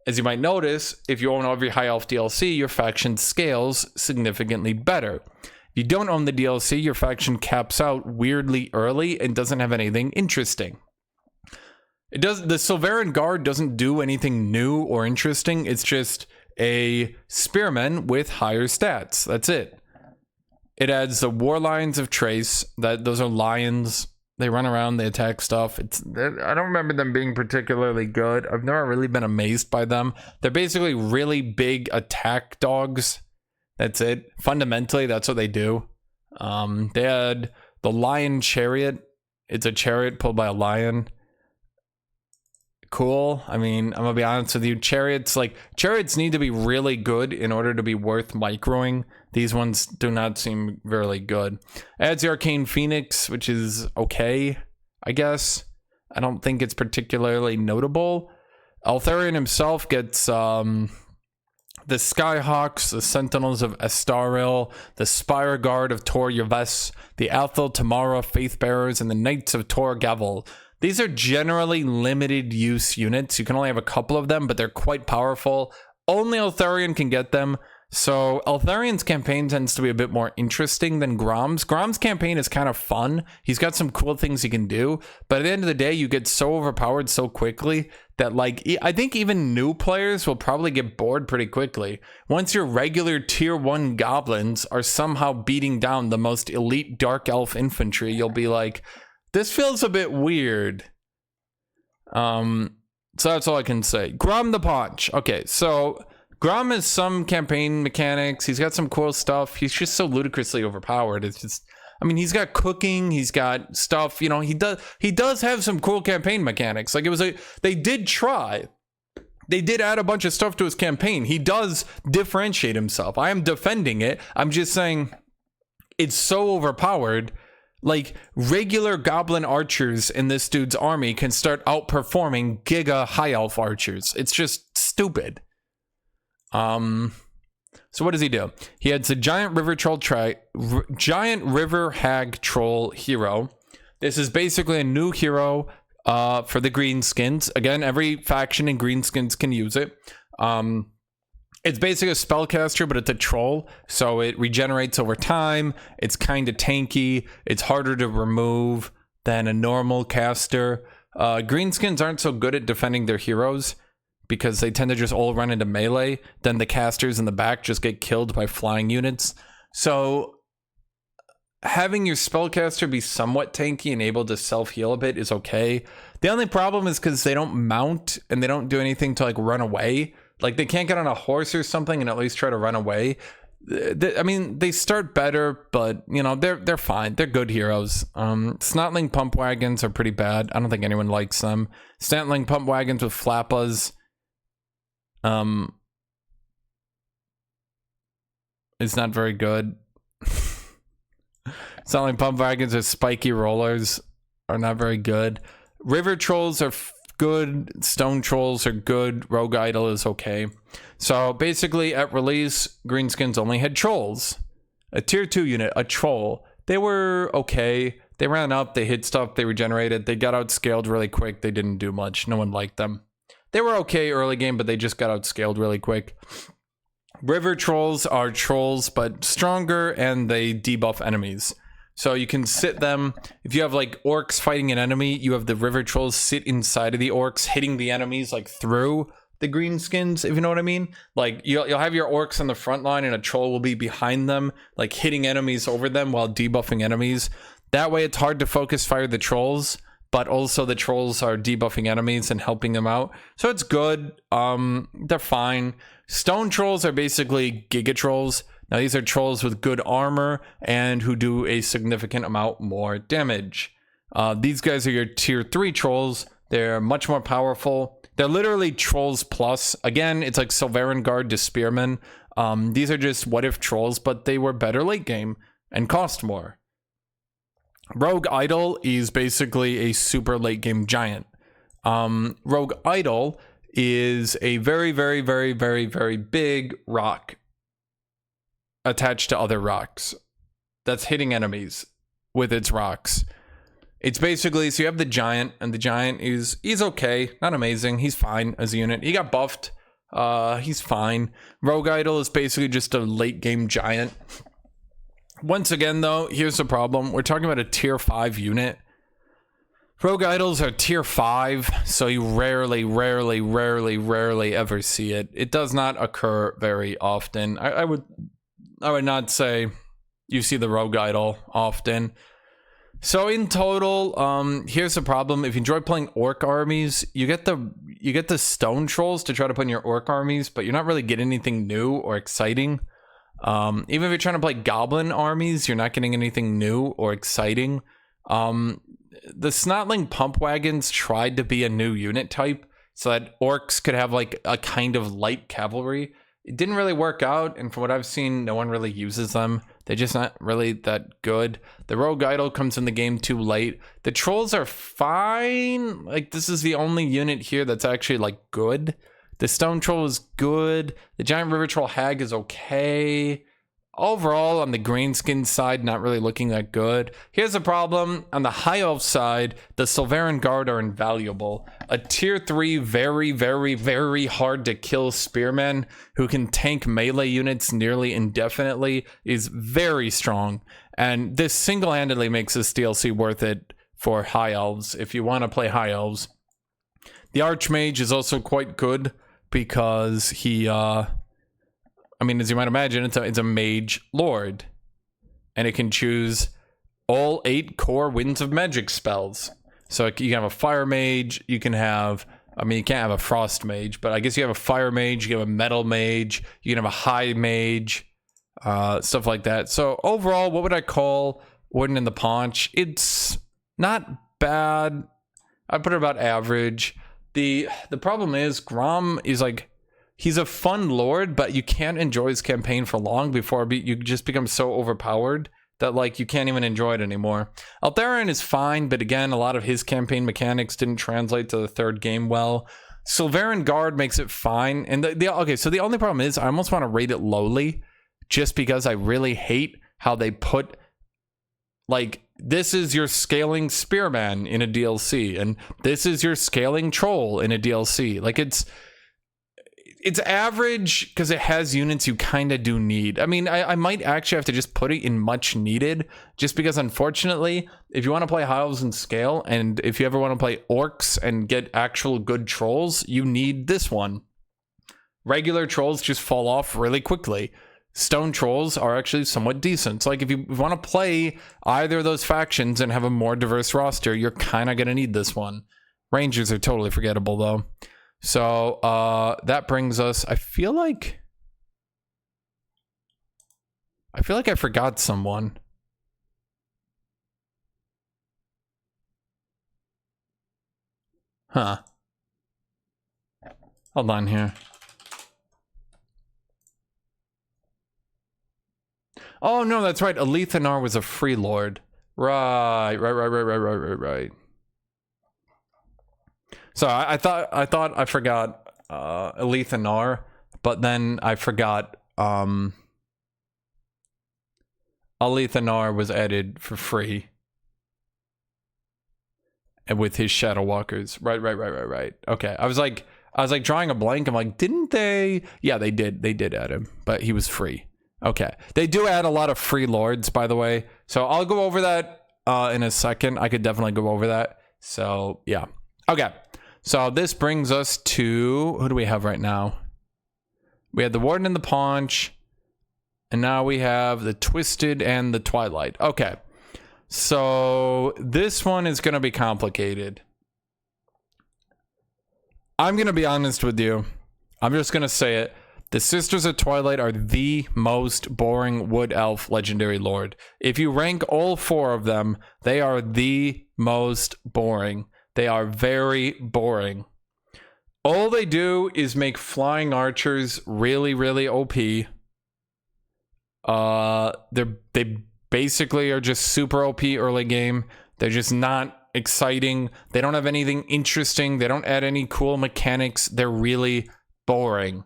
As you might notice, if you own every high elf DLC, your faction scales significantly better. If you don't own the DLC, your faction caps out weirdly early and doesn't have anything interesting. The Solvaran Guard doesn't do anything new or interesting. It's just a spearman with higher stats. That's it. It adds the War Lions of Trace. Those are lions. They run around, they attack stuff. I don't remember them being particularly good. I've never really been amazed by them. They're basically really big attack dogs. That's it. Fundamentally, that's what they do. They had the Lion Chariot. It's a chariot pulled by a lion. Cool. I mean, I'm gonna be honest with you. Chariots need to be really good in order to be worth microing. These ones do not seem really good. Adds the Arcane Phoenix, which is okay, I guess. I don't think it's particularly notable. Eltharion himself gets the Skyhawks, the Sentinels of Estaril, the Spire Guard of Tor Yves, the Athel Tamara Faithbearers, and the Knights of Tor Gavel. These are generally limited use units. You can only have a couple of them, but they're quite powerful. Only Eltharion can get them. So Eltharion's campaign tends to be a bit more interesting than Grom's. Grom's campaign is kind of fun. He's got some cool things he can do, but at the end of the day, you get so overpowered so quickly that, like, I think even new players will probably get bored pretty quickly. Once your regular tier 1 goblins are somehow beating down the most elite dark elf infantry, you'll be like, this feels a bit weird. So that's all I can say. Grom the Punch. Okay, so Grom has some campaign mechanics. He's got some cool stuff. He's just so ludicrously overpowered. It's just, I mean, he's got cooking. He's got stuff. You know, he does have some cool campaign mechanics. Like, they did try. They did add a bunch of stuff to his campaign. He does differentiate himself. I am defending it. I'm just saying it's so overpowered. Like, regular goblin archers in this dude's army can start outperforming giga high elf archers. It's just stupid. So what does he do? He adds a giant river hag troll hero. This is basically a new hero for the greenskins. Again, every faction in greenskins can use it. It's basically a spellcaster, but it's a troll, so it regenerates over time. It's kind of tanky. It's harder to remove than a normal caster. Greenskins aren't so good at defending their heroes because they tend to just all run into melee. Then the casters in the back just get killed by flying units. So having your spellcaster be somewhat tanky and able to self-heal a bit is okay. The only problem is because they don't mount and they don't do anything to like run away. Like, they can't get on a horse or something and at least try to run away. I mean, they start better, but, you know, they're fine. They're good heroes. Snotling pump wagons are pretty bad. I don't think anyone likes them. Snotling pump wagons with flappas is not very good. Snotling pump wagons with spiky rollers are not very good. River trolls are good. Stone trolls are good. Rogue idol is okay. So basically at release, greenskins only had trolls. A tier 2 unit, a troll. They were okay. They ran up, they hit stuff, they regenerated, they got outscaled really quick. They didn't do much. No one liked them. They were okay early game, but they just got outscaled really quick. River trolls are trolls, but stronger, and they debuff enemies. So you can sit them. If you have like orcs fighting an enemy, you have the river trolls sit inside of the orcs, hitting the enemies like through the greenskins, if you know what I mean. Like, you'll have your orcs on the front line and a troll will be behind them, like hitting enemies over them while debuffing enemies. That way it's hard to focus fire the trolls, but also the trolls are debuffing enemies and helping them out. So it's good. They're fine. Stone trolls are basically giga trolls. Now, these are trolls with good armor and who do a significant amount more damage. These guys are your tier 3 trolls. They're much more powerful. They're literally trolls plus. Again, it's like Silveran Guard to Spearmen. These are just what if trolls, but they were better late game and cost more. Rogue Idol is basically a super late game giant. Rogue Idol is a very, very, very, very, very big rock attached to other rocks that's hitting enemies with its rocks. It's basically, so you have the giant, and the giant he's okay, not amazing, he's fine as a unit. He got buffed, he's fine. Rogue Idol is basically just a late game giant. Once again though, here's the problem. We're talking about a tier 5 unit. Rogue Idols are tier 5, so you rarely ever see it. It does not occur very often. I would not say you see the Rogue Idol often. So in total, here's the problem. If you enjoy playing orc armies, you get the stone trolls to try to put in your orc armies, but you're not really getting anything new or exciting. Even if you're trying to play goblin armies, you're not getting anything new or exciting. The Snotling pump wagons tried to be a new unit type so that orcs could have like a kind of light cavalry. It didn't really work out, and from what I've seen, no one really uses them. They're just not really that good. The Rogue Idol comes in the game too late. The trolls are fine. Like, this is the only unit here that's actually like good. The Stone Troll is good. The Giant River Troll Hag is okay. Overall, on the greenskin side, not really looking that good. Here's the problem. On the High Elf side, the Silveran Guard are invaluable. A tier 3, very, very, very hard to kill spearmen who can tank melee units nearly indefinitely is very strong. And this single-handedly makes this DLC worth it for High Elves, if you want to play High Elves. The Archmage is also quite good because he, I mean, as you might imagine, it's a mage lord, and it can choose all 8 core Winds of Magic spells. So you can have a fire mage, you can have, I mean, you can't have a frost mage, but I guess you have a fire mage, you have a metal mage, you can have a high mage, stuff like that. So overall, what would I call Warden and the Punch? It's not bad. I'd put it about average. The problem is Grom is like, he's a fun lord, but you can't enjoy his campaign for long before you just become so overpowered that like you can't even enjoy it anymore. Altharan is fine, but again, a lot of his campaign mechanics didn't translate to the third game well. Silverin Guard makes it fine, and okay, so the only problem is I almost want to rate it lowly, just because I really hate how they put, like, this is your scaling spearman in a DLC, and this is your scaling troll in a DLC. Like, it's average because it has units you kind of do need. I mean, I might actually have to just put it in much needed, just because unfortunately, if you want to play High Elves and scale, and if you ever want to play orcs and get actual good trolls, you need this one. Regular trolls just fall off really quickly. Stone trolls are actually somewhat decent. So like if you want to play either of those factions and have a more diverse roster, you're kind of going to need this one. Rangers are totally forgettable though. So that brings us, I feel like I forgot someone. Huh. Hold on here. Oh no, that's right. Alethanar was a free lord. Right. So I thought I forgot Alethanar, but then I forgot Alethanar was added for free. And with his Shadow Walkers. Right. Okay. I was like drawing a blank. I'm like, didn't they? Yeah, they did add him, but he was free. Okay. They do add a lot of free lords, by the way. So I'll go over that in a second. I could definitely go over that. So, yeah. Okay. So this brings us to, who do we have right now? We had the Warden and the Punch. And now we have the Twisted and the Twilight. Okay. So this one is going to be complicated. I'm going to be honest with you. I'm just going to say it. The Sisters of Twilight are the most boring Wood Elf Legendary Lord. If you rank all four of them, they are the most boring. They are very boring. All they do is make flying archers really, really OP. They basically are just super OP early game. They're just not exciting. They don't have anything interesting. They don't add any cool mechanics. They're really boring.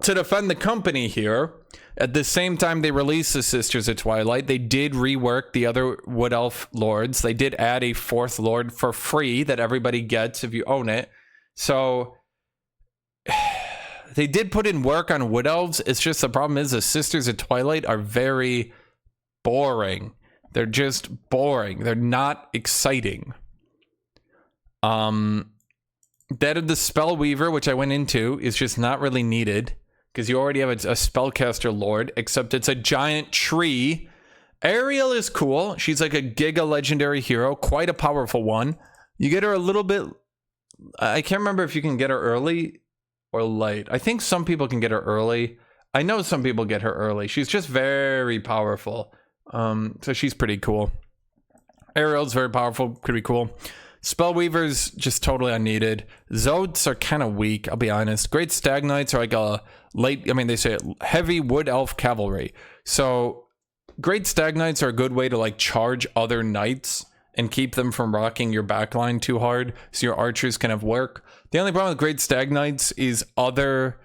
To defend the company here, at the same time they released the Sisters of Twilight, they did rework the other Wood Elf lords. They did add a fourth lord for free that everybody gets if you own it. So they did put in work on Wood Elves. It's just the problem is the Sisters of Twilight are very boring. They're just boring. They're not exciting. That of the Spellweaver, which I went into, is just not really needed. Because you already have a spellcaster lord, except it's a giant tree. Ariel is cool. She's like a giga legendary hero, quite a powerful one. You get her a little bit... I can't remember if you can get her early or late. I think some people can get her early. I know some people get her early. She's just very powerful. So she's pretty cool. Ariel's very powerful, could be cool. Spellweaver's just totally unneeded. Zotes are kind of weak, I'll be honest. Great Stag Knights are like a late, I mean, they say heavy Wood Elf cavalry. So Great Stag Knights are a good way to like charge other knights and keep them from rocking your backline too hard so your archers can have work. The only problem with Great Stag Knights is other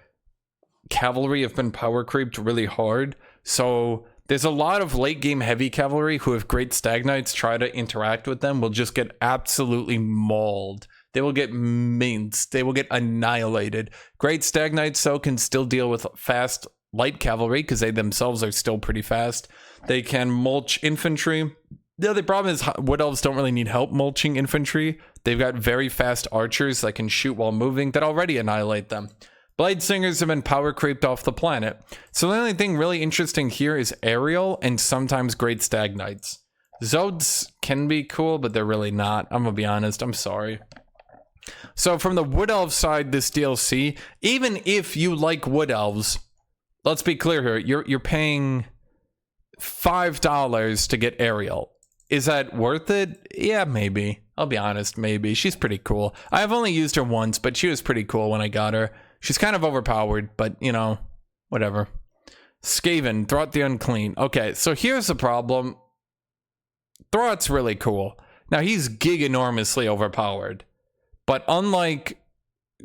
cavalry have been power creeped really hard. So there's a lot of late game heavy cavalry who, if Great Stag Knights try to interact with them, will just get absolutely mauled. They will get minced. They will get annihilated. Great Stag Knights, though, can still deal with fast light cavalry because they themselves are still pretty fast. They can mulch infantry. The other problem is Wood Elves don't really need help mulching infantry. They've got very fast archers that can shoot while moving that already annihilate them. Blade Singers have been power creeped off the planet. So the only thing really interesting here is Ariel and sometimes Great Stag Knights. Zodes can be cool, but they're really not. I'm gonna be honest, I'm sorry. So from the Wood Elf side, this DLC, even if you like Wood Elves, let's be clear here, you're paying $5 to get Ariel. Is that worth it? Yeah, maybe. I'll be honest, maybe. She's pretty cool. I've only used her once, but she was pretty cool when I got her. She's kind of overpowered, but, you know, whatever. Skaven, Throat the Unclean. Okay, so here's the problem. Throat's really cool. Now, he's giganormously overpowered. But unlike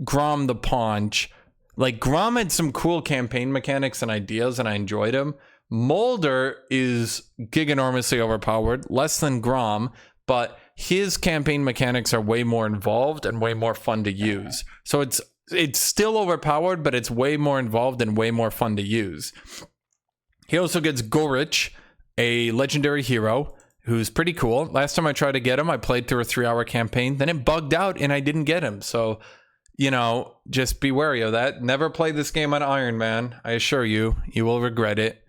Grom the Paunch, like, Grom had some cool campaign mechanics and ideas, and I enjoyed him. Molder is giganormously overpowered, less than Grom, but his campaign mechanics are way more involved and way more fun to use. So it's still overpowered, but it's way more involved and way more fun to use. He also gets Gorich, a legendary hero, who's pretty cool. Last time I tried to get him, I played through a 3-hour campaign, then it bugged out and I didn't get him. So, you know, just be wary of that. Never play this game on Iron Man. I assure you, you will regret it.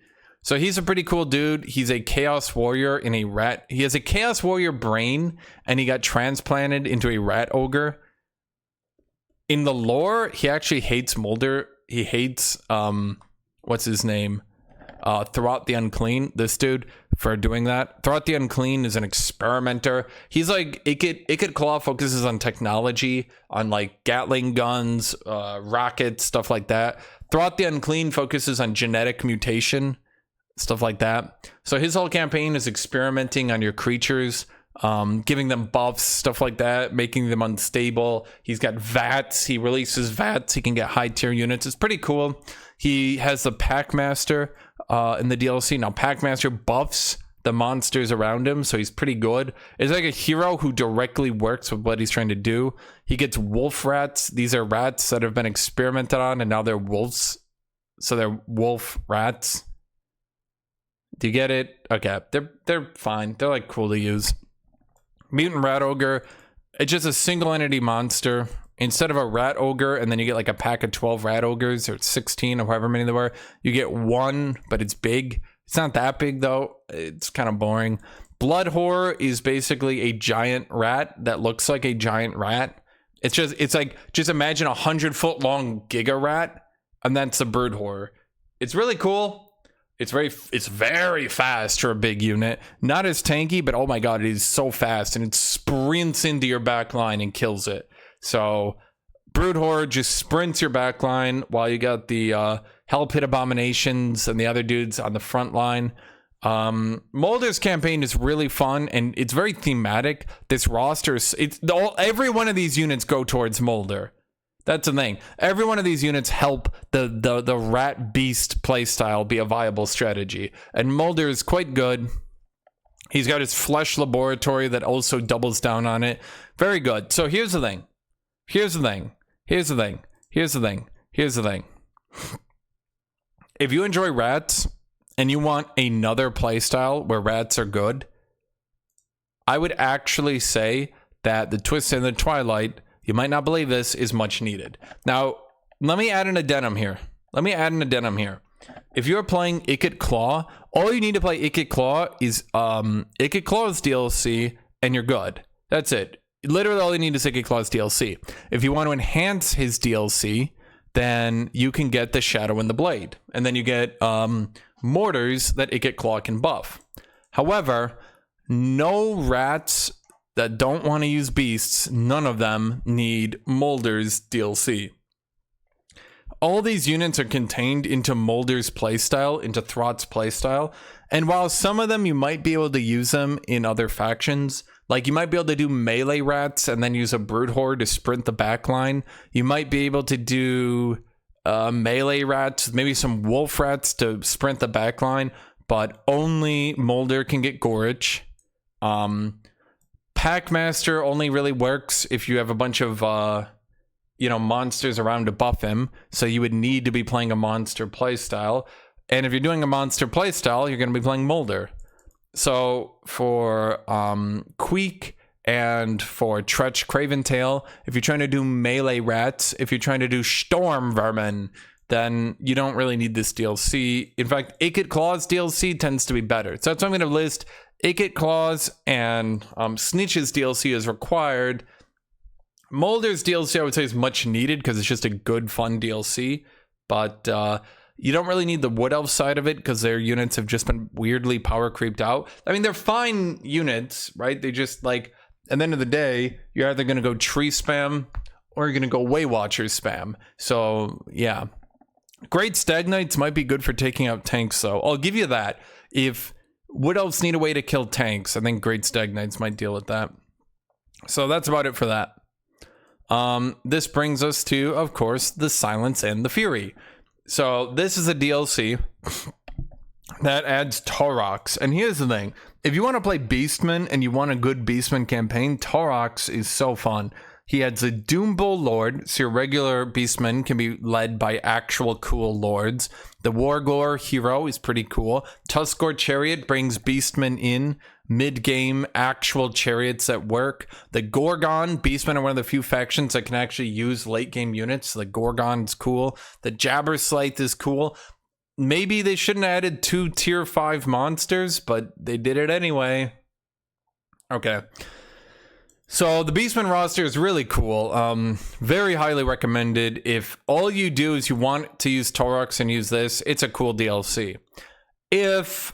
So he's a pretty cool dude. He's a Chaos Warrior in a rat. He has a Chaos Warrior brain, and he got transplanted into a rat ogre. In the lore, he actually hates Molder. He hates, what's his name? Throat the Unclean, this dude, for doing that. Throat the Unclean is an experimenter. He's like, Ikit Claw focuses on technology, on like Gatling guns, rockets, stuff like that. Throat the Unclean focuses on genetic mutation, stuff like that. So his whole campaign is experimenting on your creatures, giving them buffs, stuff like that, making them unstable. He's got VATs. He releases VATs. He can get high tier units. It's pretty cool. He has the Packmaster in the DLC. Now, Packmaster buffs the monsters around him, so he's pretty good. It's like a hero who directly works with what he's trying to do. He gets wolf rats. These are rats that have been experimented on, and now they're wolves. So they're wolf rats. Do you get it? Okay, they're fine. They're like cool to use. Mutant Rat Ogre. It's just a single entity monster. Instead of a rat ogre, and then you get like a pack of 12 rat ogres, or 16, or however many there were, you get one, but it's big. It's not that big, though. It's kind of boring. Blood Horror is basically a giant rat that looks like a giant rat. It's like, just imagine 100-foot long Giga Rat, and that's the Brood Horror. It's really cool. It's very fast for a big unit. Not as tanky, but oh my god, it is so fast, and it sprints into your back line and kills it. So, Brood Horror just sprints your back line while you got the Hell Pit Abominations and the other dudes on the front line. Molder's campaign is really fun, and it's very thematic. This roster, every one of these units go towards Molder. That's the thing. Every one of these units help the rat beast playstyle be a viable strategy. And Molder is quite good. He's got his flesh laboratory that also doubles down on it. Very good. So here's the thing. Here's the thing. Here's the thing. Here's the thing. Here's the thing. If you enjoy rats and you want another playstyle where rats are good, I would actually say that the Twist and the Twilight, you might not believe this, is much needed. Now, let me add an addendum here. If you're playing Ikit Claw, all you need to play Ikit Claw is Ikit Claw's DLC, and you're good. That's it. Literally all you need is Ikit Claw's DLC. If you want to enhance his DLC, then you can get the Shadow and the Blade. And then you get mortars that Ikit Claw can buff. However, no rats that don't want to use beasts, none of them need Molder's DLC. All these units are contained into Molder's playstyle, into Thrott's playstyle, and while some of them you might be able to use them in other factions, like you might be able to do melee rats and then use a Brood Horde to sprint the backline. You might be able to do melee rats, maybe some wolf rats to sprint the backline, but only Molder can get Gorich. Packmaster only really works if you have a bunch of monsters around to buff him, so you would need to be playing a monster playstyle. And if you're doing a monster playstyle, you're going to be playing Molder. So for Queek and for Tretch Craventail, if you're trying to do melee rats, if you're trying to do Storm Vermin, then you don't really need this DLC. In fact, Ikit Claw's DLC tends to be better. So that's why I'm going to list Ikit Claw's and Snitch's DLC as required. Molder's DLC, I would say, is much needed because it's just a good, fun DLC. But you don't really need the Wood Elf side of it because their units have just been weirdly power creeped out. I mean, they're fine units, right? They just, like, At the end of the day, you're either going to go tree spam or you're going to go Way Watcher spam. So, yeah. Great Stag Knights might be good for taking out tanks, though. I'll give you that. If Wood Elves need a way to kill tanks, I think Great Stag Knights might deal with that. So that's about it for that. This brings us to, of course, the Silence and the Fury. So this is a DLC that adds Taurox. And here's the thing. If you want to play Beastmen and you want a good Beastmen campaign, Taurox is so fun. He adds a Doom Bull Lord, so your regular Beastmen can be led by actual cool lords. The Wargore hero is pretty cool. Tuskgore Chariot brings Beastmen in. Mid-game actual chariots that work. The Gorgon, Beastmen are one of the few factions that can actually use late-game units. The Gorgon's cool. The Jabberslythe is cool. Maybe they shouldn't have added 2 tier 5 monsters, but they did it anyway. Okay. So the Beastmen roster is really cool. Very highly recommended. If all you do is you want to use Taurox and use this, it's a cool DLC. If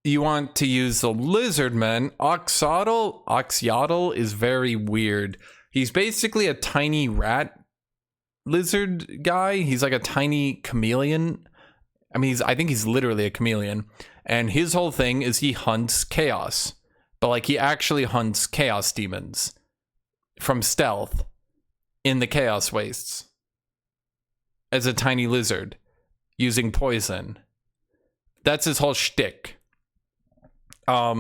you want to use the Lizardmen, Oxyotl is very weird. He's basically a tiny rat lizard guy. He's like a tiny chameleon. I mean, I think he's literally a chameleon. And his whole thing is he hunts chaos. But like he actually hunts chaos demons from stealth in the chaos wastes as a tiny lizard using poison. That's his whole shtick. I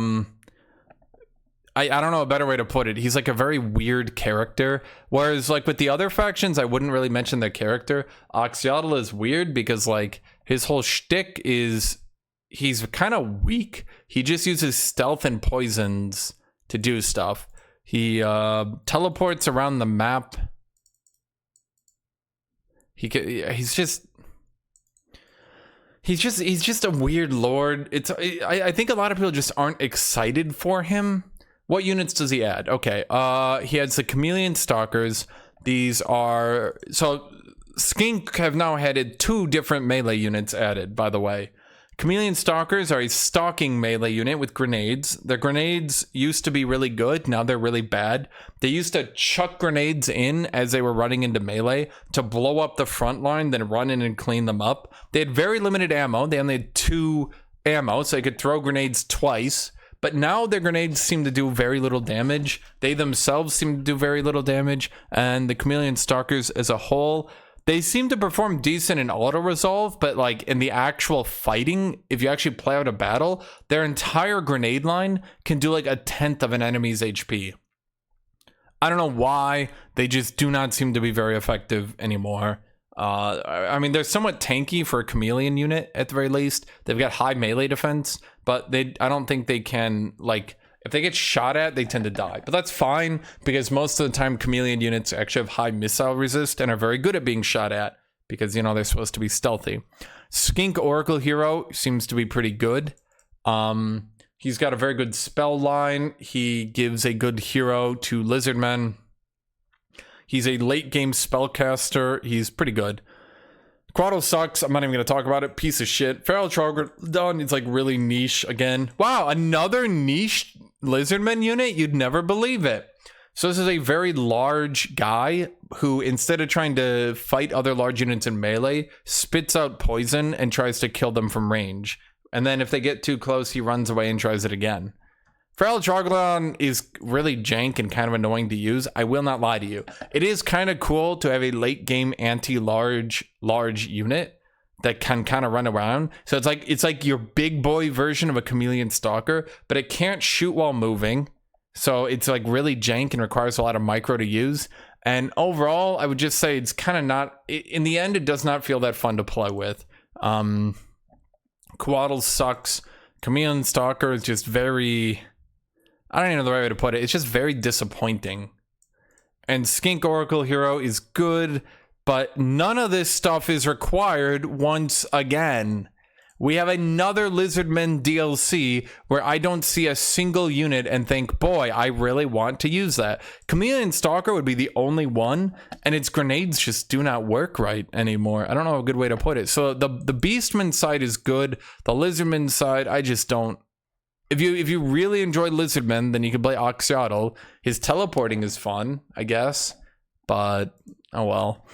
don't know a better way to put it. He's like a very weird character. Whereas like with the other factions, I wouldn't really mention their character. Oxyotl is weird because like his whole shtick is he's kind of weak. He just uses stealth and poisons to do stuff. He teleports around the map. He's just a weird lord. I think a lot of people just aren't excited for him. What units does he add? Okay, he adds the Chameleon Stalkers. These are so Skink have now had 2 different melee units added, by the way. Chameleon Stalkers are a stalking melee unit with grenades. Their grenades used to be really good, now they're really bad. They used to chuck grenades in as they were running into melee to blow up the front line, then run in and clean them up. They had very limited ammo. They only had 2 ammo, so they could throw grenades twice. But now their grenades seem to do very little damage. They themselves seem to do very little damage. And the Chameleon Stalkers as a whole, they seem to perform decent in auto-resolve, but like in the actual fighting, if you actually play out a battle, their entire grenade line can do like 1/10 of an enemy's HP. I don't know why, they just do not seem to be very effective anymore. I mean, they're somewhat tanky for a chameleon unit at the very least. They've got high melee defense, but I don't think they can, like, if they get shot at, they tend to die. But that's fine, because most of the time chameleon units actually have high missile resist and are very good at being shot at, because, you know, they're supposed to be stealthy. Skink Oracle Hero seems to be pretty good. He's got a very good spell line. He gives a good hero to Lizardmen. He's a late game spellcaster. He's pretty good. Quaddle sucks. I'm not even going to talk about it. Piece of shit. Feral Trogodon is like really niche again. Wow, another niche Lizardmen unit? You'd never believe it. So this is a very large guy who, instead of trying to fight other large units in melee, spits out poison and tries to kill them from range. And then if they get too close, he runs away and tries it again. Feral Trogodon is really jank and kind of annoying to use. I will not lie to you. It is kind of cool to have a late game anti-large unit that can kind of run around. So it's like your big boy version of a Chameleon Stalker, but it can't shoot while moving. So it's like really jank and requires a lot of micro to use. And overall, I would just say it's kind of not, in the end, it does not feel that fun to play with. Quaddle sucks. Chameleon Stalker is just very, I don't even know the right way to put it. It's just very disappointing. And Skink Oracle Hero is good, but none of this stuff is required once again. We have another Lizardmen DLC where I don't see a single unit and think, boy, I really want to use that. Chameleon Stalker would be the only one, and its grenades just do not work right anymore. I don't know a good way to put it. So the Beastman side is good. The Lizardman side, I just don't If you really enjoy Lizardman, then you can play Oxyotl. His teleporting is fun, I guess, but oh well.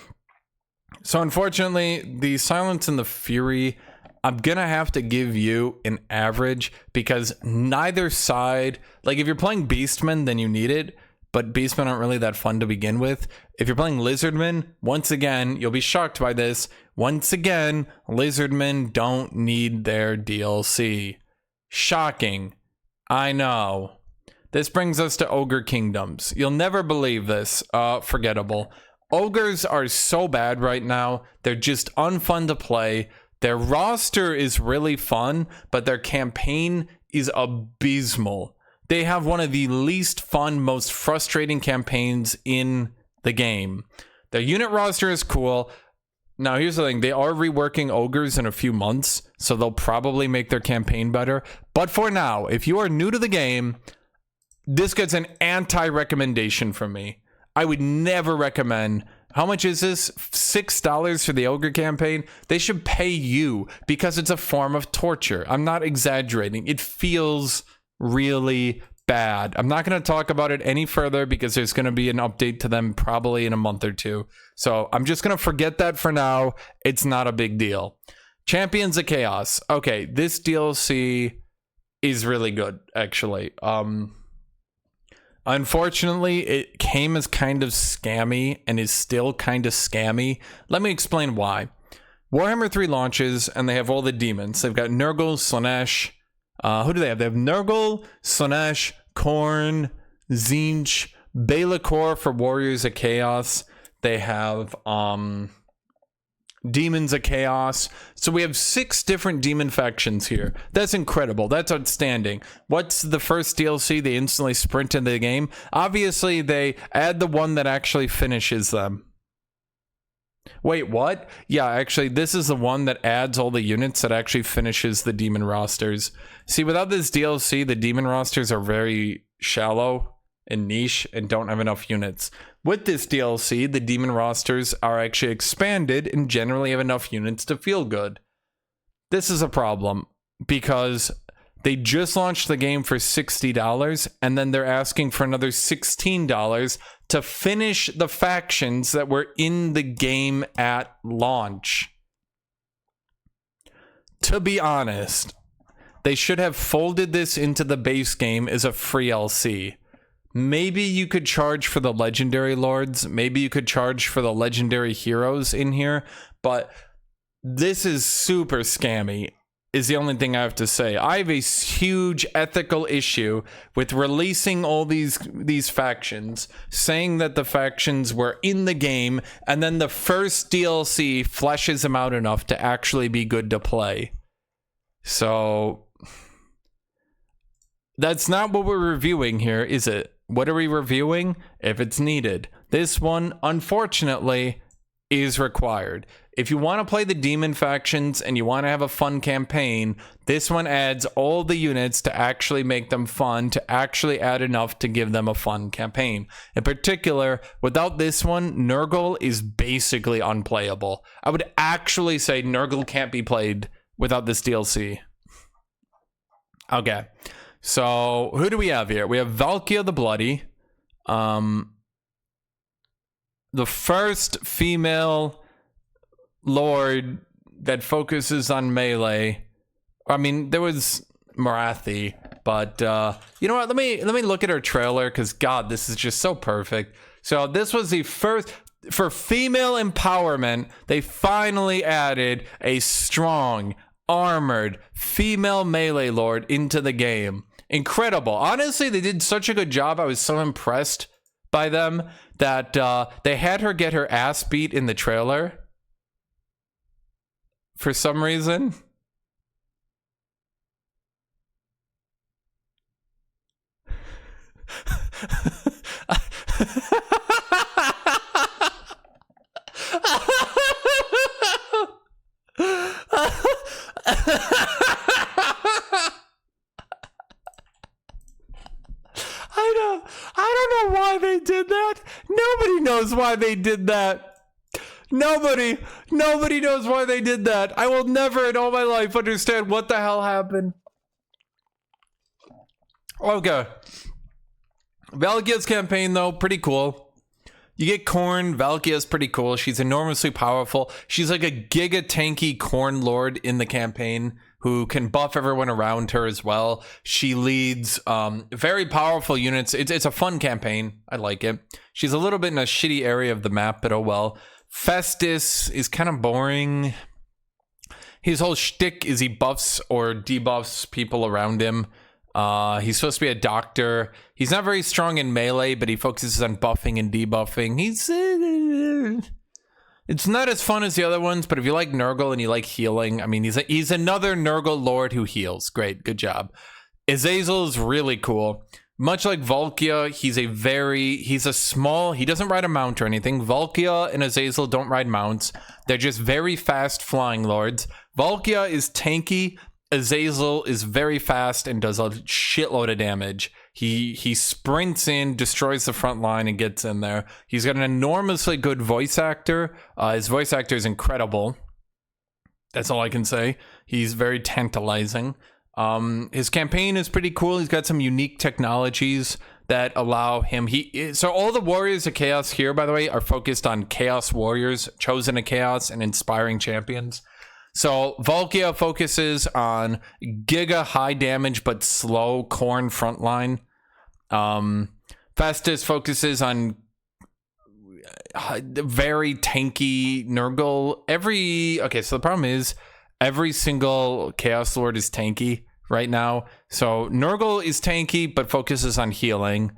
So unfortunately, the Silence and the Fury, I'm gonna have to give you an average because neither side, like if you're playing Beastmen, then you need it, but Beastmen aren't really that fun to begin with. If you're playing Lizardmen, once again, you'll be shocked by this. Once again, Lizardmen don't need their DLC. Shocking. I know. This brings us to Ogre Kingdoms. You'll never believe this. Forgettable. Ogres are so bad right now. They're just unfun to play. Their roster is really fun, but their campaign is abysmal. They have one of the least fun, most frustrating campaigns in the game. Their unit roster is cool. Now, here's the thing. They are reworking Ogres in a few months, so they'll probably make their campaign better. But for now, if you are new to the game, this gets an anti-recommendation from me. I would never recommend. How much is this? $6 for the Ogre campaign? They should pay you because it's a form of torture. I'm not exaggerating. It feels really bad. I'm not going to talk about it any further because there's going to be an update to them probably in a month or two. So I'm just going to forget that for now. It's not a big deal. Champions of Chaos. Okay, this DLC is really good, actually. Unfortunately, it came as kind of scammy and is still kind of scammy. Let me explain why. Warhammer 3 launches and they have all the demons. They've got Nurgle, Slaanesh. Who do they have? They have Nurgle, Slaanesh, Khorne, Tzeentch, Be'lakor for Warriors of Chaos. They have Demons of Chaos. So we have 6 different demon factions here. That's incredible. That's outstanding. What's the first DLC? They instantly sprint into the game. Obviously, they add the one that actually finishes them. Wait, what? Yeah, actually, this is the one that adds all the units that actually finishes the demon rosters. See, without this DLC, the demon rosters are very shallow and niche and don't have enough units. With this DLC, the demon rosters are actually expanded and generally have enough units to feel good. This is a problem because they just launched the game for $60 and then they're asking for another $16 to finish the factions that were in the game at launch. To be honest, they should have folded this into the base game as a free LC. Maybe you could charge for the legendary lords. Maybe you could charge for the legendary heroes in here. But this is super scammy, is the only thing I have to say. I have a huge ethical issue with releasing all these factions, saying that the factions were in the game, and then the first DLC fleshes them out enough to actually be good to play. So that's not what we're reviewing here, is it? What are we reviewing? If it's needed. This one, unfortunately, is required. If you want to play the demon factions and you want to have a fun campaign, this one adds all the units to actually make them fun, to actually add enough to give them a fun campaign. In particular, without this one, Nurgle is basically unplayable. I would actually say Nurgle can't be played without this DLC. Okay. So, who do we have here? We have Valkia the Bloody. The first female lord that focuses on melee. I mean, there was Marathi, but you know what? Let me look at her trailer because God, this is just so perfect. So this was the first for female empowerment. They finally added a strong, armored female melee lord into the game. Incredible. Honestly, they did such a good job. I was so impressed by them that they had her get her ass beat in the trailer for some reason. I don't know why they did that. Nobody knows why they did that. Nobody knows why they did that. I will never in all my life understand what the hell happened. Okay. Valkia's campaign, though, pretty cool. You get Khorne. Valkia's pretty cool. She's enormously powerful. She's like a giga tanky Khorne Lord in the campaign who can buff everyone around her as well. She leads very powerful units. It's a fun campaign. I like it. She's a little bit in a shitty area of the map, but oh well. Festus is kind of boring. His whole shtick is he buffs or debuffs people around him. He's supposed to be a doctor. He's not very strong in melee, but he focuses on buffing and debuffing. It's not as fun as the other ones, but if you like Nurgle and you like healing, I mean, he's another Nurgle Lord who heals. Great, good job. Azazel is really cool. Much like Valkia, he's a small, he doesn't ride a mount or anything. Valkia and Azazel don't ride mounts. They're just very fast flying lords. Valkia is tanky. Azazel is very fast and does a shitload of damage. He sprints in, destroys the front line, and gets in there. He's got an enormously good voice actor. His voice actor is incredible. That's all I can say. He's very tantalizing. His campaign is pretty cool. He's got some unique technologies that allow him. So all the warriors of chaos here, by the way, are focused on chaos warriors, chosen of chaos, and inspiring champions. So Valkia focuses on giga high damage but slow Khorne frontline. Festus focuses on very tanky Nurgle. So the problem is every single Chaos Lord is tanky right now. So Nurgle is tanky but focuses on healing.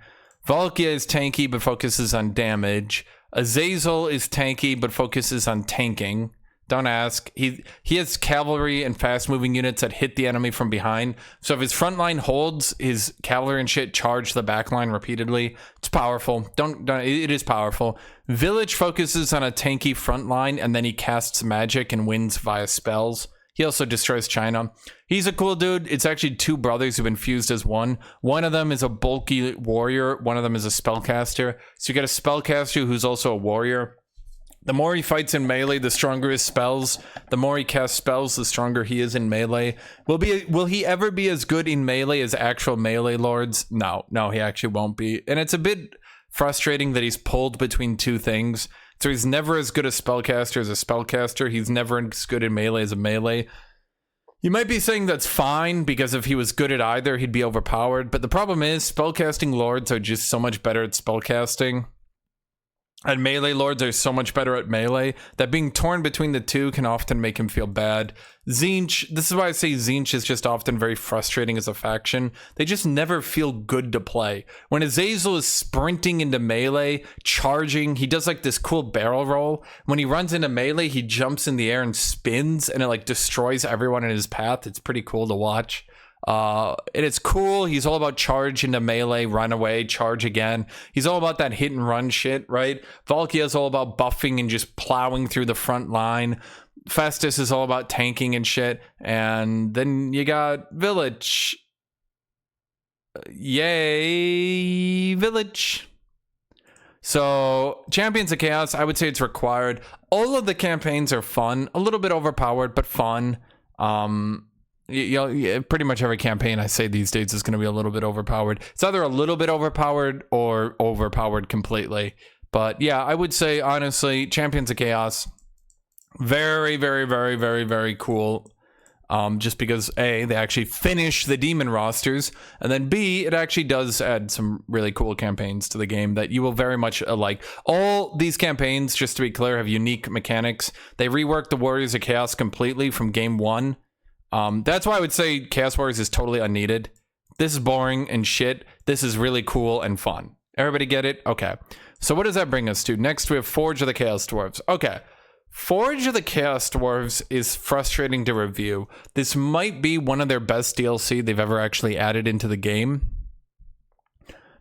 Valkia is tanky but focuses on damage. Azazel is tanky but focuses on tanking. Don't ask. He has cavalry and fast-moving units that hit the enemy from behind. So if his front line holds, his cavalry and shit charge the back line repeatedly. It's powerful. It is powerful. Village focuses on a tanky front line, and then he casts magic and wins via spells. He also destroys China. He's a cool dude. It's actually two brothers who've been fused as one. One of them is a bulky warrior. One of them is a spellcaster. So you get a spellcaster who's also a warrior. The more he fights in melee, the stronger his spells. The more he casts spells, the stronger he is in melee. Will he ever be as good in melee as actual melee lords? No, he actually won't be. And it's a bit frustrating that he's pulled between two things. So he's never as good a spellcaster as a spellcaster. He's never as good in melee as a melee. You might be saying that's fine, because if he was good at either, he'd be overpowered. But the problem is, spellcasting lords are just so much better at spellcasting. And melee lords are so much better at melee that being torn between the two can often make him feel bad. Tzeentch, this is why I say Tzeentch is just often very frustrating as a faction. They just never feel good to play. When Azazel is sprinting into melee, charging, he does like this cool barrel roll. When he runs into melee, he jumps in the air and spins, and it like destroys everyone in his path. It's pretty cool to watch. And it's cool. He's all about charge into melee, run away, charge again. He's all about that hit and run shit, right? Valkia is all about buffing and just plowing through the front line. Festus is all about tanking and shit. And then you got Village. Yay, Village. So, Champions of Chaos, I would say it's required. All of the campaigns are fun. A little bit overpowered, but fun. Pretty much every campaign I say these days is going to be a little bit overpowered. It's either a little bit overpowered or overpowered completely. But yeah, I would say, honestly, Champions of Chaos, very, very, very, very, very cool. Just because A, they actually finish the demon rosters, and then B, it actually does add some really cool campaigns to the game that you will very much like. All these campaigns, just to be clear, have unique mechanics. They reworked the Warriors of Chaos completely from game one. That's why I would say Chaos Warriors is totally unneeded. This is boring and shit. This is really cool and fun. Everybody get it? Okay. So what does that bring us to? Next, we have Forge of the Chaos Dwarves. Okay. Forge of the Chaos Dwarves is frustrating to review. This might be one of their best DLC they've ever actually added into the game.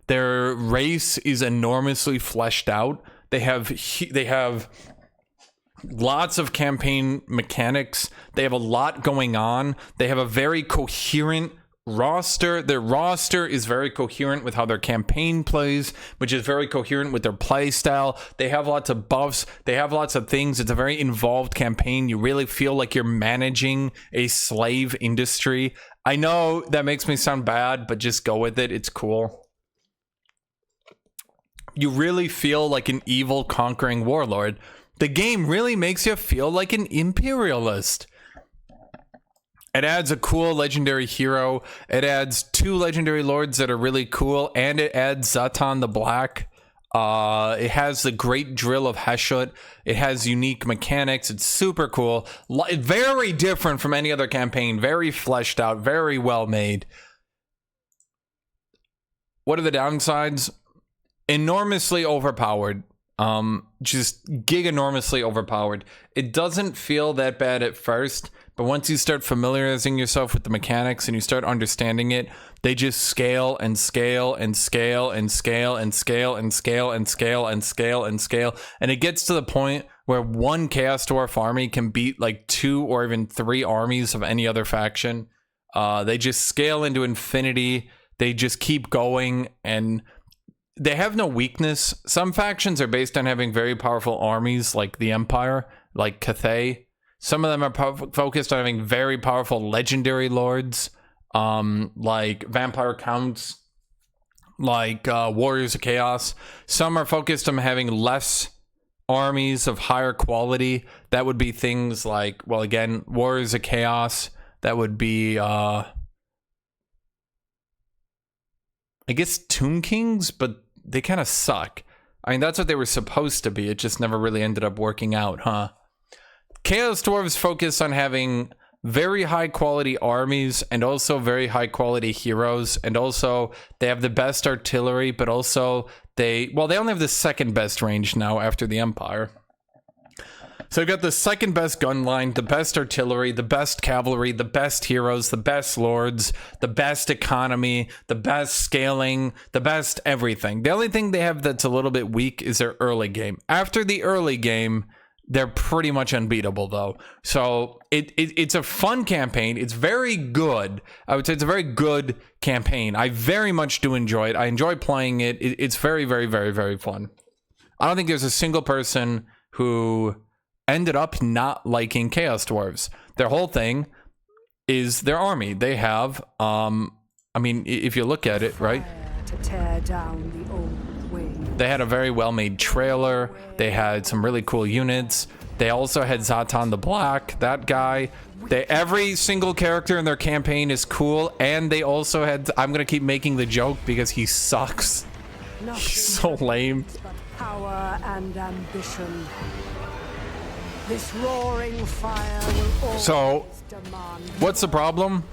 Their race is enormously fleshed out. They have lots of campaign mechanics. They have a lot going on. They have a very coherent roster. Their roster is very coherent with how their campaign plays, which is very coherent with their play style. They have lots of buffs. They have lots of things. It's a very involved campaign. You really feel like you're managing a slave industry. I know that makes me sound bad, but just go with it. It's cool. You really feel like an evil conquering warlord. The game really makes you feel like an imperialist. It adds a cool legendary hero. It adds 2 legendary lords that are really cool, and it adds Zatan the Black. It has the great drill of Heshut. It has unique mechanics. It's super cool. Very different from any other campaign. Very fleshed out. Very well made. What are the downsides? Enormously overpowered. Just giganormously overpowered. It doesn't feel that bad at first, but once you start familiarizing yourself with the mechanics and you start understanding it, they just scale and scale and scale and scale and scale and scale and scale and scale and scale. And it gets to the point where one Chaos Dwarf army can beat like 2 or even 3 armies of any other faction. They just scale into infinity. They just keep going, and they have no weakness. Some factions are based on having very powerful armies, like the Empire, like Cathay. Some of them are focused on having very powerful legendary lords, like Vampire Counts, like Warriors of Chaos. Some are focused on having less armies of higher quality. That would be things like, well, again, Warriors of Chaos. That would be, I guess, Tomb Kings, but they kind of suck. I mean, that's what they were supposed to be. It just never really ended up working out, huh? Chaos Dwarves focus on having very high quality armies and also very high quality heroes, and also they have the best artillery, but also they only have the second best range now after the Empire. So they've got the second best gun line, the best artillery, the best cavalry, the best heroes, the best lords, the best economy, the best scaling, the best everything. The only thing they have that's a little bit weak is their early game. After the early game, they're pretty much unbeatable, though. So it's a fun campaign. It's very good. I would say it's a very good campaign. I very much do enjoy it. I enjoy playing it. It's very, very, very, very fun. I don't think there's a single person who ended up not liking Chaos Dwarves. Their whole thing is their army. They have, I mean, if you look at it, right? To tear down the old way. They had a very well-made trailer. They had some really cool units. They also had Zatan the Black, that guy. Every single character in their campaign is cool, and they also had, I'm gonna keep making the joke because he sucks. He's so lame. But power and ambition. This roaring fire will always demand. What's the problem?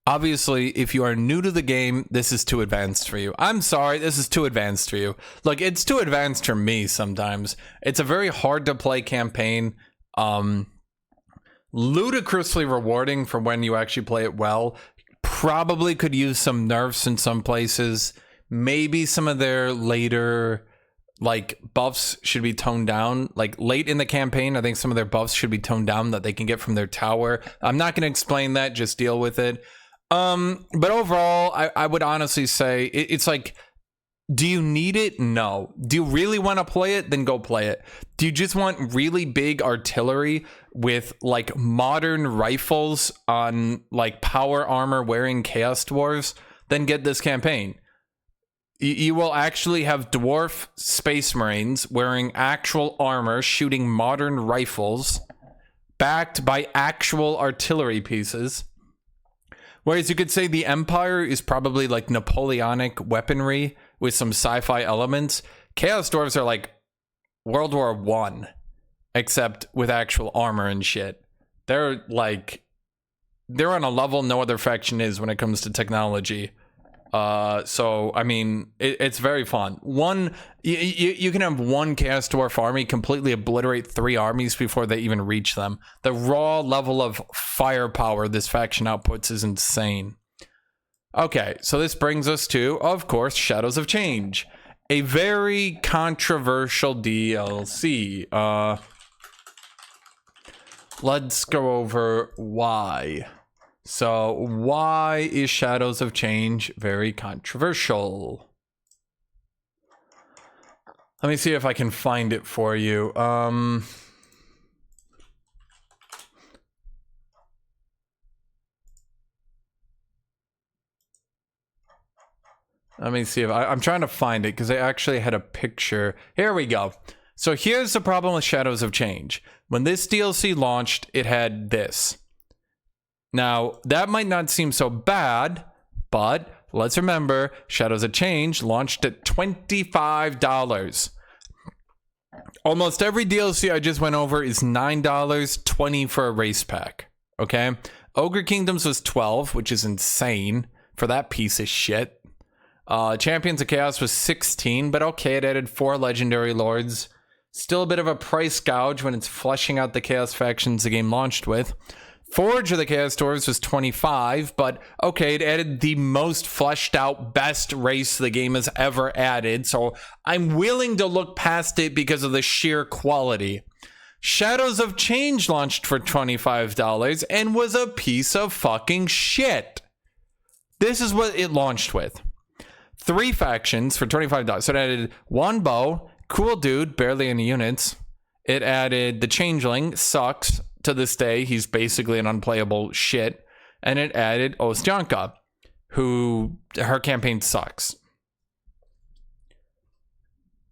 Obviously, if you are new to the game, this is too advanced for you. I'm sorry, this is too advanced for you. Like, it's too advanced for me sometimes. It's a very hard to play campaign. Ludicrously rewarding for when you actually play it well. Probably could use some nerfs in some places. Maybe some of their later, like, buffs should be toned down. Like, late in the campaign, I think some of their buffs should be toned down that they can get from their tower. I'm not going to explain that, just deal with it. But overall, I would honestly say it's like, do you need it? No. Do you really want to play it? Then go play it. Do you just want really big artillery with like modern rifles on like power armor wearing Chaos Dwarves? Then get this campaign. You will actually have dwarf space marines wearing actual armor, shooting modern rifles, backed by actual artillery pieces. Whereas you could say the Empire is probably like Napoleonic weaponry with some sci-fi elements. Chaos Dwarves are like World War I, except with actual armor and shit. They're on a level no other faction is when it comes to technology. So I mean, it's very fun. You can have one Chaos Dwarf army completely obliterate 3 armies before they even reach them. The raw level of firepower this faction outputs is insane. Okay, so this brings us to, of course, Shadows of Change, a very controversial DLC. Let's go over why. So, why is Shadows of Change very controversial? Let me see if I can find it for you. Let me see if I'm trying to find it because I actually had a picture. Here we go. So here's the problem with Shadows of Change. When this DLC launched, it had this. Now, that might not seem so bad, but let's remember, Shadows of Change launched at $25. Almost every DLC I just went over is $9, $20 for a race pack, okay? Ogre Kingdoms was $12, which is insane for that piece of shit. Champions of Chaos was $16, but okay, it added 4 legendary lords. Still a bit of a price gouge when it's fleshing out the Chaos factions the game launched with. Forge of the Chaos Dwarfs was $25, but okay, it added the most fleshed out, best race the game has ever added, so I'm willing to look past it because of the sheer quality. Shadows of Change launched for $25 and was a piece of fucking shit. This is what it launched with. 3 factions for $25. So it added 1 bow, cool dude, barely any units. It added the Changeling, sucks. To this day, he's basically an unplayable shit. And it added Ostyanka, who, her campaign sucks.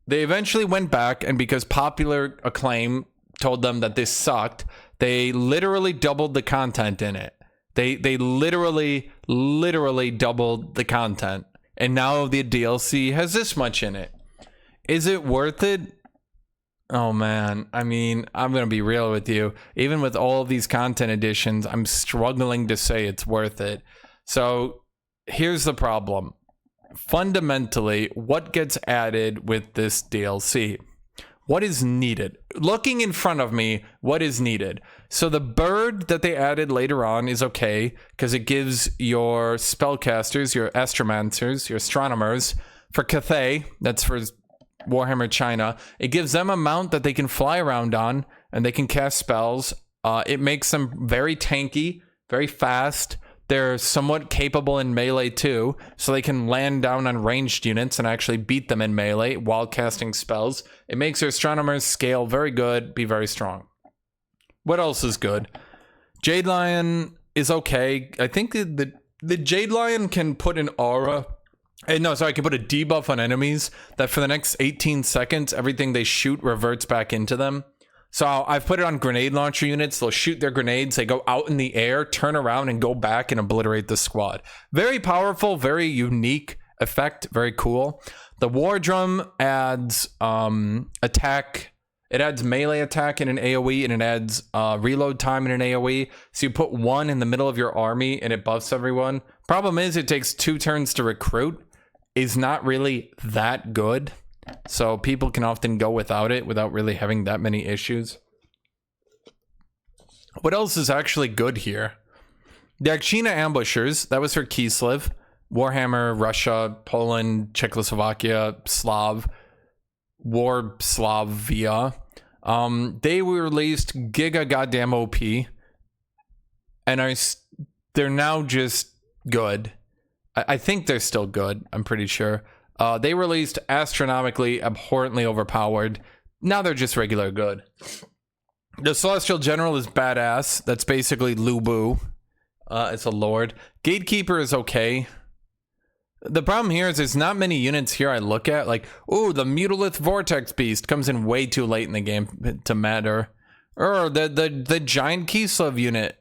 They eventually went back, and because popular acclaim told them that this sucked, they literally doubled the content in it. They literally doubled the content. And now the DLC has this much in it. Is it worth it? Oh man, I mean, I'm gonna be real with you. Even with all of these content additions, I'm struggling to say it's worth it. So here's the problem. Fundamentally, what gets added with this DLC? What is needed? Looking in front of me, what is needed? So the bird that they added later on is okay, because it gives your spellcasters, your astromancers, your astronomers, for Decay, that's for Warhammer China, it gives them a mount that they can fly around on, and they can cast spells. It makes them very tanky, very fast. They're somewhat capable in melee too, so they can land down on ranged units and actually beat them in melee while casting spells. It makes their astronomers scale very good, be very strong. What else is good? Jade Lion is okay. I think the Jade Lion can put an aura. No, sorry, I can put a debuff on enemies that for the next 18 seconds, everything they shoot reverts back into them. So I've put it on grenade launcher units. They'll shoot their grenades. They go out in the air, turn around, and go back and obliterate the squad. Very powerful, very unique effect. Very cool. The War Drum adds attack. It adds melee attack in an AoE, and it adds reload time in an AoE. So you put 1 in the middle of your army, and it buffs everyone. Problem is, it takes 2 turns to recruit. Is not really that good. So people can often go without it without really having that many issues. What else is actually good here? The Akshina Ambushers, that was for Kislev, Warhammer, Russia, Poland, Czechoslovakia, Slav, Slavia. They were released giga goddamn OP, and they're now just good. I think they're still good, I'm pretty sure. They released astronomically, abhorrently overpowered. Now they're just regular good. The Celestial General is badass. That's basically Lubu. It's a lord. Gatekeeper is okay. The problem here is there's not many units here I look at. Like, ooh, the Mutalith Vortex Beast comes in way too late in the game to matter. Or the Giant Kislev unit.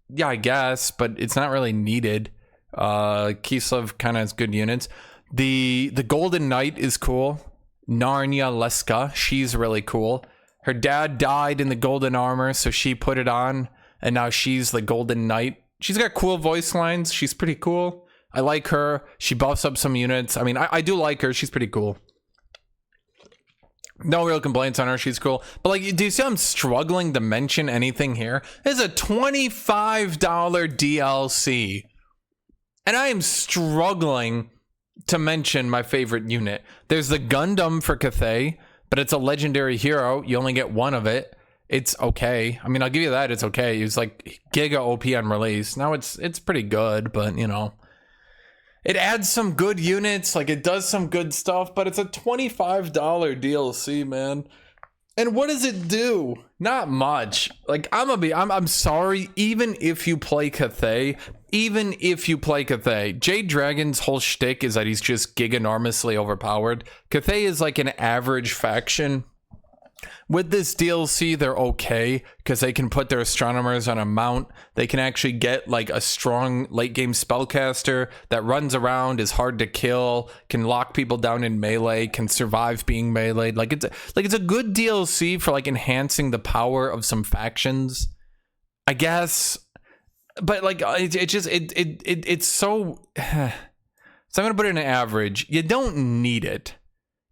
Yeah, I guess, but it's not really needed. Kislev kind of has good units. The Golden Knight is cool. Narnia Leska, she's really cool. Her dad died in the golden armor, so she put it on, and now she's the Golden Knight. She's got cool voice lines. She's pretty cool. I like her. She buffs up some units. I mean, I do like her. She's pretty cool. No real complaints on her. She's cool. But like, do you see I'm struggling to mention anything here? It's a $25 DLC. And I am struggling to mention my favorite unit. There's the Gundam for Cathay, but it's a legendary hero. You only get 1 of it. It's okay. I mean, I'll give you that. It's okay. It's like giga OP on release. Now it's pretty good, but you know, it adds some good units. Like it does some good stuff, but it's a $25 DLC, man. And what does it do? Not much. Like, I'm sorry, even if you play Cathay, Jade Dragon's whole shtick is that he's just giganormously overpowered. Cathay is like an average faction. With this DLC, they're okay because they can put their astronomers on a mount. They can actually get like a strong late game spellcaster that runs around, is hard to kill, can lock people down in melee, can survive being meleeed. It's a good DLC for like enhancing the power of some factions, I guess. But like it's so. So I'm gonna put it in an average. You don't need it.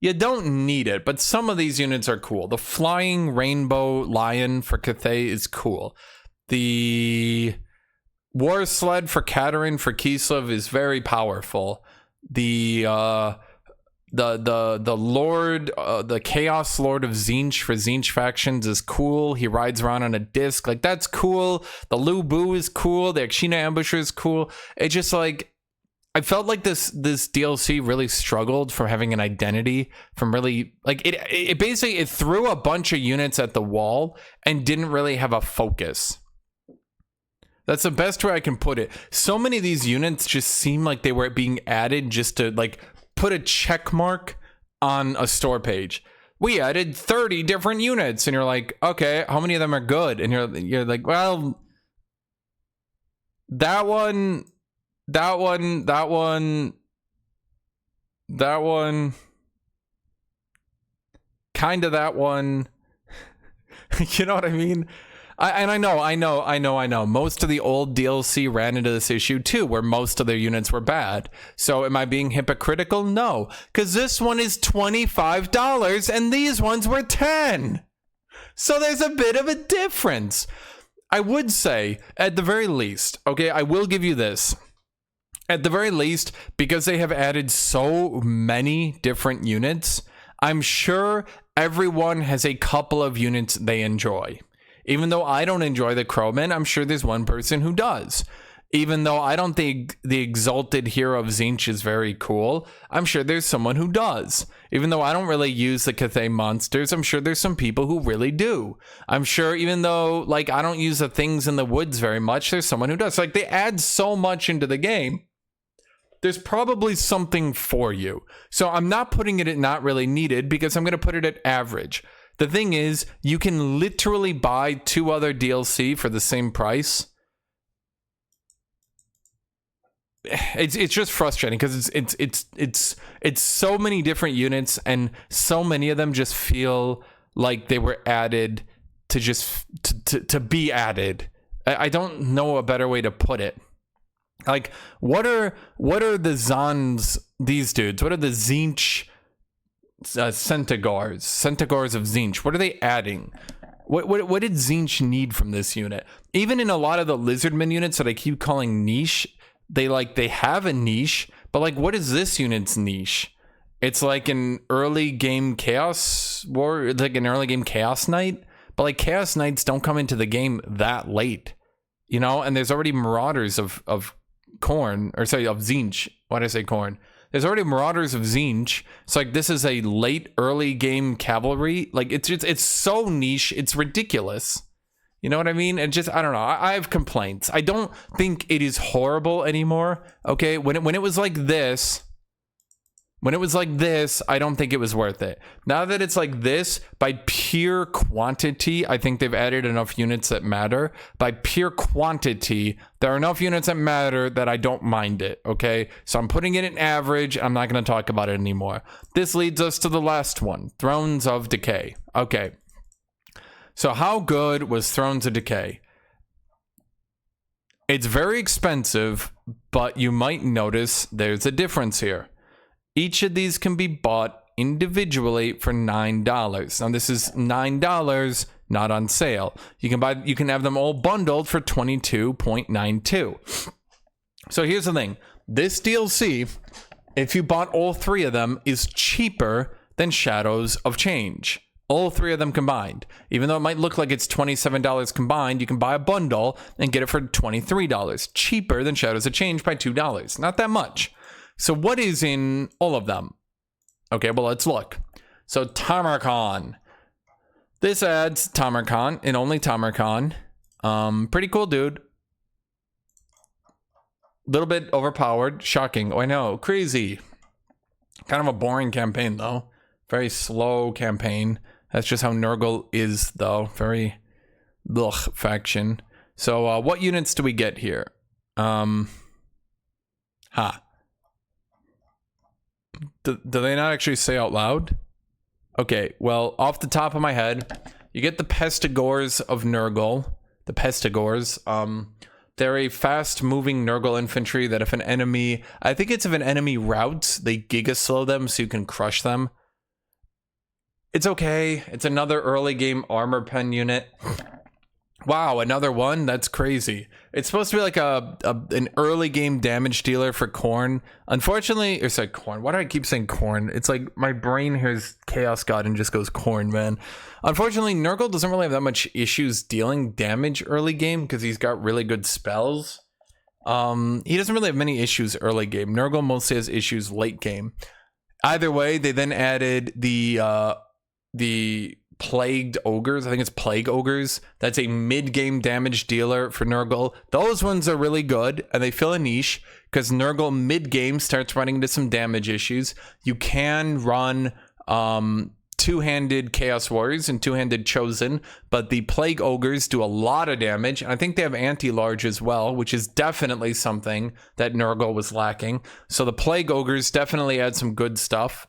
You don't need it, but some of these units are cool. The Flying Rainbow Lion for Cathay is cool. The War Sled for Katerin for Kislev is very powerful. The Lord, the Chaos Lord of Tzeentch for Tzeentch factions is cool. He rides around on a disc, like that's cool. The Lu Bu is cool. The Akshina Ambusher is cool. It's just like, I felt like this DLC really struggled from having an identity, from really like it basically it threw a bunch of units at the wall and didn't really have a focus. That's the best way I can put it. So many of these units just seem like they were being added just to like put a check mark on a store page. We added 30 different units, and you're like, okay, how many of them are good? And you're like, well, that one, kind of that one. You know what I mean? I know. Most of the old DLC ran into this issue too, where most of their units were bad. So am I being hypocritical? No, because this one is $25 and these ones were $10. So there's a bit of a difference. I would say, at the very least, okay, I will give you this. At the very least, because they have added so many different units, I'm sure everyone has a couple of units they enjoy. Even though I don't enjoy the Crowman, I'm sure there's one person who does. Even though I don't think the Exalted Hero of Tzeentch is very cool, I'm sure there's someone who does. Even though I don't really use the Cathay monsters, I'm sure there's some people who really do. I'm sure even though like I don't use the Things in the Woods very much, there's someone who does. Like they add so much into the game. There's probably something for you. So I'm not putting it at not really needed because I'm going to put it at average. The thing is, you can literally buy 2 other DLC for the same price. It's just frustrating because it's so many different units and so many of them just feel like they were added to just to be added. I don't know a better way to put it. Like, what are the Zons, these dudes? What are the Tzeentch Centaurs of Tzeentch? What are they adding? What did Tzeentch need from this unit? Even in a lot of the Lizardmen units that I keep calling niche, they have a niche, but like, what is this unit's niche? It's like an early game Chaos War, like an early game Chaos Knight, but like Chaos Knights don't come into the game that late, you know. And there's already Marauders of Khorne, or sorry, of Tzeentch. Why did I say Khorne? There's already Marauders of Tzeentch. So like this is a late early game cavalry. Like it's so niche, it's ridiculous. You know what I mean? And just, I don't know. I have complaints. I don't think it is horrible anymore. Okay, when it was like this, I don't think it was worth it. Now that it's like this, by pure quantity, I think they've added enough units that matter. By pure quantity, there are enough units that matter that I don't mind it, okay? So I'm putting it in average. I'm not going to talk about it anymore. This leads us to the last one, Thrones of Decay. Okay. So how good was Thrones of Decay? It's very expensive, but you might notice there's a difference here. Each of these can be bought individually for $9. Now this is $9, not on sale. You can have them all bundled for $22.92. So here's the thing. This DLC, if you bought all 3 of them, is cheaper than Shadows of Change. All 3 of them combined. Even though it might look like it's $27 combined, you can buy a bundle and get it for $23. Cheaper than Shadows of Change by $2. Not that much. So what is in all of them? Okay, well, let's look. So Tamarkon. This adds Tamarkan and only Tamarkan. Pretty cool dude. Little bit overpowered. Shocking. Oh, I know. Crazy. Kind of a boring campaign, though. Very slow campaign. That's just how Nurgle is, though. Very faction. So, what units do we get here? Do they not actually say out loud? Okay, well, off the top of my head, you get the Pestigors of Nurgle. The Pestigors. They're a fast-moving Nurgle infantry that if an enemy... I think it's if an enemy routes, they Giga Slow them so you can crush them. It's okay. It's another early game armor pen unit. Wow, another one? That's crazy. It's supposed to be like an early game damage dealer for Khorne. Unfortunately, it's like Khorne. Why do I keep saying Khorne? It's like my brain hears Chaos God and just goes Khorne, man. Unfortunately, Nurgle doesn't really have that much issues dealing damage early game because he's got really good spells. He doesn't really have many issues early game. Nurgle mostly has issues late game. Either way, they then added the Plagued Ogres. I think it's Plague Ogres. That's a mid-game damage dealer for Nurgle. Those ones are really good, and they fill a niche, because Nurgle mid-game starts running into some damage issues. You can run two-handed Chaos Warriors and two-handed Chosen, but the Plague Ogres do a lot of damage. I think they have anti-large as well, which is definitely something that Nurgle was lacking. So the Plague Ogres definitely add some good stuff.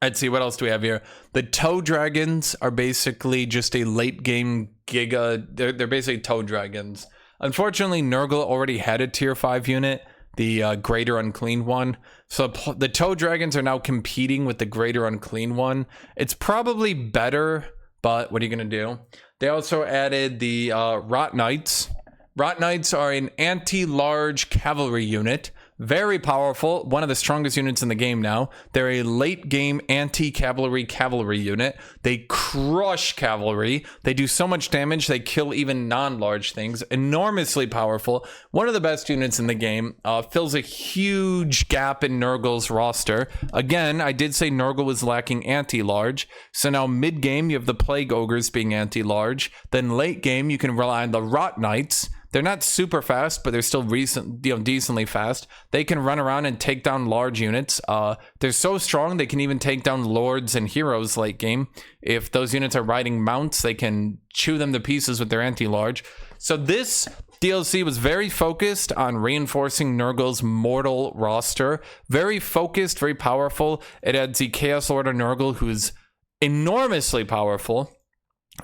Let's see, what else do we have here? The Toe Dragons are basically just a late game Giga. They're basically Toe Dragons. Unfortunately, Nurgle already had a tier 5 unit, the Greater Unclean one. So the Toe Dragons are now competing with the Greater Unclean one. It's probably better, but what are you going to do? They also added the Rot Knights. Rot Knights are an anti-large cavalry unit. Very powerful, one of the strongest units in the game now. They're a late game anti-cavalry cavalry unit. They crush cavalry. They do so much damage, they kill even non-large things. Enormously powerful. One of the best units in the game. Fills a huge gap in Nurgle's roster. Again, I did say Nurgle was lacking anti-large. So now mid-game, you have the Plague Ogres being anti-large. Then late game, you can rely on the Rot Knights. They're not super fast, but they're still decently fast. They can run around and take down large units. They're so strong, they can even take down lords and heroes late game. If those units are riding mounts, they can chew them to pieces with their anti-large. So this DLC was very focused on reinforcing Nurgle's mortal roster. Very focused, very powerful. It adds the Chaos Lord of Nurgle, who's enormously powerful.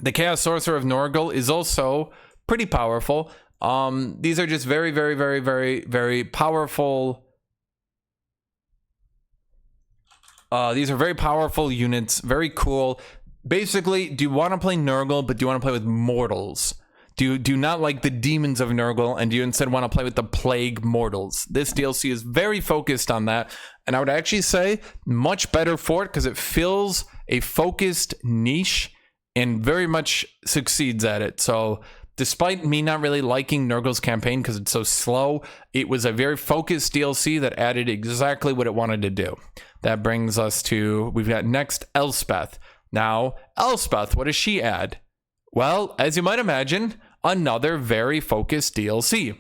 The Chaos Sorcerer of Nurgle is also pretty powerful. These are just very, very, very, very, very powerful. These are very powerful units. Very cool. Basically, do you want to play Nurgle, but do you want to play with mortals? Do you not like the demons of Nurgle, and do you instead want to play with the plague mortals? This DLC is very focused on that, and I would actually say much better for it because it fills a focused niche and very much succeeds at it. So despite me not really liking Nurgle's campaign because it's so slow, it was a very focused DLC that added exactly what it wanted to do. That brings us to, we've got next Elspeth. Now, Elspeth, what does she add? Well, as you might imagine, another very focused DLC.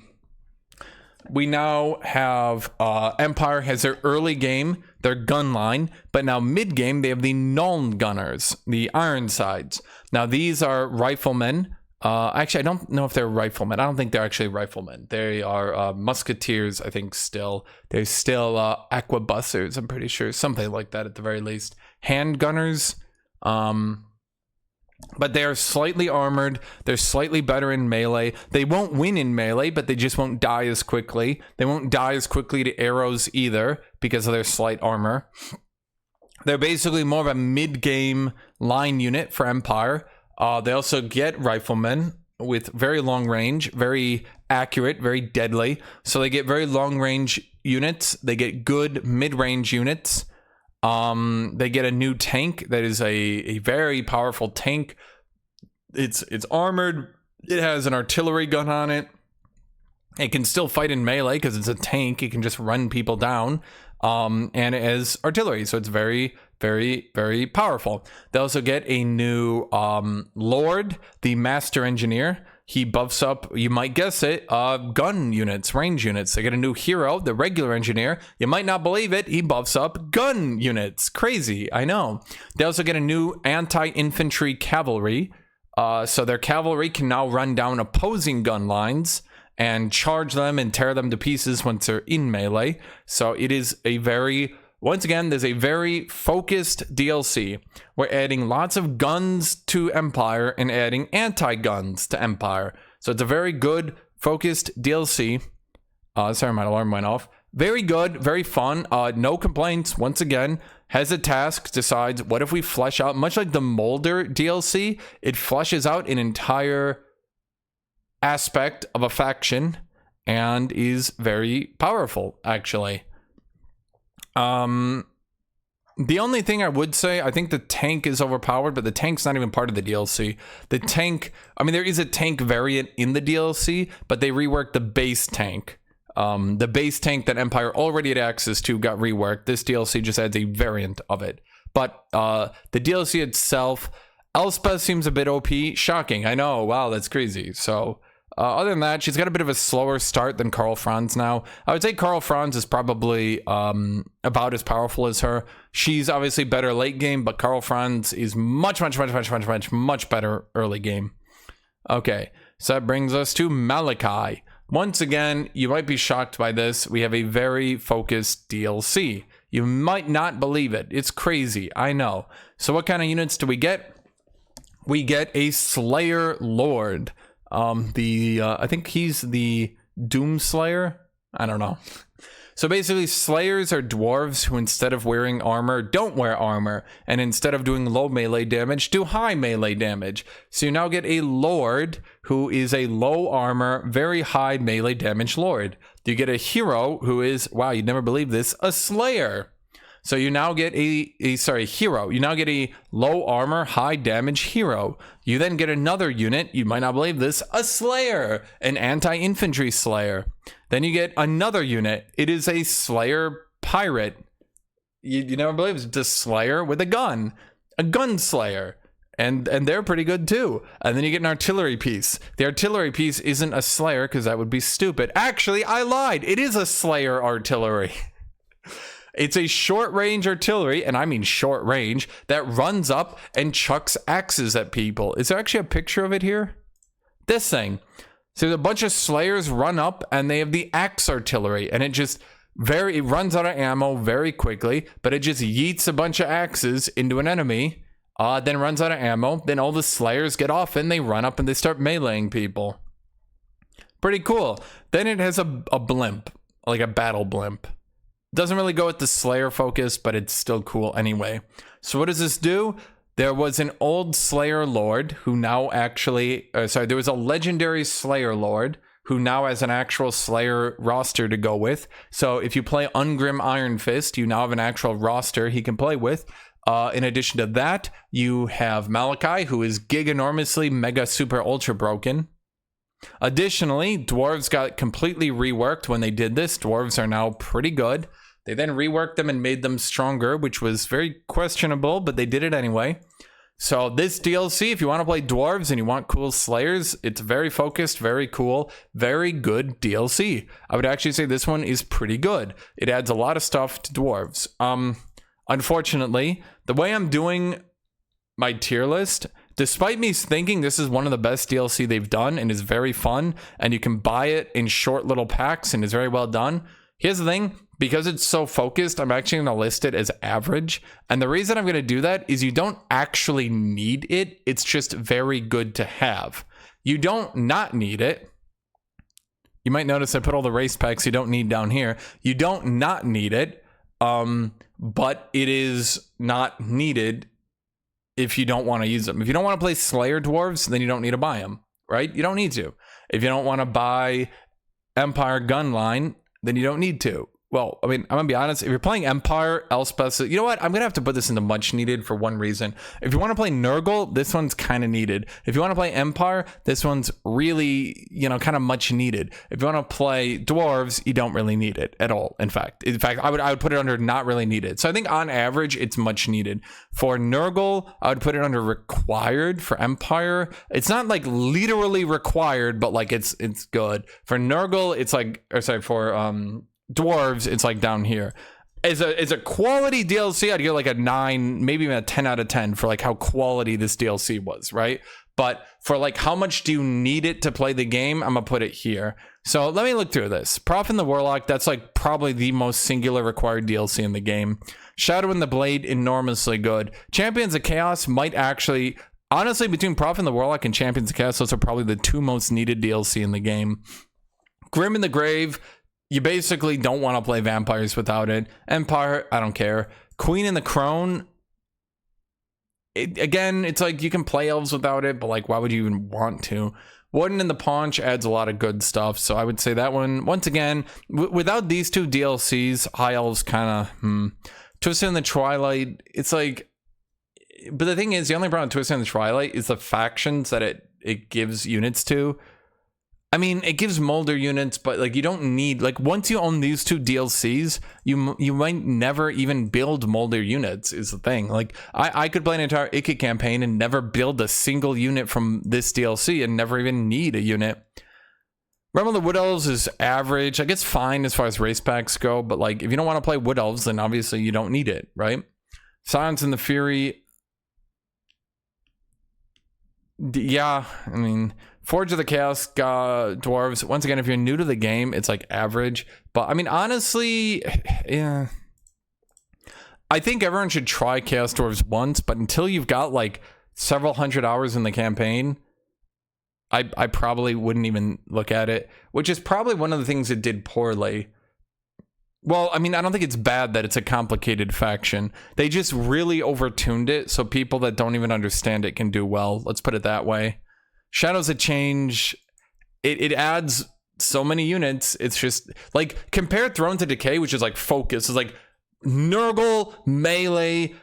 We now have Empire has their early game, their gun line, but now mid-game they have the Nuln Gunners, the Ironsides. Now these are riflemen. Actually, I don't know if they're riflemen. I don't think they're actually riflemen. They are musketeers, I think, still. They're still aquabussers, I'm pretty sure. Something like that at the very least. Handgunners. But they are slightly armored. They're slightly better in melee. They won't win in melee, but they just won't die as quickly. They won't die as quickly to arrows either because of their slight armor. They're basically more of a mid-game line unit for Empire. They also get riflemen with very long range, very accurate, very deadly. So they get very long range units. They get good mid-range units. They get a new tank that is a very powerful tank. It's armored. It has an artillery gun on it. It can still fight in melee because it's a tank. It can just run people down. And it has artillery, so it's very Very, very powerful. They also get a new Lord, the Master Engineer. He buffs up, you might guess it, gun units, range units. They get a new hero, the Regular Engineer. You might not believe it, he buffs up gun units. Crazy, I know. They also get a new Anti-Infantry Cavalry. So their cavalry can now run down opposing gun lines and charge them and tear them to pieces once they're in melee. So it is a very, once again, there's a very focused DLC. We're adding lots of guns to Empire and adding anti-guns to Empire. So it's a very good, focused DLC. Sorry, my alarm went off. Very good, very fun. No complaints. Once again, has a task, decides what if we flesh out, much like the Molder DLC, it fleshes out an entire aspect of a faction and is very powerful, actually. The only thing I would say, I think the tank is overpowered, but the tank's not even part of the DLC. The tank, I mean, there is a tank variant in the DLC, but they reworked the base tank. The base tank that Empire already had access to got reworked. This DLC just adds a variant of it. But the DLC itself, Elspeth seems a bit OP. Shocking, I know. Wow, that's crazy. So other than that, she's got a bit of a slower start than Karl Franz now. I would say Karl Franz is probably about as powerful as her. She's obviously better late game, but Karl Franz is much better early game. Okay, so that brings us to Malachi. Once again, you might be shocked by this. We have a very focused DLC. You might not believe it. It's crazy, I know. So what kind of units do we get? We get a Slayer Lord. I think he's the Doom Slayer. I don't know. So basically, Slayers are dwarves who, instead of wearing armor, don't wear armor, and instead of doing low melee damage, do high melee damage. So you now get a Lord who is a low armor, very high melee damage Lord. You get a hero who is, wow, you'd never believe this, a Slayer. So you now get hero. You now get a low armor, high damage hero. You then get another unit, you might not believe this, a Slayer, an anti-infantry Slayer. Then you get another unit. It is a Slayer pirate. You never believe it's a Slayer with a gun Slayer. And they're pretty good too. And then you get an artillery piece. The artillery piece isn't a Slayer because that would be stupid. Actually, I lied. It is a Slayer artillery. It's a short-range artillery, and I mean short-range, that runs up and chucks axes at people. Is there actually a picture of it here? This thing. So a bunch of Slayers run up, and they have the axe artillery, and it runs out of ammo very quickly, but it just yeets a bunch of axes into an enemy, then runs out of ammo, then all the Slayers get off, and they run up, and they start meleeing people. Pretty cool. Then it has a blimp, like a battle blimp. Doesn't really go with the Slayer focus, but it's still cool anyway. So what does this do? There was an old Slayer Lord who now actually, there was a legendary Slayer Lord who now has an actual Slayer roster to go with. So if you play Ungrim Iron Fist, you now have an actual roster he can play with. In addition to that, you have Malachi, who is giganormously mega super ultra broken. Additionally, dwarves got completely reworked when they did this. Dwarves are now pretty good. They then reworked them and made them stronger, which was very questionable, but they did it anyway. So this DLC, if you want to play dwarves and you want cool Slayers, it's very focused, very cool, very good DLC. I would actually say this one is pretty good. It adds a lot of stuff to dwarves. Unfortunately, the way I'm doing my tier list, despite me thinking this is one of the best DLC they've done and is very fun, and you can buy it in short little packs and is very well done, here's the thing. Because it's so focused, I'm actually going to list it as average. And the reason I'm going to do that is you don't actually need it. It's just very good to have. You don't not need it. You might notice I put all the race packs you don't need down here. You don't not need it, but it is not needed if you don't want to use them. If you don't want to play Slayer Dwarves, then you don't need to buy them, right? You don't need to. If you don't want to buy Empire Gun Line, then you don't need to. well, I mean, I'm gonna be honest. If you're playing Empire, Elspeth, you know what? I'm gonna have to put this into much needed for one reason. If you want to play Nurgle, this one's kind of needed. If you want to play Empire, this one's really, you know, kind of much needed. If you want to play Dwarves, you don't really need it at all. In fact, I would put it under not really needed. So I think on average, it's much needed. For Nurgle, I would put it under required. For Empire, it's not like literally required, but like it's good. For Nurgle, it's like, or sorry, for Dwarves, it's like down here. As a quality DLC, I'd give like a 9, maybe even a 10 out of 10 for like how quality this DLC was, right? But for like how much do you need it to play the game, I'm gonna put it here. So let me look through this. Prophet and the Warlock, that's like probably the most singular required DLC in the game. Shadow and the Blade, enormously good. Champions of Chaos might actually, honestly, between Prophet and the Warlock and Champions of Chaos, those are probably the 2 most needed DLC in the game. Grim in the Grave, you basically don't want to play vampires without it. Empire, I don't care. Queen and the Crone, again, it's like you can play elves without it, but like, why would you even want to? Warden and the Punch adds a lot of good stuff, so I would say that one, once again, without these 2 DLCs, High Elves kind of, Twisted in the Twilight, it's like, but the thing is, the only problem with Twisted in the Twilight is the factions that it gives units to. I mean, it gives Molder units, but like you don't need, like once you own these 2 DLCs, you might never even build Molder units is the thing. Like I could play an entire Icky campaign and never build a single unit from this DLC and never even need a unit. Realm of the Wood Elves is average. I guess fine as far as race packs go, but like if you don't want to play Wood Elves, then obviously you don't need it, right? Silence and the Fury. Yeah, I mean, Forge of the Chaos Dwarves, once again, if you're new to the game, it's like average. But I mean, honestly, yeah, I think everyone should try Chaos Dwarves once, but until you've got like several hundred hours in the campaign, I probably wouldn't even look at it, which is probably one of the things it did poorly. Well, I mean, I don't think it's bad that it's a complicated faction. They just really overtuned it, so people that don't even understand it can do well. Let's put it that way. Shadows of Change, it adds so many units. It's just like, compare Throne to Decay, which is like focus. It's like Nurgle, melee,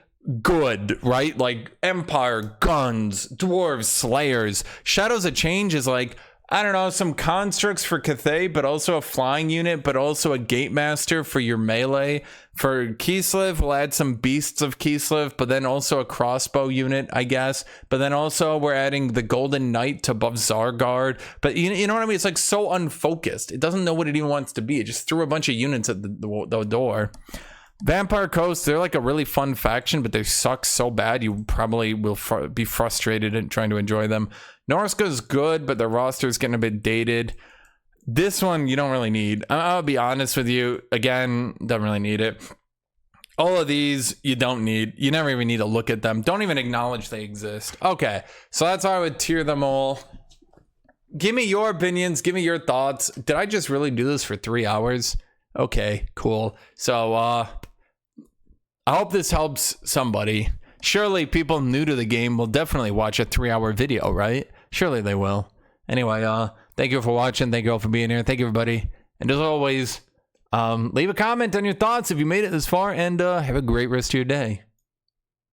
good, right? Like Empire, guns, Dwarves, Slayers. Shadows of Change is like, I don't know, some constructs for Cathay, but also a flying unit, but also a gate master for your melee. For Kislev, we'll add some beasts of Kislev, but then also a crossbow unit, I guess. But then also we're adding the Golden Knight to buff Zargard. But you know what I mean? It's like so unfocused. It doesn't know what it even wants to be. It just threw a bunch of units at the door. Vampire Coast, they're like a really fun faction, but they suck so bad you probably will be frustrated in trying to enjoy them. Norsca is good, but their roster is getting a bit dated. This one you don't really need. I'll be honest with you. Again, don't really need it. All of these you don't need. You never even need to look at them. Don't even acknowledge they exist. Okay, so that's how I would tier them all. Give me your opinions. Give me your thoughts. Did I just really do this for 3 hours? Okay, cool. So, I hope this helps somebody. Surely people new to the game will definitely watch a 3-hour video, right? Surely they will. Anyway, thank you for watching. Thank you all for being here. Thank you, everybody. And as always, leave a comment on your thoughts if you made it this far, and have a great rest of your day.